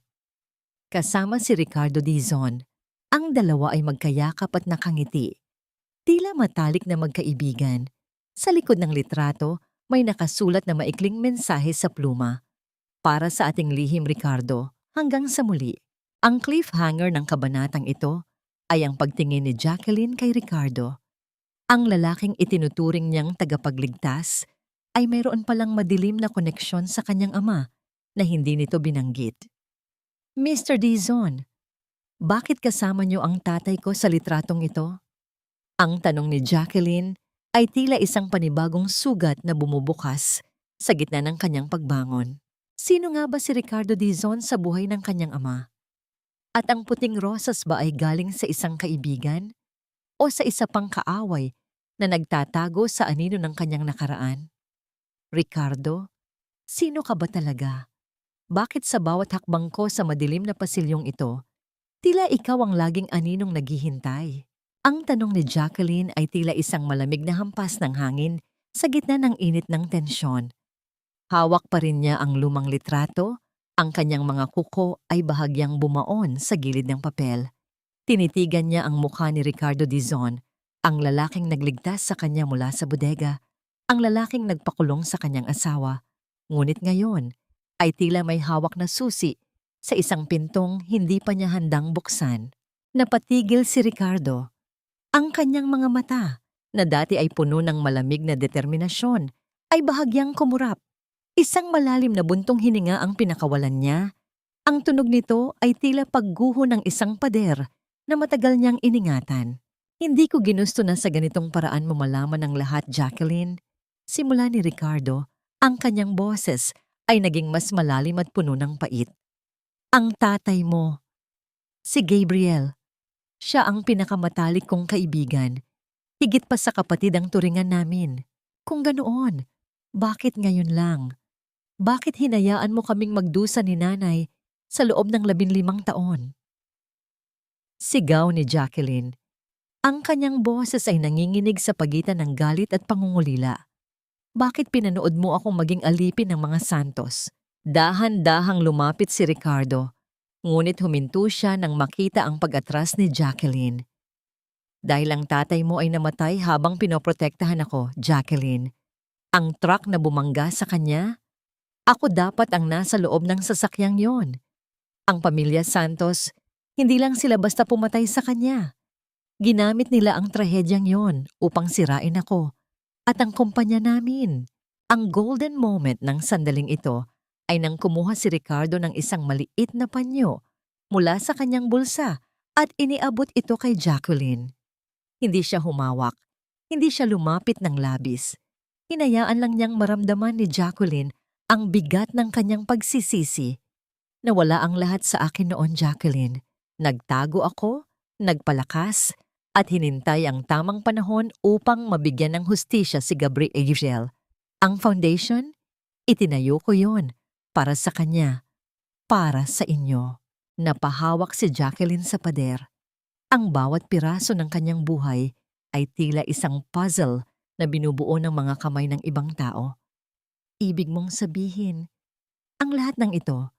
Kasama si Ricardo Dizon, ang dalawa ay magkayakap at nakangiti. Tila matalik na magkaibigan. Sa likod ng litrato, may nakasulat na maikling mensahe sa pluma. Para sa ating lihim, Ricardo, hanggang sa muli. Ang cliffhanger ng kabanatang ito ay ang pagtingin ni Jacqueline kay Ricardo. Ang lalaking itinuturing niyang tagapagligtas ay mayroon palang madilim na koneksyon sa kanyang ama na hindi nito binanggit. Mr. Dizon, bakit kasama niyo ang tatay ko sa litratong ito? Ang tanong ni Jacqueline ay tila isang panibagong sugat na bumubukas sa gitna ng kanyang pagbangon. Sino nga ba si Ricardo Dizon sa buhay ng kanyang ama? At ang puting rosas ba ay galing sa isang kaibigan o sa isa pang kaaway na nagtatago sa anino ng kanyang nakaraan? Ricardo, sino ka ba talaga? Bakit sa bawat hakbang ko sa madilim na pasilyong ito, tila ikaw ang laging aninong naghihintay? Ang tanong ni Jacqueline ay tila isang malamig na hampas ng hangin sa gitna ng init ng tensyon. Hawak pa rin niya ang lumang litrato, ang kanyang mga kuko ay bahagyang bumaon sa gilid ng papel. Tinitigan niya ang mukha ni Ricardo Dizon, ang lalaking nagligtas sa kanya mula sa bodega, ang lalaking nagpakulong sa kanyang asawa. Ngunit ngayon ay tila may hawak na susi sa isang pintong hindi pa niya handang buksan. Napatigil si Ricardo. Ang kanyang mga mata, na dati ay puno ng malamig na determinasyon, ay bahagyang kumurap. Isang malalim na buntong hininga ang pinakawalan niya. Ang tunog nito ay tila pagguho ng isang pader na matagal niyang iningatan. Hindi ko ginusto na sa ganitong paraan mo malaman ang lahat, Jacqueline. Simula ni Ricardo, ang kanyang boses ay naging mas malalim at puno ng pait. Ang tatay mo, si Gabriel. Siya ang pinakamatalik kong kaibigan. Higit pa sa kapatid ang turingan namin. Kung ganoon, bakit ngayon lang? Bakit hinayaan mo kaming magdusa ni nanay sa loob ng 15 taon? Sigaw ni Jacqueline. Ang kanyang boses ay nanginginig sa pagitan ng galit at pangungulila. Bakit pinanood mo akong maging alipin ng mga santos? Dahan-dahang lumapit si Ricardo, ngunit huminto siya nang makita ang pag-atras ni Jacqueline. Dahil ang tatay mo ay namatay habang pinoprotektahan ako, Jacqueline. Ang truck na bumangga sa kanya, ako dapat ang nasa loob ng sasakyang yon. Ang pamilya Santos, hindi lang sila basta pumatay sa kanya. Ginamit nila ang trahedyang yon upang sirain ako at ang kumpanya namin. Ang golden moment ng sandaling ito ay nang kumuha si Ricardo ng isang maliit na panyo mula sa kanyang bulsa at iniabot ito kay Jacqueline. Hindi siya humawak, hindi siya lumapit ng labis. Hinayaan lang niyang maramdaman ni Jacqueline ang bigat ng kanyang pagsisisi. Nawala ang lahat sa akin noon, Jacqueline. Nagtago ako, nagpalakas, at hinintay ang tamang panahon upang mabigyan ng hustisya si Gabriel. Ang foundation, itinayo ko yon para sa kanya, para sa inyo. Napahawak si Jacqueline sa pader. Ang bawat piraso ng kanyang buhay ay tila isang puzzle na binubuo ng mga kamay ng ibang tao. Ibig mong sabihin, ang lahat ng ito,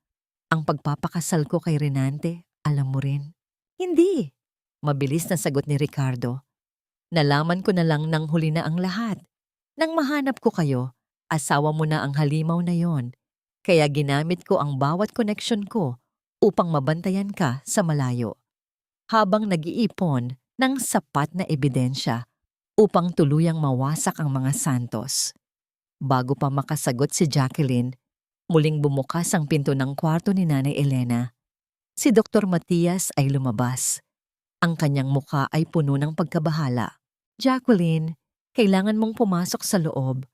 ang pagpapakasal ko kay Renante, alam mo rin? Hindi. Mabilis na sagot ni Ricardo. Nalaman ko na lang nang huli na ang lahat. Nang mahanap ko kayo, asawa mo na ang halimaw na yon. Kaya ginamit ko ang bawat connection ko upang mabantayan ka sa malayo. Habang nag-iipon ng sapat na ebidensya upang tuluyang mawasak ang mga Santos. Bago pa makasagot si Jacqueline, muling bumukas ang pinto ng kwarto ni Nanay Elena. Si Dr. Matias ay lumabas. Ang kanyang muka ay puno ng pagkabahala. Jacqueline, kailangan mong pumasok sa loob.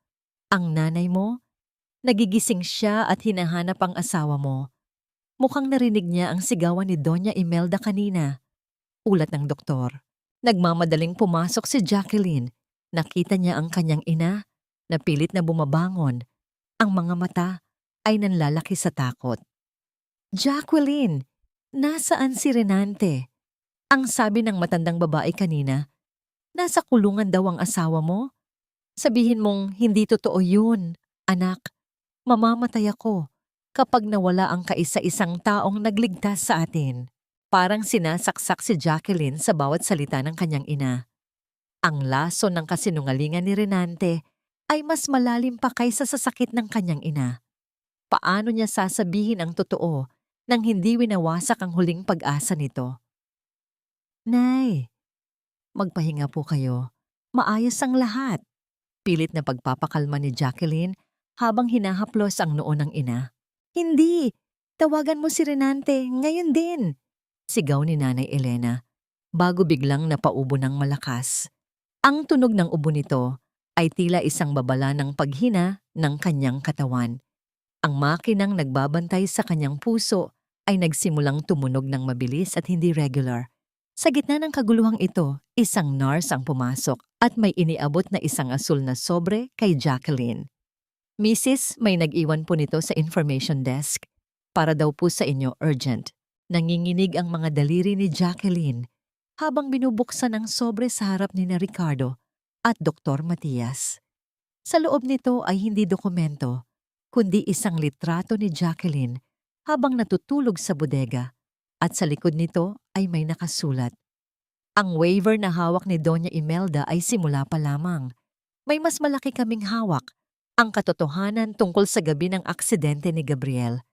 Ang nanay mo, nagigising siya at hinahanap ang asawa mo. Mukhang narinig niya ang sigawan ni Doña Imelda kanina. Ulat ng doktor. Nagmamadaling pumasok si Jacqueline. Nakita niya ang kanyang ina na pilit na bumabangon. Ang mga mata ay nanlalaki sa takot. Jacqueline, nasaan si Renante? Ang sabi ng matandang babae kanina, nasa kulungan daw ang asawa mo? Sabihin mong hindi totoo yun, anak. Mamamatay ako kapag nawala ang kaisa-isang taong nagligtas sa atin. Parang sinasaksak si Jacqueline sa bawat salita ng kanyang ina. Ang laso ng kasinungalingan ni Renante ay mas malalim pa kaysa sa sakit ng kanyang ina. Paano niya sasabihin ang totoo nang hindi winawasak ang huling pag-asa nito? Nay, magpahinga po kayo. Maayos ang lahat. Pilit na pagpapakalma ni Jacqueline habang hinahaplos ang noo ng ina. Hindi! Tawagan mo si Renante ngayon din! Sigaw ni Nanay Elena bago biglang napaubo ng malakas. Ang tunog ng ubo nito ay tila isang babala ng paghina ng kanyang katawan. Ang makinang nagbabantay sa kanyang puso ay nagsimulang tumunog ng mabilis at hindi regular. Sa gitna ng kaguluhang ito, isang nurse ang pumasok at may iniabot na isang asul na sobre kay Jacqueline. Mrs., may nag-iwan po nito sa information desk. Para daw po sa inyo urgent. Nanginginig ang mga daliri ni Jacqueline habang binubuksan ang sobre sa harap ni na Ricardo at Dr. Matias. Sa loob nito ay hindi dokumento, kundi isang litrato ni Jacqueline habang natutulog sa bodega at sa likod nito ay may nakasulat. Ang waiver na hawak ni Doña Imelda ay simula pa lamang. May mas malaki kaming hawak, ang katotohanan tungkol sa gabi ng aksidente ni Gabriel.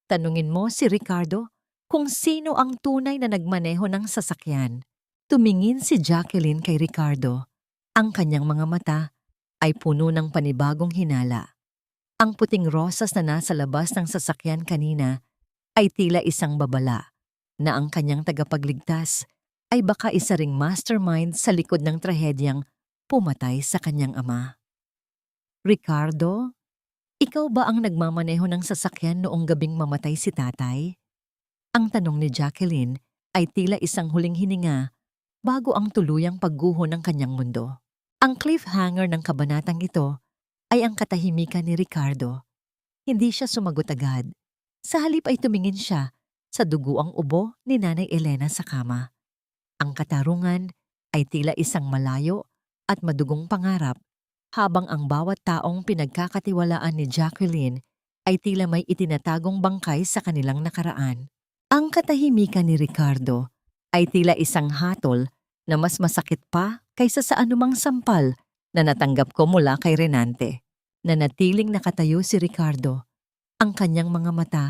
Tanungin mo si Ricardo kung sino ang tunay na nagmaneho ng sasakyan. Tumingin si Jacqueline kay Ricardo. Ang kanyang mga mata ay puno ng panibagong hinala. Ang puting rosas na nasa labas ng sasakyan kanina ay tila isang babala na ang kanyang tagapagligtas ay baka isa ring mastermind sa likod ng trahedyang pumatay sa kanyang ama. Ricardo, ikaw ba ang nagmamaneho ng sasakyan noong gabing mamatay si tatay? Ang tanong ni Jacqueline ay tila isang huling hininga bago ang tuluyang pagguho ng kanyang mundo. Ang cliffhanger ng kabanatang ito ay ang katahimikan ni Ricardo. Hindi siya sumagot agad. Sa halip ay tumingin siya sa duguang ubo ni Nanay Elena sa kama. Ang katarungan ay tila isang malayo at madugong pangarap habang ang bawat taong pinagkakatiwalaan ni Jacqueline ay tila may itinatagong bangkay sa kanilang nakaraan. Ang katahimikan ni Ricardo ay tila isang hatol na mas masakit pa kaysa sa anumang sampal na natanggap ko mula kay Renante. Nanatiling nakatayo si Ricardo. Ang kanyang mga mata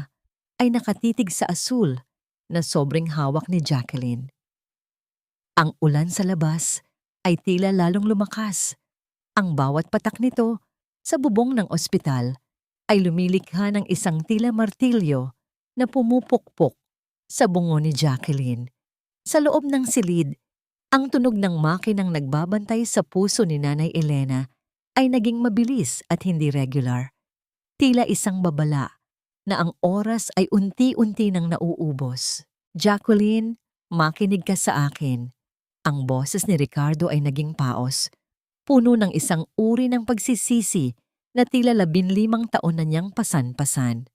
ay nakatitig sa asul na sobrang hawak ni Jacqueline. Ang ulan sa labas ay tila lalong lumakas. Ang bawat patak nito sa bubong ng ospital ay lumilikha ng isang tila martilyo na pumupukpok sa bungo ni Jacqueline. Sa loob ng silid, ang tunog ng makinang nagbabantay sa puso ni Nanay Elena ay naging mabilis at hindi regular. Tila isang babala na ang oras ay unti-unti nang nauubos. Jacqueline, Makinig ka sa akin. Ang boses ni Ricardo ay naging paos, puno ng isang uri ng pagsisisi na tila 15 taon na niyang pasan-pasan.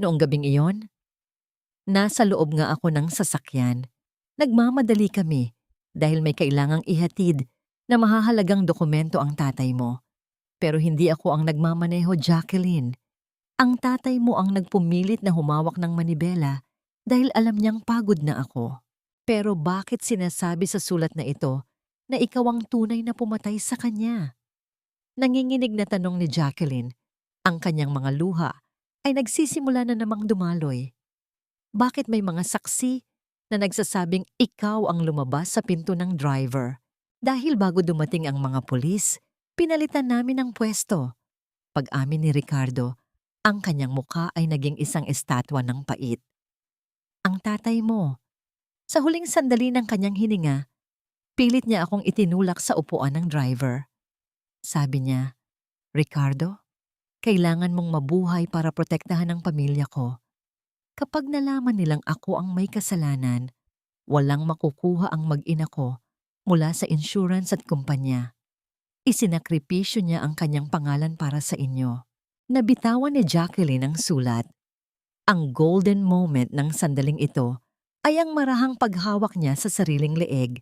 Noong gabing iyon, nasa loob nga ako ng sasakyan. Nagmamadali kami dahil may kailangang ihatid na mahahalagang dokumento ang tatay mo. Pero hindi ako ang nagmamaneho, Jacqueline. Ang tatay mo ang nagpumilit na humawak ng manibela dahil alam niyang pagod na ako. Pero bakit sinasabi sa sulat na ito na ikaw ang tunay na pumatay sa kanya? Nanginginig na tanong ni Jacqueline. Ang kanyang mga luha ay nagsisimula na namang dumaloy. Bakit may mga saksi na nagsasabing ikaw ang lumabas sa pinto ng driver? Dahil bago dumating ang mga pulis, pinalitan namin ang pwesto. Pag-amin ni Ricardo, ang kanyang muka ay naging isang estatwa ng pait. Ang tatay mo. Sa huling sandali ng kanyang hininga, pilit niya akong itinulak sa upuan ng driver. Sabi niya, Ricardo, kailangan mong mabuhay para protektahan ang pamilya ko. Kapag nalaman nilang ako ang may kasalanan, walang makukuha ang mag-ina ko mula sa insurance at kumpanya. Isinakripisyo niya ang kanyang pangalan para sa inyo. Nabitawan ni Jacqueline ang sulat. Ang golden moment ng sandaling ito ay ang marahang paghawak niya sa sariling leeg.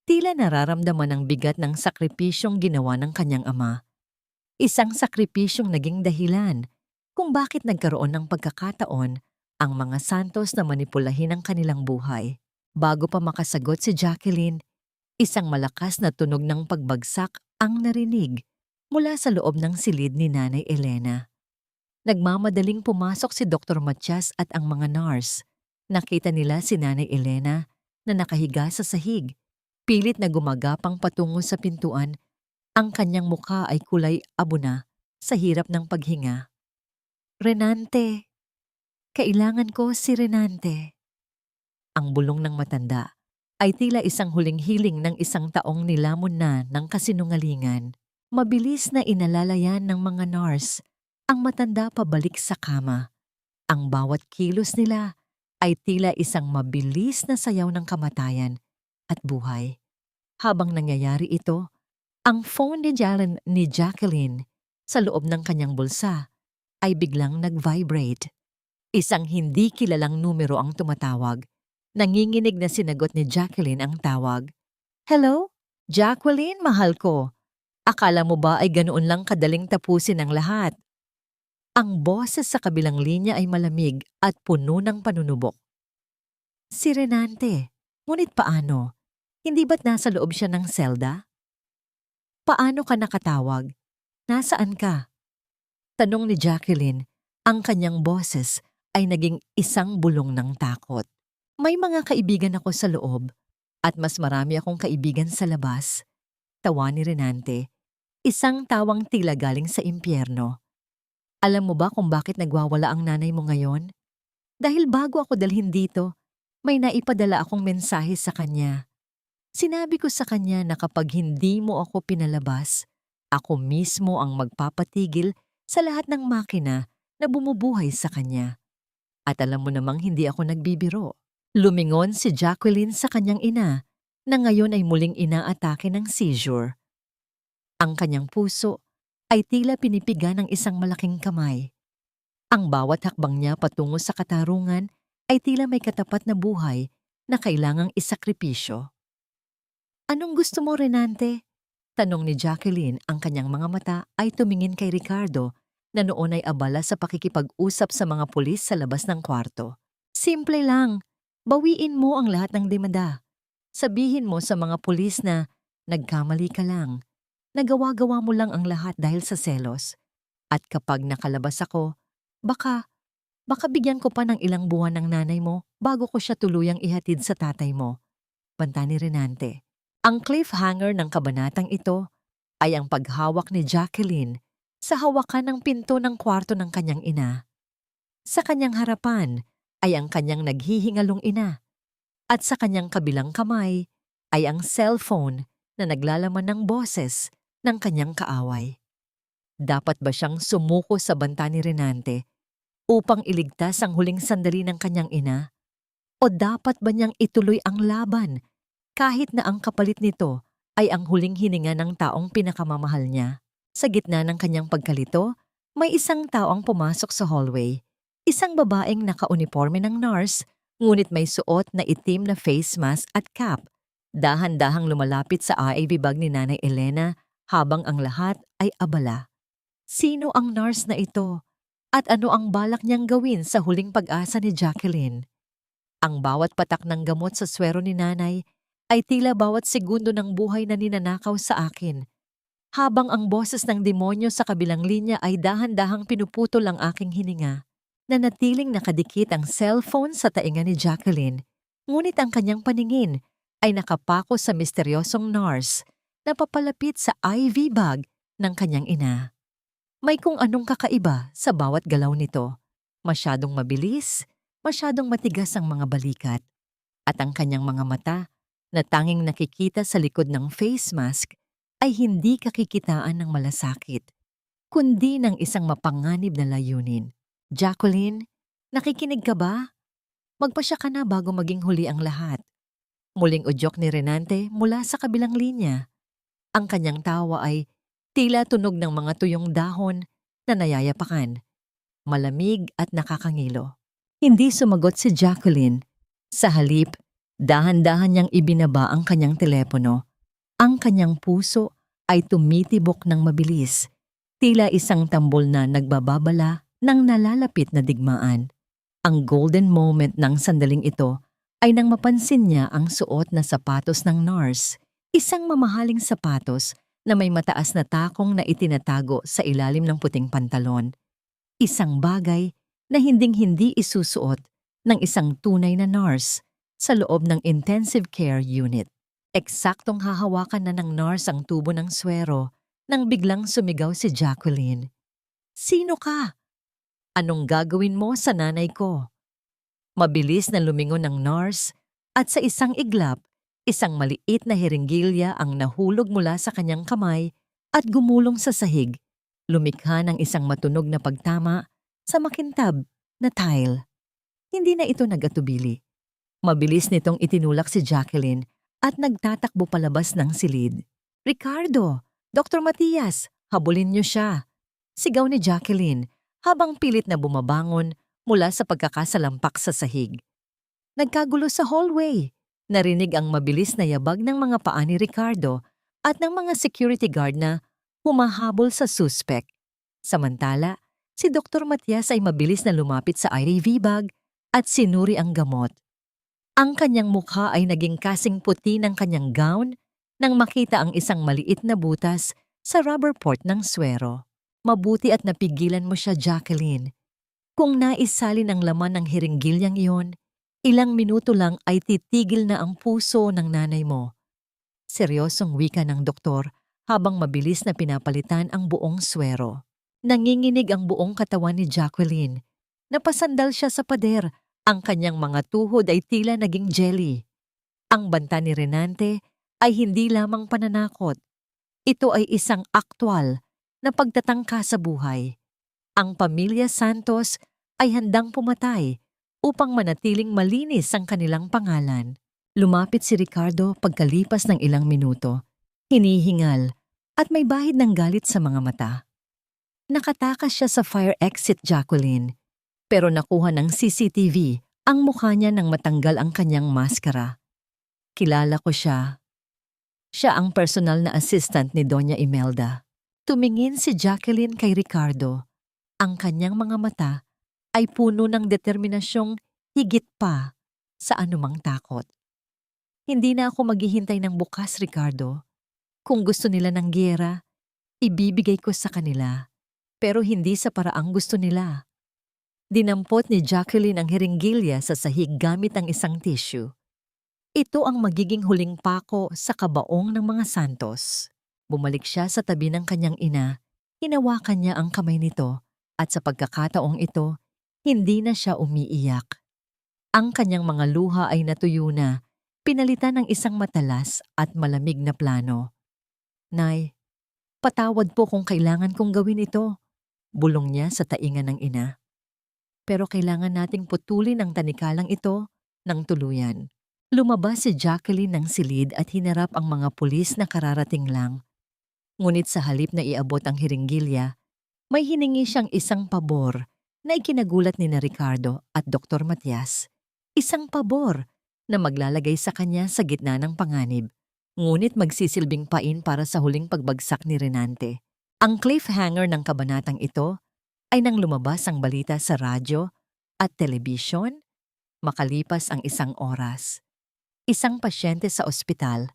Tila nararamdaman ang bigat ng sakripisyong ginawa ng kanyang ama. Isang sakripisyong naging dahilan kung bakit nagkaroon ng pagkakataon ang mga santos na manipulahin ang kanilang buhay. Bago pa makasagot si Jacqueline, isang malakas na tunog ng pagbagsak ang narinig mula sa loob ng silid ni Nanay Elena. Nagmamadaling pumasok si Dr. Matias at ang mga nurse. Nakita nila si Nanay Elena na nakahiga sa sahig. Pilit na gumagapang patungo sa pintuan, ang kanyang mukha ay kulay abo na sa hirap ng paghinga. Renante! Kailangan ko si Renante. Ang bulong ng matanda ay tila isang huling hiling ng isang taong nilamon na ng kasinungalingan. Mabilis na inalalayan ng mga nurse ang matanda pabalik sa kama. Ang bawat kilos nila ay tila isang mabilis na sayaw ng kamatayan at buhay. Habang nangyayari ito, ang phone ni Jacqueline sa loob ng kanyang bulsa ay biglang nag-vibrate. Isang hindi kilalang numero ang tumatawag. Nanginginig na sinagot ni Jacqueline ang tawag. Hello? Jacqueline, mahal ko. Akala mo ba ay ganoon lang kadaling tapusin ang lahat? Ang boses sa kabilang linya ay malamig at puno ng panunubok. Si Renante, ngunit paano? Hindi ba't nasa loob siya ng selda? Paano ka nakatawag? Nasaan ka? Tanong ni Jacqueline, ang kanyang boses ay naging isang bulong ng takot. May mga kaibigan ako sa loob at mas marami akong kaibigan sa labas. Tawa ni Renante, isang tawang tila galing sa impyerno. Alam mo ba kung bakit nagwawala ang nanay mo ngayon? Dahil bago ako dalhin dito, may naipadala akong mensahe sa kanya. Sinabi ko sa kanya na kapag hindi mo ako pinalabas, ako mismo ang magpapatigil sa lahat ng makina na bumubuhay sa kanya. At alam mo namang hindi ako nagbibiro. Lumingon si Jacqueline sa kanyang ina na ngayon ay muling inaatake ng seizure. Ang kanyang puso ay tila pinipiga ng isang malaking kamay. Ang bawat hakbang niya patungo sa katarungan ay tila may katapat na buhay na kailangang isakripisyo. Anong gusto mo, Renante? Tanong ni Jacqueline. Ang kanyang mga mata ay tumingin kay Ricardo na noon ay abala sa pakikipag-usap sa mga pulis sa labas ng kwarto. Simple lang. Bawiin mo ang lahat ng demanda. Sabihin mo sa mga pulis na nagkamali ka lang. Nagawa-gawa mo lang ang lahat dahil sa selos. At kapag nakalabas ako, baka bigyan ko pa ng ilang buwan ng nanay mo bago ko siya tuluyang ihatid sa tatay mo. Banta ni Renante. Ang cliffhanger ng kabanatang ito ay ang paghawak ni Jacqueline sa hawakan ng pinto ng kwarto ng kanyang ina. Sa kanyang harapan ay ang kanyang naghihingalong ina at sa kanyang kabilang kamay ay ang cellphone na naglalaman ng boses ng kanyang kaaway. Dapat ba siyang sumuko sa banta ni Renante upang iligtas ang huling sandali ng kanyang ina? O dapat ba niyang ituloy ang laban kahit na ang kapalit nito ay ang huling hininga ng taong pinakamamahal niya? Sa gitna ng kanyang pagkalito, may isang tao ang pumasok sa hallway. Isang babaeng nakauniforme ng nurse, ngunit may suot na itim na face mask at cap. Dahan-dahang lumalapit sa IV bag ni Nanay Elena habang ang lahat ay abala. Sino ang nurse na ito? At ano ang balak niyang gawin sa huling pag-asa ni Jacqueline? Ang bawat patak ng gamot sa swero ni Nanay ay tila bawat segundo ng buhay na ninanakaw sa akin. Habang ang boses ng demonyo sa kabilang linya ay dahan-dahang pinuputol ang aking hininga. Nanatiling nakadikit ang cellphone sa tainga ni Jacqueline, ngunit ang kanyang paningin ay nakapako sa misteryosong nurse na papalapit sa IV bag ng kanyang ina. May kung anong kakaiba sa bawat galaw nito. Masyadong mabilis, masyadong matigas ang mga balikat, at ang kanyang mga mata na tanging nakikita sa likod ng face mask ay hindi kakikitaan ng malasakit, kundi ng isang mapanganib na layunin. Jacqueline, nakikinig ka ba? Magpasya ka na bago maging huli ang lahat. Muling udyok ni Renante mula sa kabilang linya. Ang kanyang tawa ay tila tunog ng mga tuyong dahon na nayayapakan, malamig at nakakangilo. Hindi sumagot si Jacqueline. Sa halip, dahan-dahan niyang ibinaba ang kanyang telepono. Ang kanyang puso ay tumitibok ng mabilis, tila isang tambol na nagbababala ng nalalapit na digmaan. Ang golden moment ng sandaling ito ay nang mapansin niya ang suot na sapatos ng nurse, isang mamahaling sapatos na may mataas na takong na itinatago sa ilalim ng puting pantalon. Isang bagay na hinding-hindi isusuot ng isang tunay na nurse sa loob ng intensive care unit. Eksaktong hahawakan na ng nurse ang tubo ng swero nang biglang sumigaw si Jacqueline. "Sino ka? Anong gagawin mo sa nanay ko?" Mabilis na lumingon ng nurse at sa isang iglap, isang maliit na hiringgilya ang nahulog mula sa kanyang kamay at gumulong sa sahig, lumikha ng isang matunog na pagtama sa makintab na tile. Hindi na ito nagatubili. Mabilis nitong itinulak si Jacqueline at nagtatakbo palabas ng silid. "Ricardo! Dr. Matias! Habulin niyo siya!" Sigaw ni Jacqueline habang pilit na bumabangon mula sa pagkakasalampak sa sahig. Nagkagulo sa hallway. Narinig ang mabilis na yabag ng mga paa ni Ricardo at ng mga security guard na humahabol sa suspect. Samantala, si Dr. Matias ay mabilis na lumapit sa IV bag at sinuri ang gamot. Ang kanyang mukha ay naging kasing puti ng kanyang gown nang makita ang isang maliit na butas sa rubber port ng swero. "Mabuti at napigilan mo siya, Jacqueline. Kung naisalin ang laman ng hiringgilyang iyon, ilang minuto lang ay titigil na ang puso ng nanay mo." Seryosong wika ng doktor habang mabilis na pinapalitan ang buong swero. Nanginginig ang buong katawan ni Jacqueline. Napasandal siya sa pader. Ang kanyang mga tuhod ay tila naging jelly. Ang banta ni Renante ay hindi lamang pananakot. Ito ay isang aktwal na pagtatangka sa buhay. Ang pamilya Santos ay handang pumatay upang manatiling malinis ang kanilang pangalan. Lumapit si Ricardo pagkalipas ng ilang minuto, hinihingal at may bahid ng galit sa mga mata. Nakatakas siya sa fire exit, Jacqueline, pero nakuha ng CCTV ang mukha niya nang matanggal ang kanyang maskara. "Kilala ko siya. Siya ang personal na assistant ni Doña Imelda." Tumingin si Jacqueline kay Ricardo. Ang kanyang mga mata ay puno ng determinasyong higit pa sa anumang takot. "Hindi na ako maghihintay ng bukas, Ricardo. Kung gusto nila ng giyera, ibibigay ko sa kanila, pero hindi sa paraang gusto nila." Dinampot ni Jacqueline ang hiringgilya sa sahig gamit ang isang tissue. Ito ang magiging huling pako sa kabaong ng mga Santos. Bumalik siya sa tabi ng kanyang ina, hinawakan niya ang kamay nito at sa pagkakataong ito, hindi na siya umiiyak. Ang kanyang mga luha ay natuyo na, pinalitan ng isang matalas at malamig na plano. "Nay, patawad po kung kailangan kong gawin ito," bulong niya sa tainga ng ina. "Pero kailangan nating putulin ang tanikalang ito ng tuluyan. Lumabas si Jacqueline ng silid at hinarap ang mga pulis na kararating lang. Ngunit sa halip na iabot ang hiringgilya, may hiningi siyang isang pabor na ikinagulat ni na Ricardo at Dr. Matias. Isang pabor na maglalagay sa kanya sa gitna ng panganib, ngunit magsisilbing pain para sa huling pagbagsak ni Renante. Ang cliffhanger ng kabanatang ito ay nang lumabas ang balita sa radyo at telebisyon makalipas ang isang oras. Isang pasyente sa ospital,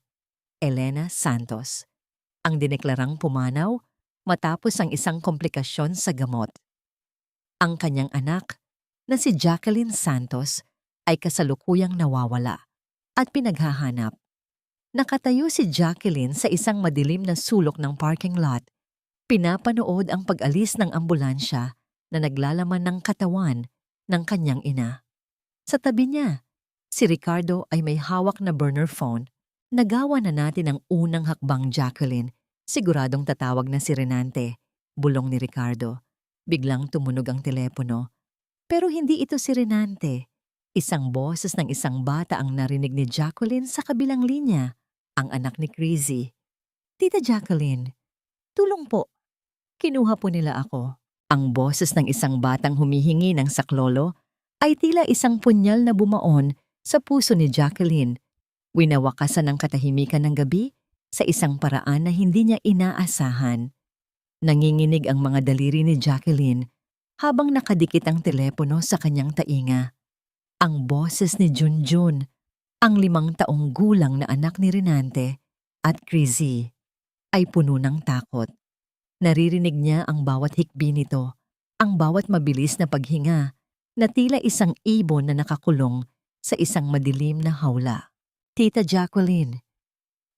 Elena Santos, ang dineklarang pumanaw matapos ang isang komplikasyon sa gamot. Ang kanyang anak, na si Jacqueline Santos, ay kasalukuyang nawawala at pinaghahanap. Nakatayo si Jacqueline sa isang madilim na sulok ng parking lot. Pinapanood ang pag-alis ng ambulansya na naglalaman ng katawan ng kanyang ina. Sa tabi niya, si Ricardo ay may hawak na burner phone. Nagawa na natin ang unang hakbang, Jacqueline. Siguradong tatawag na si Renante, bulong ni Ricardo. Biglang tumunog ang telepono. Pero hindi ito si Renante. Isang boses ng isang bata ang narinig ni Jacqueline sa kabilang linya, ang anak ni Crizzy. Tita Jacqueline, tulong po. Kinuha po nila ako. Ang boses ng isang batang humihingi ng saklolo ay tila isang punyal na bumaon sa puso ni Jacqueline. Winawakasan ang katahimikan ng gabi sa isang paraan na hindi niya inaasahan. Nanginginig ang mga daliri ni Jacqueline habang nakadikit ang telepono sa kanyang tainga. Ang boses ni Junjun, ang 5 taong gulang na anak ni Renante at Crizzy, ay puno ng takot. Naririnig niya ang bawat hikbi nito, ang bawat mabilis na paghinga, na tila isang ibon na nakakulong sa isang madilim na hawla. Tita Jacqueline,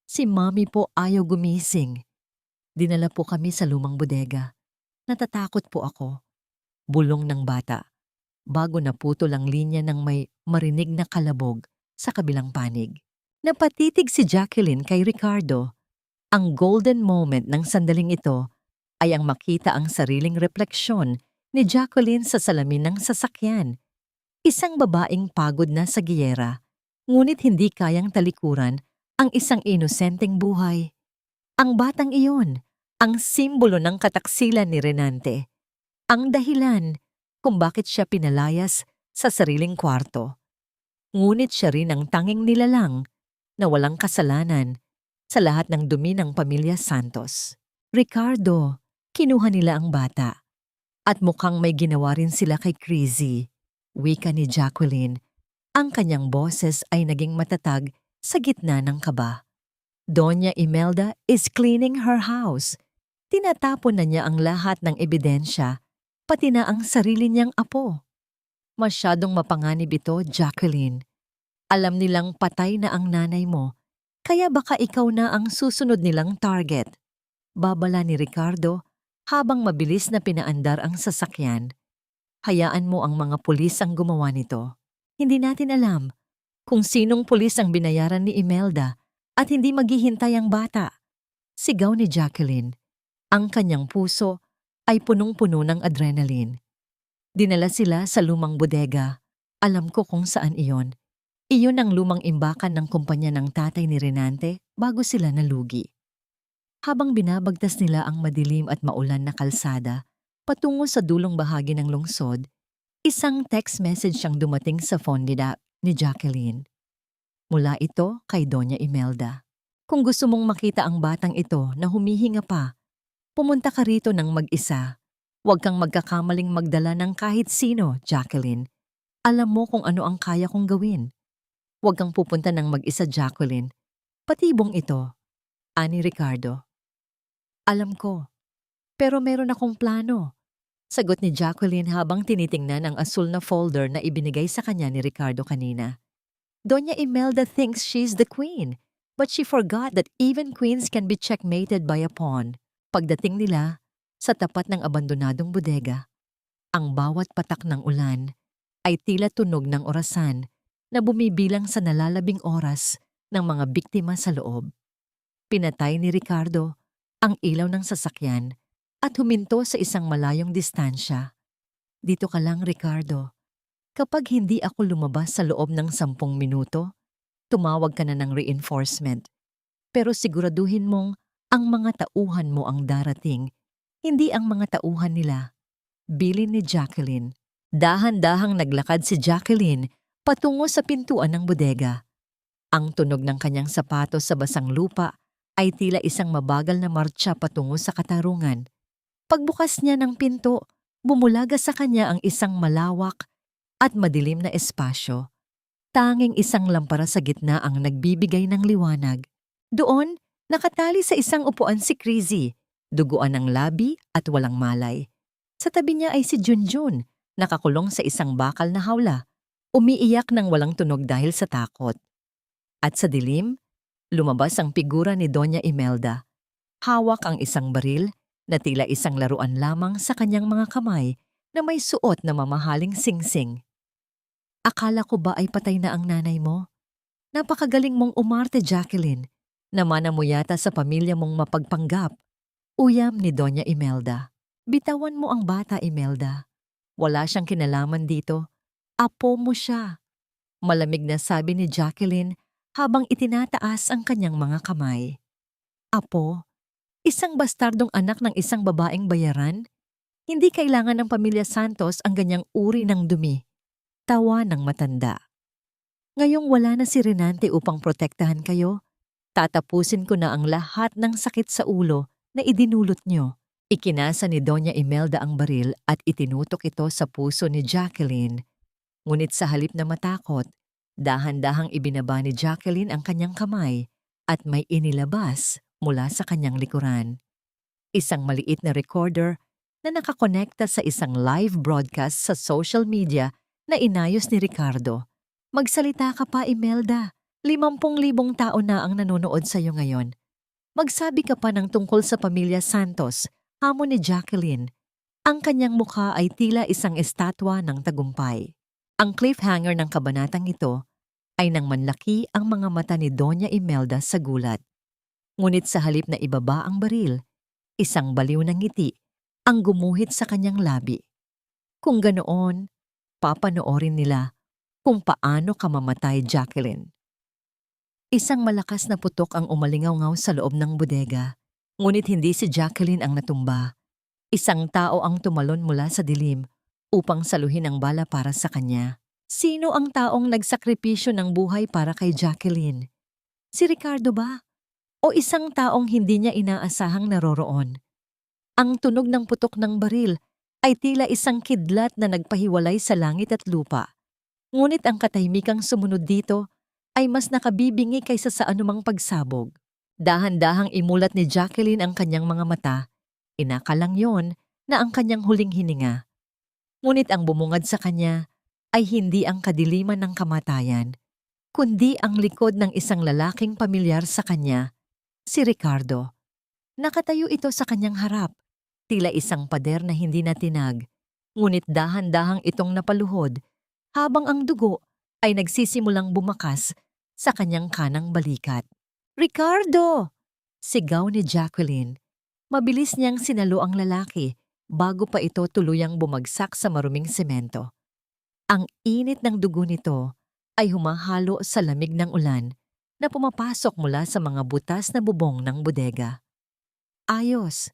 si Mommy po ayaw gumising. Dinala po kami sa lumang bodega. Natatakot po ako. Bulong ng bata, bago naputol ang linya ng may marinig na kalabog sa kabilang panig. Napatitig si Jacqueline kay Ricardo. Ang golden moment ng sandaling ito ay ang makita ang sariling refleksyon ni Jacqueline sa salamin ng sasakyan. Isang babaeng pagod na sa giyera, ngunit hindi kayang talikuran ang isang inosenteng buhay. Ang batang iyon, ang simbolo ng kataksilan ni Renante. Ang dahilan kung bakit siya pinalayas sa sariling kwarto. Ngunit siya rin ang tanging nilalang na walang kasalanan sa lahat ng dumi ng pamilya Santos. Ricardo, kinuha nila ang bata. At mukhang may ginawa rin sila kay Crizzy. Wika ni Jacqueline. Ang kanyang boses ay naging matatag sa gitna ng kaba. Doña Imelda is cleaning her house. Tinatapon na niya ang lahat ng ebidensya, pati na ang sarili niyang apo. Masyadong mapanganib ito, Jacqueline. Alam nilang patay na ang nanay mo, kaya baka ikaw na ang susunod nilang target. Babala ni Ricardo habang mabilis na pinaandar ang sasakyan. Hayaan mo ang mga pulis ang gumawa nito. Hindi natin alam kung sinong pulis ang binayaran ni Imelda at hindi maghihintay ang bata. Sigaw ni Jacqueline. Ang kanyang puso ay punong-puno ng adrenaline. Dinala sila sa lumang bodega. Alam ko kung saan iyon. Iyon ang lumang imbakan ng kumpanya ng tatay ni Renante bago sila nalugi. Habang binabagtas nila ang madilim at maulan na kalsada patungo sa dulong bahagi ng lungsod, isang text message siyang dumating sa phone ni Jacqueline. Mula ito kay Doña Imelda. Kung gusto mong makita ang batang ito na humihinga pa, pumunta ka rito ng mag-isa. Huwag kang magkakamaling magdala ng kahit sino, Jacqueline. Alam mo kung ano ang kaya kong gawin. Huwag kang pupunta ng mag-isa, Jacqueline. Patibong ito, ani Ricardo. Alam ko, pero meron akong plano. Sagot ni Jacqueline habang tinitingnan ang asul na folder na ibinigay sa kanya ni Ricardo kanina. Doña Imelda thinks she's the queen, but she forgot that even queens can be checkmated by a pawn. Pagdating nila sa tapat ng abandonadong bodega, ang bawat patak ng ulan ay tila tunog ng orasan na bumibilang sa nalalabing oras ng mga biktima sa loob. Pinatay ni Ricardo ang ilaw ng sasakyan at huminto sa isang malayong distansya. Dito ka lang, Ricardo. Kapag hindi ako lumabas sa loob ng 10 minuto, tumawag ka na ng reinforcement. Pero siguraduhin mong ang mga tauhan mo ang darating, hindi ang mga tauhan nila. Bilin ni Jacqueline. Dahan-dahang naglakad si Jacqueline patungo sa pintuan ng bodega. Ang tunog ng kanyang sapatos sa basang lupa ay tila isang mabagal na martsa patungo sa katarungan. Pagbukas niya ng pinto, bumulaga sa kanya ang isang malawak at madilim na espasyo. Tanging isang lampara sa gitna ang nagbibigay ng liwanag. Doon, nakatali sa isang upuan si Crazy, duguan ng labi at walang malay. Sa tabi niya ay si Junjun, nakakulong sa isang bakal na hawla, umiiyak ng walang tunog dahil sa takot. At sa dilim, lumabas ang figura ni Doña Imelda. Hawak ang isang baril na tila isang laruan lamang sa kanyang mga kamay na may suot na mamahaling singsing. Akala ko ba ay patay na ang nanay mo? Napakagaling mong umarte, Jacqueline. Namana mo yata sa pamilya mong mapagpanggap. Uyam ni Doña Imelda. Bitawan mo ang bata, Imelda. Wala siyang kinalaman dito. Apo mo siya. Malamig na sabi ni Jacqueline habang itinataas ang kanyang mga kamay. Apo? Isang bastardong anak ng isang babaeng bayaran? Hindi kailangan ng pamilya Santos ang ganyang uri ng dumi. Tawa ng matanda. Ngayong wala na si Renante upang protektahan kayo, tatapusin ko na ang lahat ng sakit sa ulo na idinulot nyo. Ikinasa ni Doña Imelda ang baril at itinutok ito sa puso ni Jacqueline. Ngunit sa halip na matakot, dahan-dahang ibinaba ni Jacqueline ang kanyang kamay at may inilabas mula sa kanyang likuran. Isang maliit na recorder na nakakonekta sa isang live broadcast sa social media na inayos ni Ricardo. Magsalita ka pa, Imelda. 50,000 tao na ang nanonood sa iyo ngayon. Magsabi ka pa ng tungkol sa pamilya Santos, hamon ni Jacqueline. Ang kanyang mukha ay tila isang estatwa ng tagumpay. Ang cliffhanger ng kabanatang ito ay nang manlaki ang mga mata ni Doña Imelda sa gulat. Ngunit sa halip na ibaba ang baril, isang baliw na ngiti ang gumuhit sa kanyang labi. Kung ganoon, papanoorin nila kung paano ka mamatay, Jacqueline. Isang malakas na putok ang umalingaw-ngaw sa loob ng bodega. Ngunit hindi si Jacqueline ang natumba. Isang tao ang tumalon mula sa dilim upang saluhin ang bala para sa kanya. Sino ang taong nagsakripisyo ng buhay para kay Jacqueline? Si Ricardo ba? O isang taong hindi niya inaasahang naroroon? Ang tunog ng putok ng baril ay tila isang kidlat na nagpahiwalay sa langit at lupa. Ngunit ang katahimikang sumunod dito ay mas nakabibingi kaysa sa anumang pagsabog. Dahan-dahang imulat ni Jacqueline ang kanyang mga mata. Inakalang yon na ang kanyang huling hininga. Ngunit ang bumungad sa kanya ay hindi ang kadiliman ng kamatayan, kundi ang likod ng isang lalaking pamilyar sa kanya, si Ricardo. Nakatayo ito sa kanyang harap, tila isang pader na hindi natinag, ngunit dahan-dahang itong napaluhod habang ang dugo ay nagsisimulang bumakas sa kanyang kanang balikat. Ricardo! Sigaw ni Jacqueline. Mabilis niyang sinalo ang lalaki bago pa ito tuluyang bumagsak sa maruming semento. Ang init ng dugo nito ay humahalo sa lamig ng ulan na pumapasok mula sa mga butas na bubong ng bodega. Ayos.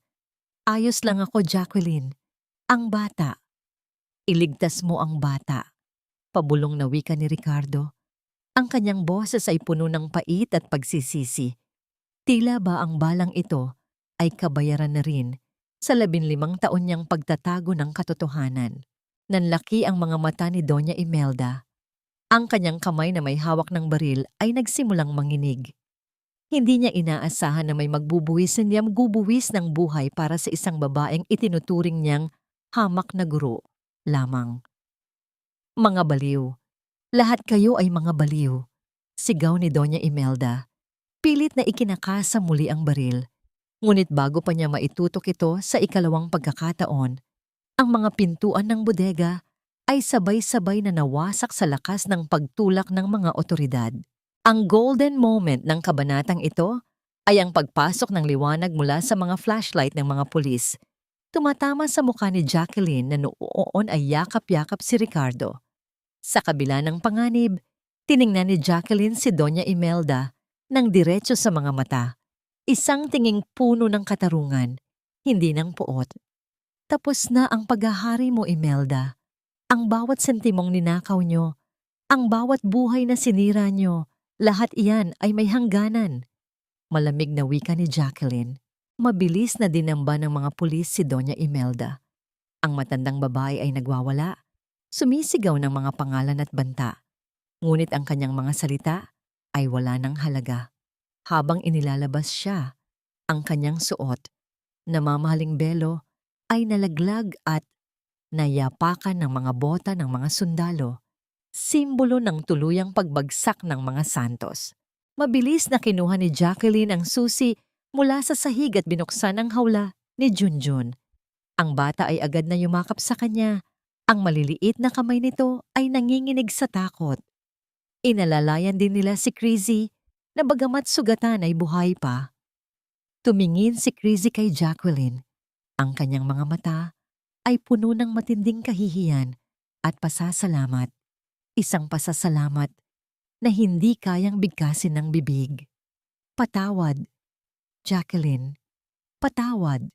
Ayos lang ako, Jacqueline. Ang bata. Iligtas mo ang bata. Pabulong na wika ni Ricardo. Ang kanyang boses ay puno ng pait at pagsisisi. Tila ba ang balang ito ay kabayaran na rin sa 15 taon niyang pagtatago ng katotohanan. Nanlaki ang mga mata ni Doña Imelda. Ang kanyang kamay na may hawak ng baril ay nagsimulang manginig. Hindi niya inaasahan na may magbubuwis ng buhay para sa isang babaeng itinuturing niyang hamak na guro lamang. Mga baliw. Lahat kayo ay mga baliw. Sigaw ni Doña Imelda. Pilit na ikinakasa muli ang baril. Ngunit bago pa niya maitutok ito sa ikalawang pagkakataon, ang mga pintuan ng bodega ay sabay-sabay na nawasak sa lakas ng pagtulak ng mga otoridad. Ang golden moment ng kabanatang ito ay ang pagpasok ng liwanag mula sa mga flashlight ng mga pulis. Tumatama sa mukha ni Jacqueline na noon ay yakap-yakap si Ricardo. Sa kabila ng panganib, tiningnan ni Jacqueline si Doña Imelda ng diretso sa mga mata. Isang tinging puno ng katarungan, hindi ng puot. Tapos na ang paghahari mo, Imelda. Ang bawat sentimong ninakaw nyo, ang bawat buhay na sinira nyo, lahat iyan ay may hangganan. Malamig na wika ni Jacqueline. Mabilis na dinamba ng mga pulis si Doña Imelda. Ang matandang babae ay nagwawala. Sumisigaw ng mga pangalan at banta. Ngunit ang kanyang mga salita ay wala ng halaga. Habang inilalabas siya, ang kanyang suot, namamahaling belo, ay nalaglag at nayapakan ng mga bota ng mga sundalo, simbolo ng tuluyang pagbagsak ng mga Santos. Mabilis na kinuha ni Jacqueline ang susi mula sa sahig at binuksan ang hawla ni Junjun. Ang bata ay agad na yumakap sa kanya. Ang maliliit na kamay nito ay nanginginig sa takot. Inalalayan din nila si Crizzy na bagamat sugatan ay buhay pa. Tumingin si Crizzy kay Jacqueline. Ang kanyang mga mata ay puno ng matinding kahihiyan at pasasalamat. Isang pasasalamat na hindi kayang bigkasin ng bibig. Patawad, Jacqueline. Patawad.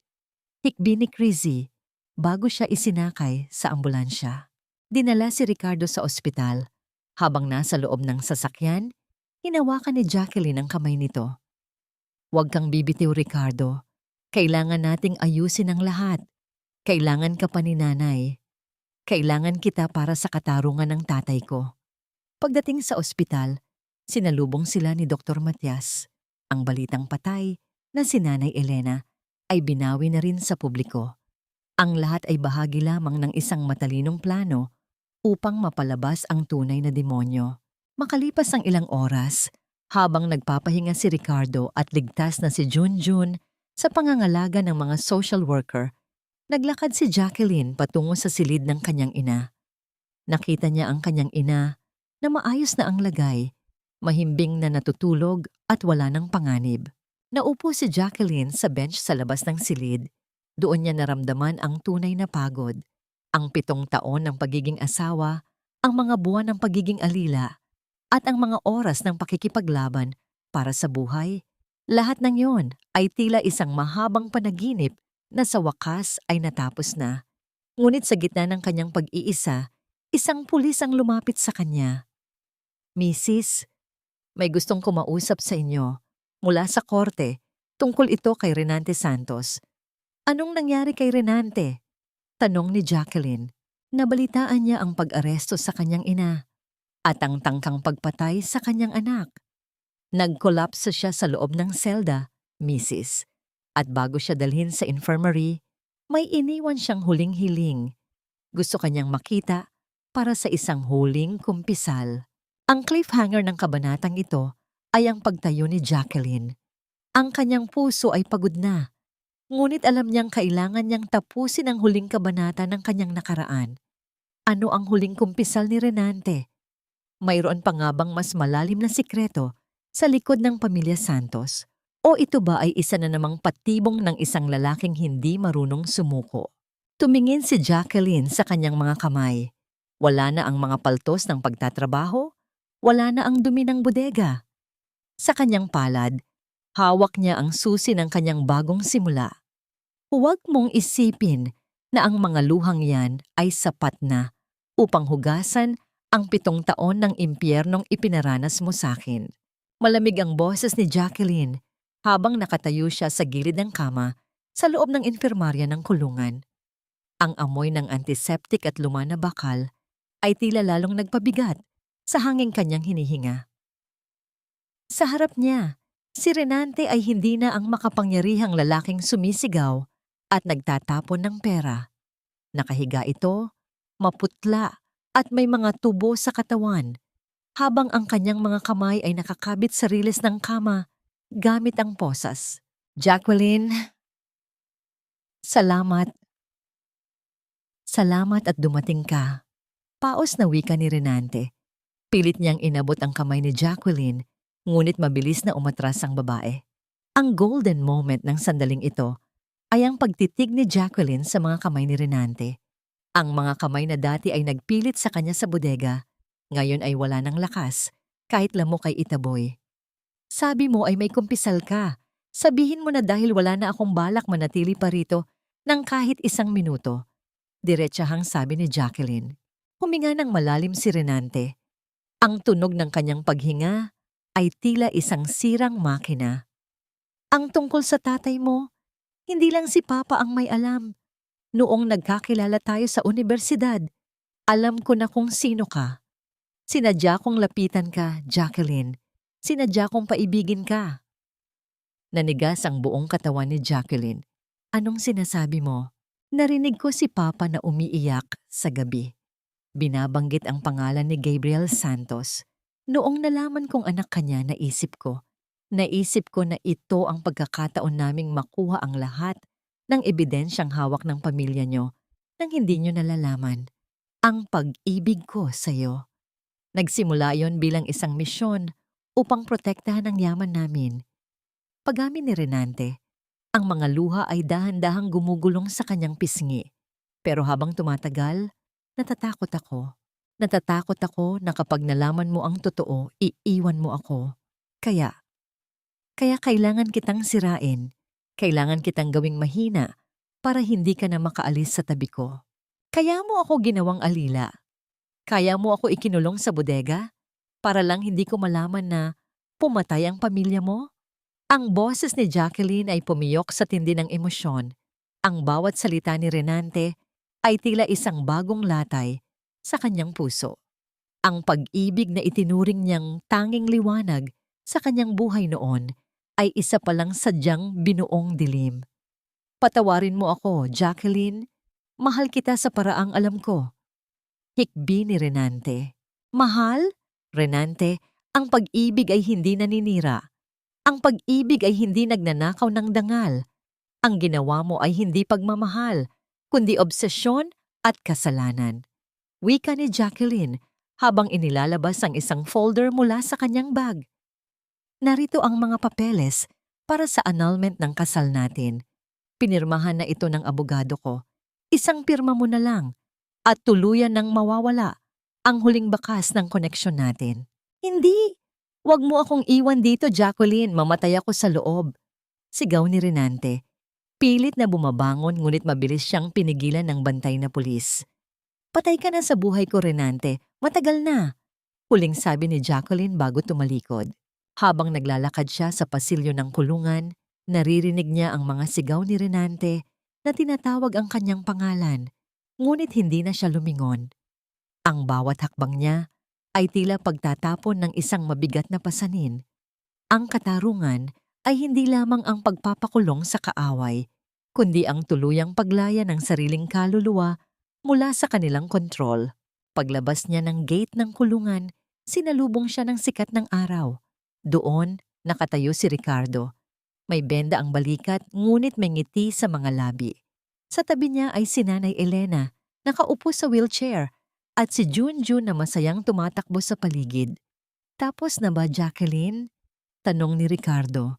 Hikbi ni Crizzy bago siya isinakay sa ambulansya. Dinala si Ricardo sa ospital. Habang nasa loob ng sasakyan, hinawakan ni Jacqueline ang kamay nito. Huwag kang bibitiw, Ricardo. Kailangan nating ayusin ang lahat. Kailangan ka pa ni nanay. Kailangan kita para sa katarungan ng tatay ko. Pagdating sa ospital, sinalubong sila ni Dr. Matias. Ang balitang patay na si Nanay Elena ay binawi na rin sa publiko. Ang lahat ay bahagi lamang ng isang matalinong plano upang mapalabas ang tunay na demonyo. Makalipas ang ilang oras, habang nagpapahinga si Ricardo at ligtas na si Junjun sa pangangalaga ng mga social worker, naglakad si Jacqueline patungo sa silid ng kanyang ina. Nakita niya ang kanyang ina na maayos na ang lagay, mahimbing na natutulog at wala ng panganib. Naupo si Jacqueline sa bench sa labas ng silid. Doon niya naramdaman ang tunay na pagod. Ang 7 taon ng pagiging asawa, ang mga buwan ng pagiging alila, at ang mga oras ng pakikipaglaban para sa buhay. Lahat ng yon ay tila isang mahabang panaginip na sa wakas ay natapos na. Ngunit sa gitna ng kanyang pag-iisa, isang pulis ang lumapit sa kanya. Mrs., may gustong kumausap sa inyo mula sa korte tungkol ito kay Renante Santos. Anong nangyari kay Renante? Tanong ni Jacqueline. Nabalitaan niya ang pag-aresto sa kanyang ina at ang tangkang pagpatay sa kanyang anak. Nag-collapse siya sa loob ng selda, Mrs. At bago siya dalhin sa infirmary, may iniwan siyang huling hiling. Gusto kanyang makita para sa isang huling kumpisal. Ang cliffhanger ng kabanatang ito ay ang pagtayo ni Jacqueline. Ang kanyang puso ay pagod na. Ngunit alam niyang kailangan niyang tapusin ang huling kabanata ng kanyang nakaraan. Ano ang huling kumpisal ni Renante? Mayroon pa nga bang mas malalim na sikreto sa likod ng pamilya Santos? O ito ba ay isa na namang patibong ng isang lalaking hindi marunong sumuko? Tumingin si Jacqueline sa kanyang mga kamay. Wala na ang mga paltos ng pagtatrabaho. Wala na ang dumi ng bodega. Sa kanyang palad, hawak niya ang susi ng kanyang bagong simula. Huwag mong isipin na ang mga luhang yan ay sapat na upang hugasan ang 7 taon ng impyernong ipinaranas mo sa akin. Malamig ang boses ni Jacqueline habang nakatayo siya sa gilid ng kama sa loob ng infirmarya ng kulungan. Ang amoy ng antiseptic at luma na bakal ay tila lalong nagpabigat sa hanging kanyang hinihinga. Sa harap niya, si Renante ay hindi na ang makapangyarihang lalaking sumisigaw at nagtatapon ng pera. Nakahiga ito, maputla at may mga tubo sa katawan, habang ang kanyang mga kamay ay nakakabit sa riles ng kama gamit ang posas. Jacqueline, salamat. Salamat at dumating ka. Paos na wika ni Renante. Pilit niyang inabot ang kamay ni Jacqueline, ngunit mabilis na umatras ang babae. Ang golden moment ng sandaling ito ay ang pagtitig ni Jacqueline sa mga kamay ni Renante. Ang mga kamay na dati ay nagpilit sa kanya sa bodega Ngayon ay wala ng lakas, kahit lamok ay itaboy. Sabi mo ay may kumpisal ka. Sabihin mo na dahil wala na akong balak manatili pa rito ng kahit isang minuto. Diretsahang sabi ni Jacqueline. Huminga ng malalim si Renante. Ang tunog ng kanyang paghinga ay tila isang sirang makina. Ang tungkol sa tatay mo, hindi lang si Papa ang may alam. Noong nagkakilala tayo sa unibersidad, alam ko na kung sino ka. Sinadya kong lapitan ka, Jacqueline. Sinadya kong paibigin ka. Nanigas ang buong katawan ni Jacqueline. Anong sinasabi mo? Narinig ko si Papa na umiiyak sa gabi. Binabanggit ang pangalan ni Gabriel Santos. Noong nalaman kong anak kanya, naisip ko na ito ang pagkakataon naming makuha ang lahat ng ebidensyang hawak ng pamilya nyo nang hindi nyo nalalaman ang pag-ibig ko sa iyo. Nagsimula yon bilang isang misyon upang protektahan ang yaman namin. Pag-amin ni Renante, ang mga luha ay dahan-dahang gumugulong sa kanyang pisngi. Pero habang tumatagal, natatakot ako. Natatakot ako na kapag nalaman mo ang totoo, iiwan mo ako. Kaya kailangan kitang sirain. Kailangan kitang gawing mahina para hindi ka na makaalis sa tabi ko. Kaya mo ako ginawang alila. Kaya mo ako ikinulong sa bodega para lang hindi ko malaman na pumatay ang pamilya mo? Ang boses ni Jacqueline ay pumiyok sa tindi ng emosyon. Ang bawat salita ni Renante ay tila isang bagong latay sa kanyang puso. Ang pag-ibig na itinuring niyang tanging liwanag sa kanyang buhay noon ay isa palang sadyang binuong dilim. Patawarin mo ako, Jacqueline. Mahal kita sa paraang alam ko. Hikbi ni Renante. Mahal? Renante, ang pag-ibig ay hindi naninira. Ang pag-ibig ay hindi nagnanakaw ng dangal. Ang ginawa mo ay hindi pagmamahal, kundi obsesyon at kasalanan. Wika ni Jacqueline habang inilalabas ang isang folder mula sa kanyang bag. Narito ang mga papeles para sa annulment ng kasal natin. Pinirmahan na ito ng abogado ko. Isang pirma mo na lang at tuluyan ng mawawala ang huling bakas ng koneksyon natin. Hindi! Huwag mo akong iwan dito, Jacqueline. Mamatay ako sa loob. Sigaw ni Renante. Pilit na bumabangon ngunit mabilis siyang pinigilan ng bantay na pulis. Patay ka na sa buhay ko, Renante. Matagal na. Huling sabi ni Jacqueline bago tumalikod. Habang naglalakad siya sa pasilyo ng kulungan, naririnig niya ang mga sigaw ni Renante na tinatawag ang kanyang pangalan. Ngunit hindi na siya lumingon. Ang bawat hakbang niya ay tila pagtatapon ng isang mabigat na pasanin. Ang katarungan ay hindi lamang ang pagpapakulong sa kaaway, kundi ang tuluyang paglaya ng sariling kaluluwa mula sa kanilang kontrol. Paglabas niya ng gate ng kulungan, sinalubong siya ng sikat ng araw. Doon, nakatayo si Ricardo. May benda ang balikat, ngunit may ngiti sa mga labi. Sa tabi niya ay si Nanay Elena, nakaupo sa wheelchair, at si Junjun na masayang tumatakbo sa paligid. Tapos na ba, Jacqueline? Tanong ni Ricardo.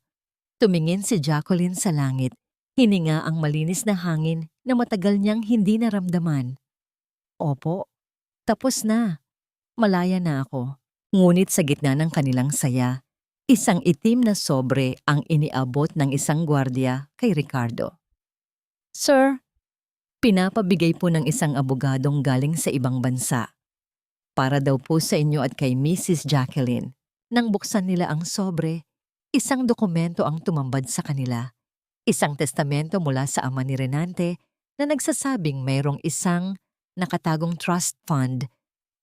Tumingin si Jacqueline sa langit. Hininga ang malinis na hangin na matagal niyang hindi naramdaman. Opo, tapos na. Malaya na ako. Ngunit sa gitna ng kanilang saya, isang itim na sobre ang iniabot ng isang gwardiya kay Ricardo. Sir, pinapabigay po ng isang abogadong galing sa ibang bansa. Para daw po sa inyo at kay Mrs. Jacqueline. Nang buksan nila ang sobre, isang dokumento ang tumambad sa kanila. Isang testamento mula sa ama ni Renante na nagsasabing mayroong isang nakatagong trust fund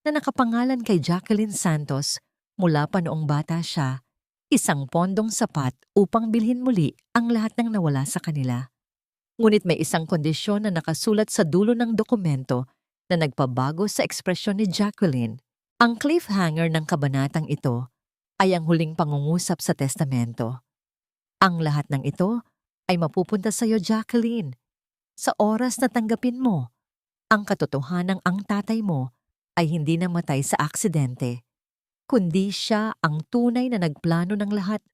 na nakapangalan kay Jacqueline Santos mula pa noong bata siya, isang pondong sapat upang bilhin muli ang lahat ng nawala sa kanila. Ngunit may isang kondisyon na nakasulat sa dulo ng dokumento na nagpabago sa ekspresyon ni Jacqueline. Ang cliffhanger ng kabanatang ito ay ang huling pangungusap sa testamento. Ang lahat ng ito ay mapupunta sa iyo, Jacqueline. Sa oras na tanggapin mo, ang katotohanang ang tatay mo ay hindi namatay sa aksidente, kundi siya ang tunay na nagplano ng lahat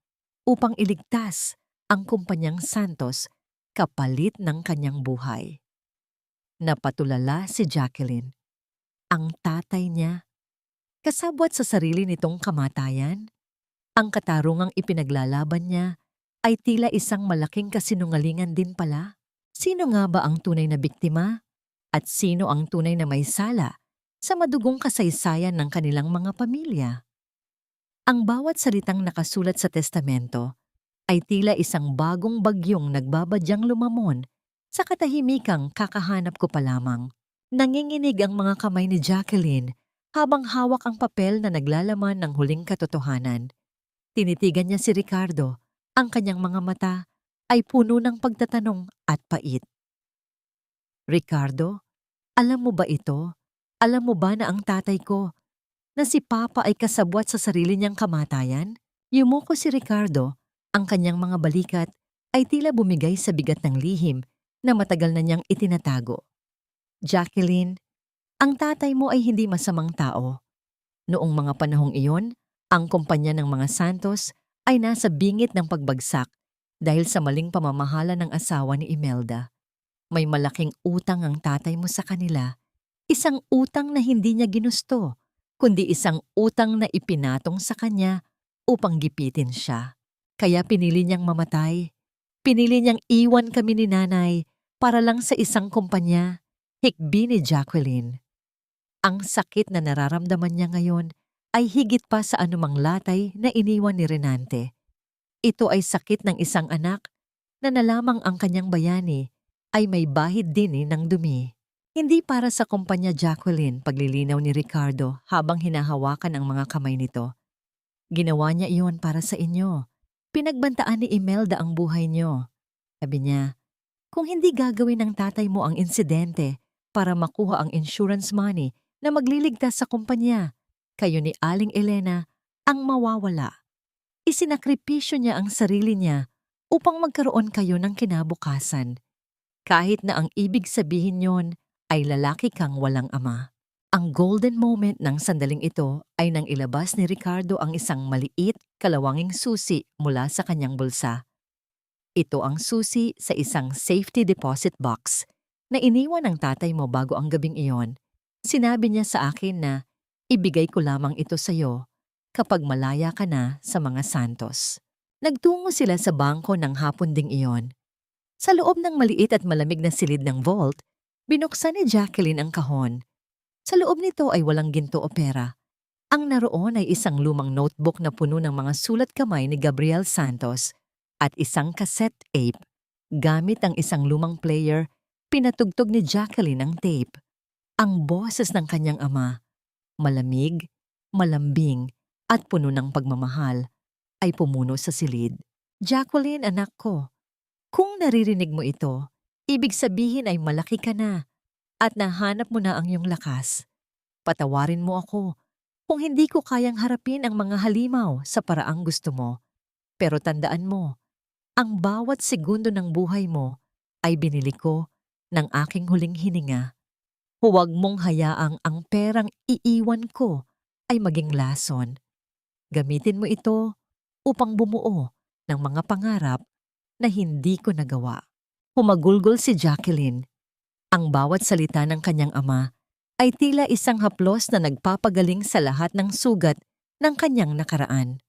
upang iligtas ang kumpanyang Santos kapalit ng kanyang buhay. Napatulala si Jacqueline. Ang tatay niya Kasabwat sa sarili nitong kamatayan, ang katarungang ipinaglalaban niya ay tila isang malaking kasinungalingan din pala. Sino nga ba ang tunay na biktima? At sino ang tunay na may sala sa madugong kasaysayan ng kanilang mga pamilya? Ang bawat salitang nakasulat sa testamento ay tila isang bagong bagyong nagbabadyang lumamon sa katahimikang kakahanap ko pa lamang. Nanginginig ang mga kamay ni Jacqueline habang hawak ang papel na naglalaman ng huling katotohanan. Tinitigan niya si Ricardo, ang kanyang mga mata ay puno ng pagtatanong at pait. Ricardo, alam mo ba ito? Alam mo ba na ang tatay ko, na si Papa ay kasabwat sa sarili niyang kamatayan? Yumuko si Ricardo, ang kanyang mga balikat ay tila bumigay sa bigat ng lihim na matagal na niyang itinatago. Jacqueline, ang tatay mo ay hindi masamang tao. Noong mga panahong iyon, ang kumpanya ng mga Santos ay nasa bingit ng pagbagsak dahil sa maling pamamahala ng asawa ni Imelda. May malaking utang ang tatay mo sa kanila. Isang utang na hindi niya ginusto, kundi isang utang na ipinatong sa kanya upang gipitin siya. Kaya pinili niyang mamatay. Pinili niyang iwan kami ni nanay para lang sa isang kumpanya. Hikbi ni Jacqueline. Ang sakit na nararamdaman niya ngayon ay higit pa sa anumang latay na iniwan ni Renante. Ito ay sakit ng isang anak na nalamang ang kanyang bayani ay may bahid din ng dumi. Hindi para sa kumpanya Jacqueline, paglilinaw ni Ricardo habang hinahawakan ang mga kamay nito. Ginawa niya iyon para sa inyo. Pinagbantaan ni Imelda ang buhay niyo. Sabi niya, kung hindi gagawin ng tatay mo ang insidente para makuha ang insurance money na magliligtas sa kumpanya, kayo ni Aling Elena ang mawawala. Isinakripisyo niya ang sarili niya upang magkaroon kayo ng kinabukasan. Kahit na ang ibig sabihin yon ay lalaki kang walang ama. Ang golden moment ng sandaling ito ay nang ilabas ni Ricardo ang isang maliit, kalawanging susi mula sa kanyang bulsa. Ito ang susi sa isang safety deposit box na iniwan ng tatay mo bago ang gabing iyon. Sinabi niya sa akin na ibigay ko lamang ito sa iyo kapag malaya ka na sa mga Santos. Nagtungo sila sa bangko ng hapon ding iyon. Sa loob ng maliit at malamig na silid ng vault, binuksan ni Jacqueline ang kahon. Sa loob nito ay walang ginto o pera. Ang naroon ay isang lumang notebook na puno ng mga sulat kamay ni Gabriel Santos at isang cassette tape. Gamit ang isang lumang player, pinatugtog ni Jacqueline ang tape. Ang boses ng kanyang ama, malamig, malambing at puno ng pagmamahal, ay pumuno sa silid. Jacqueline, anak ko, kung naririnig mo ito, ibig sabihin ay malaki ka na at nahanap mo na ang iyong lakas. Patawarin mo ako kung hindi ko kayang harapin ang mga halimaw sa paraang gusto mo. Pero tandaan mo, ang bawat segundo ng buhay mo ay binili ko ng aking huling hininga. Huwag mong hayaang ang perang iiwan ko ay maging lason. Gamitin mo ito upang bumuo ng mga pangarap na hindi ko nagawa. Humagulgol si Jacqueline. Ang bawat salita ng kanyang ama ay tila isang haplos na nagpapagaling sa lahat ng sugat ng kanyang nakaraan.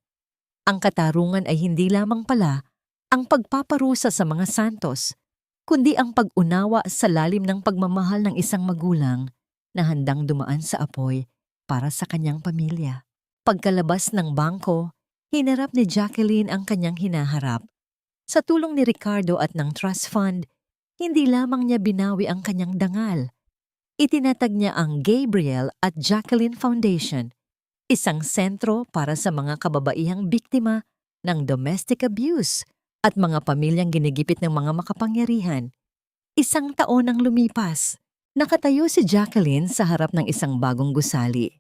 Ang katarungan ay hindi lamang pala ang pagpaparusa sa mga Santos, kundi ang pag-unawa sa lalim ng pagmamahal ng isang magulang na handang dumaan sa apoy para sa kanyang pamilya. Pagkalabas ng bangko, hinarap ni Jacqueline ang kanyang hinaharap. Sa tulong ni Ricardo at ng trust fund, hindi lamang niya binawi ang kanyang dangal. Itinatag niya ang Gabriel at Jacqueline Foundation, isang sentro para sa mga kababaihang biktima ng domestic abuse at mga pamilyang ginigipit ng mga makapangyarihan. Isang taon ang lumipas, nakatayo si Jacqueline sa harap ng isang bagong gusali.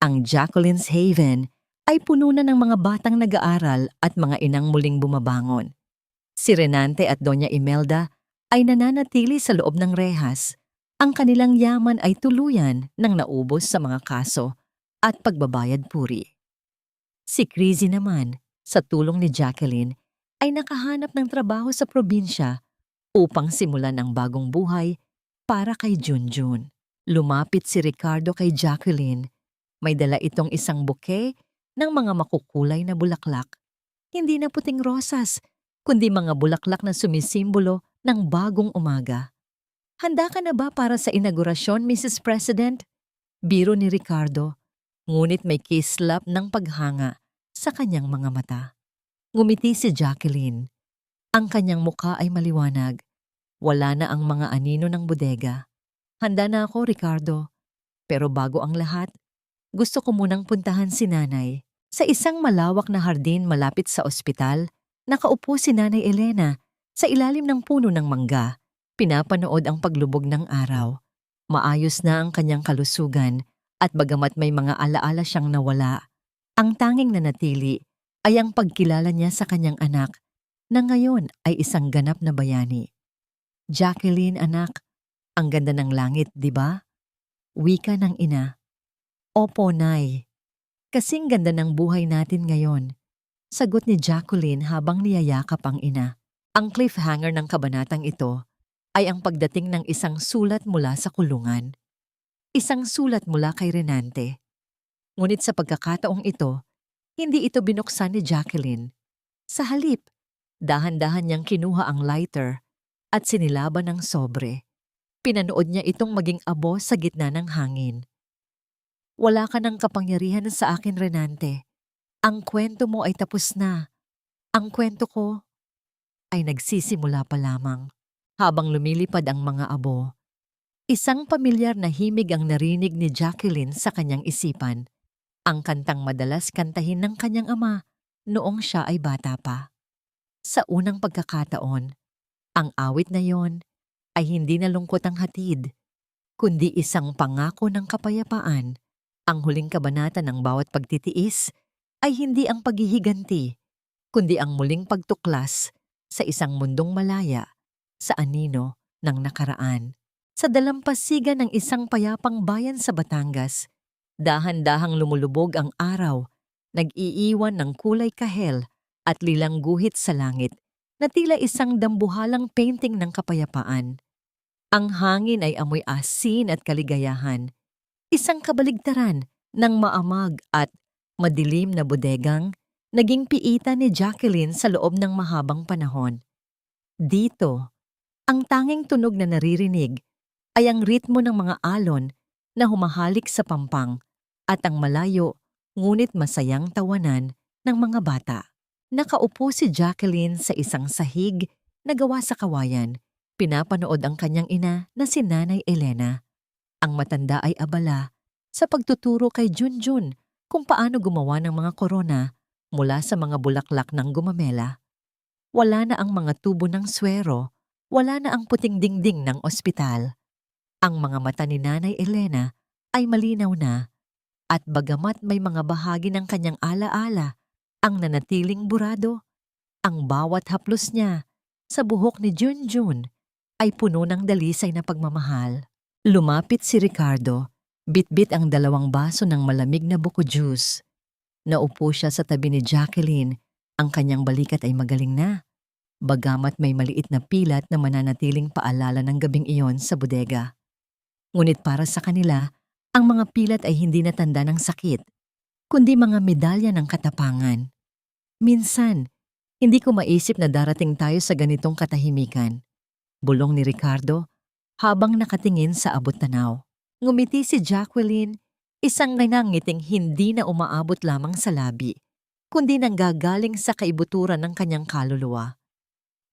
Ang Jacqueline's Haven ay puno na ng mga batang nag-aaral at mga inang muling bumabangon. Si Renante at Doña Imelda ay nananatili sa loob ng rehas. Ang kanilang yaman ay tuluyan ng naubos sa mga kaso at pagbabayad puri. Si Crizzy naman, sa tulong ni Jacqueline, ay nakahanap ng trabaho sa probinsya upang simulan ang bagong buhay para kay Junjun. Lumapit si Ricardo kay Jacqueline May dala itong isang bouquet ng mga makukulay na bulaklak. Hindi na puting rosas, kundi mga bulaklak na sumisimbolo ng bagong umaga. Handa ka na ba para sa inaugurasyon, Mrs. President? Biro ni Ricardo, ngunit may kislap ng paghanga sa kanyang mga mata. Ngumiti si Jacqueline. Ang kanyang muka ay maliwanag. Wala na ang mga anino ng bodega. Handa na ako, Ricardo. Pero bago ang lahat, gusto ko munang puntahan si Nanay. Sa isang malawak na hardin malapit sa ospital, nakaupo si Nanay Elena sa ilalim ng puno ng mangga. Pinapanood ang paglubog ng araw. Maayos na ang kanyang kalusugan at bagamat may mga alaala siyang nawala, ang tanging nanatili ay ang pagkilala niya sa kanyang anak na ngayon ay isang ganap na bayani. Jacqueline, anak, ang ganda ng langit, di ba? Wika ng ina. Opo, Nay. Kasing ganda ng buhay natin ngayon. Sagot ni Jacqueline habang niyayakap ang ina. Ang cliffhanger ng kabanatang ito ay ang pagdating ng isang sulat mula sa kulungan. Isang sulat mula kay Renante. Ngunit sa pagkakataong ito, hindi ito binuksan ni Jacqueline. Sa halip, dahan-dahan niyang kinuha ang lighter at sinilaban ng sobre. Pinanood niya itong maging abo sa gitna ng hangin. Wala ka ng kapangyarihan sa akin, Renante. Ang kwento mo ay tapos na. Ang kwento ko ay nagsisimula pa lamang. Habang lumilipad ang mga abo, isang pamilyar na himig ang narinig ni Jacqueline sa kanyang isipan. Ang kantang madalas kantahin ng kanyang ama noong siya ay bata pa. Sa unang pagkakataon, ang awit na yon ay hindi na lungkot ang hatid, kundi isang pangako ng kapayapaan. Ang huling kabanata ng bawat pagtitiis ay hindi ang paghihiganti, kundi ang muling pagtuklas sa isang mundong malaya sa anino ng nakaraan. Sa dalampasigan ng isang payapang bayan sa Batangas, dahan-dahang lumulubog ang araw, nag-iiwan ng kulay kahel at lilang guhit sa langit na tila isang dambuhalang painting ng kapayapaan. Ang hangin ay amoy asin at kaligayahan, isang kabaligtaran ng maamag at madilim na bodegang naging piitan ni Jacqueline sa loob ng mahabang panahon. Dito, ang tanging tunog na naririnig ay ang ritmo ng mga alon na humahalik sa pampang at ang malayo ngunit masayang tawanan ng mga bata. Nakaupo si Jacqueline sa isang sahig na gawa sa kawayan. Pinapanood ang kanyang ina na si Nanay Elena. Ang matanda ay abala sa pagtuturo kay Junjun kung paano gumawa ng mga korona mula sa mga bulaklak ng gumamela. Wala na ang mga tubo ng swero. Wala na ang puting dingding ng ospital. Ang mga mata ni Nanay Elena ay malinaw na at bagamat may mga bahagi ng kanyang alaala ang nanatiling burado, ang bawat haplos niya sa buhok ni Junjun ay puno ng dalisay na pagmamahal. Lumapit si Ricardo, bitbit ang 2 baso ng malamig na buko juice. Naupo siya sa tabi ni Jacqueline, ang kanyang balikat ay magaling na. Bagamat may maliit na pilat na mananatiling paalala ng gabing iyon sa bodega. Ngunit para sa kanila, ang mga pilat ay hindi na tanda ng sakit, kundi mga medalya ng katapangan. Minsan, hindi ko maisip na darating tayo sa ganitong katahimikan. Bulong ni Ricardo habang nakatingin sa abot-tanaw. Ngumiti si Jacqueline, isang nangangiting hindi na umaabot lamang sa labi, kundi nanggagaling sa kaibuturan ng kanyang kaluluwa.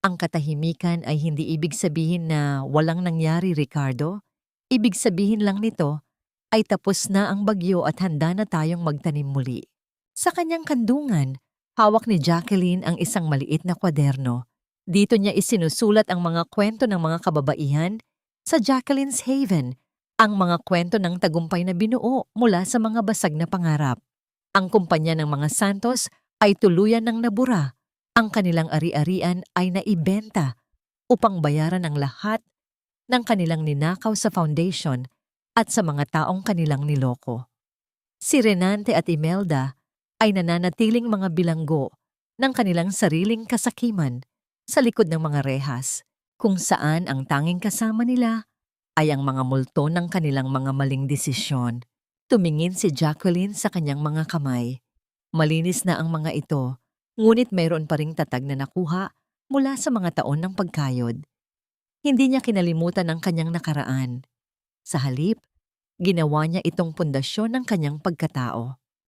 Ang katahimikan ay hindi ibig sabihin na walang nangyari, Ricardo. Ibig sabihin lang nito ay tapos na ang bagyo at handa na tayong magtanim muli. Sa kanyang kandungan, hawak ni Jacqueline ang isang maliit na kwaderno. Dito niya isinusulat ang mga kwento ng mga kababaihan sa Jacqueline's Haven, ang mga kwento ng tagumpay na binuo mula sa mga basag na pangarap. Ang kumpanya ng mga Santos ay tuluyan ng nabura. Ang kanilang ari-arian ay naibenta upang bayaran ang lahat ng kanilang ninakaw sa foundation at sa mga taong kanilang niloko. Si Renante at Imelda ay nananatiling mga bilanggo ng kanilang sariling kasakiman sa likod ng mga rehas, kung saan ang tanging kasama nila ay ang mga multo ng kanilang mga maling desisyon. Tumingin si Jacqueline sa kanyang mga kamay. Malinis na ang mga ito, ngunit mayroon pa ring tatag na nakuha mula sa mga taon ng pagkayod. Hindi niya kinalimutan ang kanyang nakaraan. Sa halip, ginawa niya itong pundasyon ng kanyang pagkatao.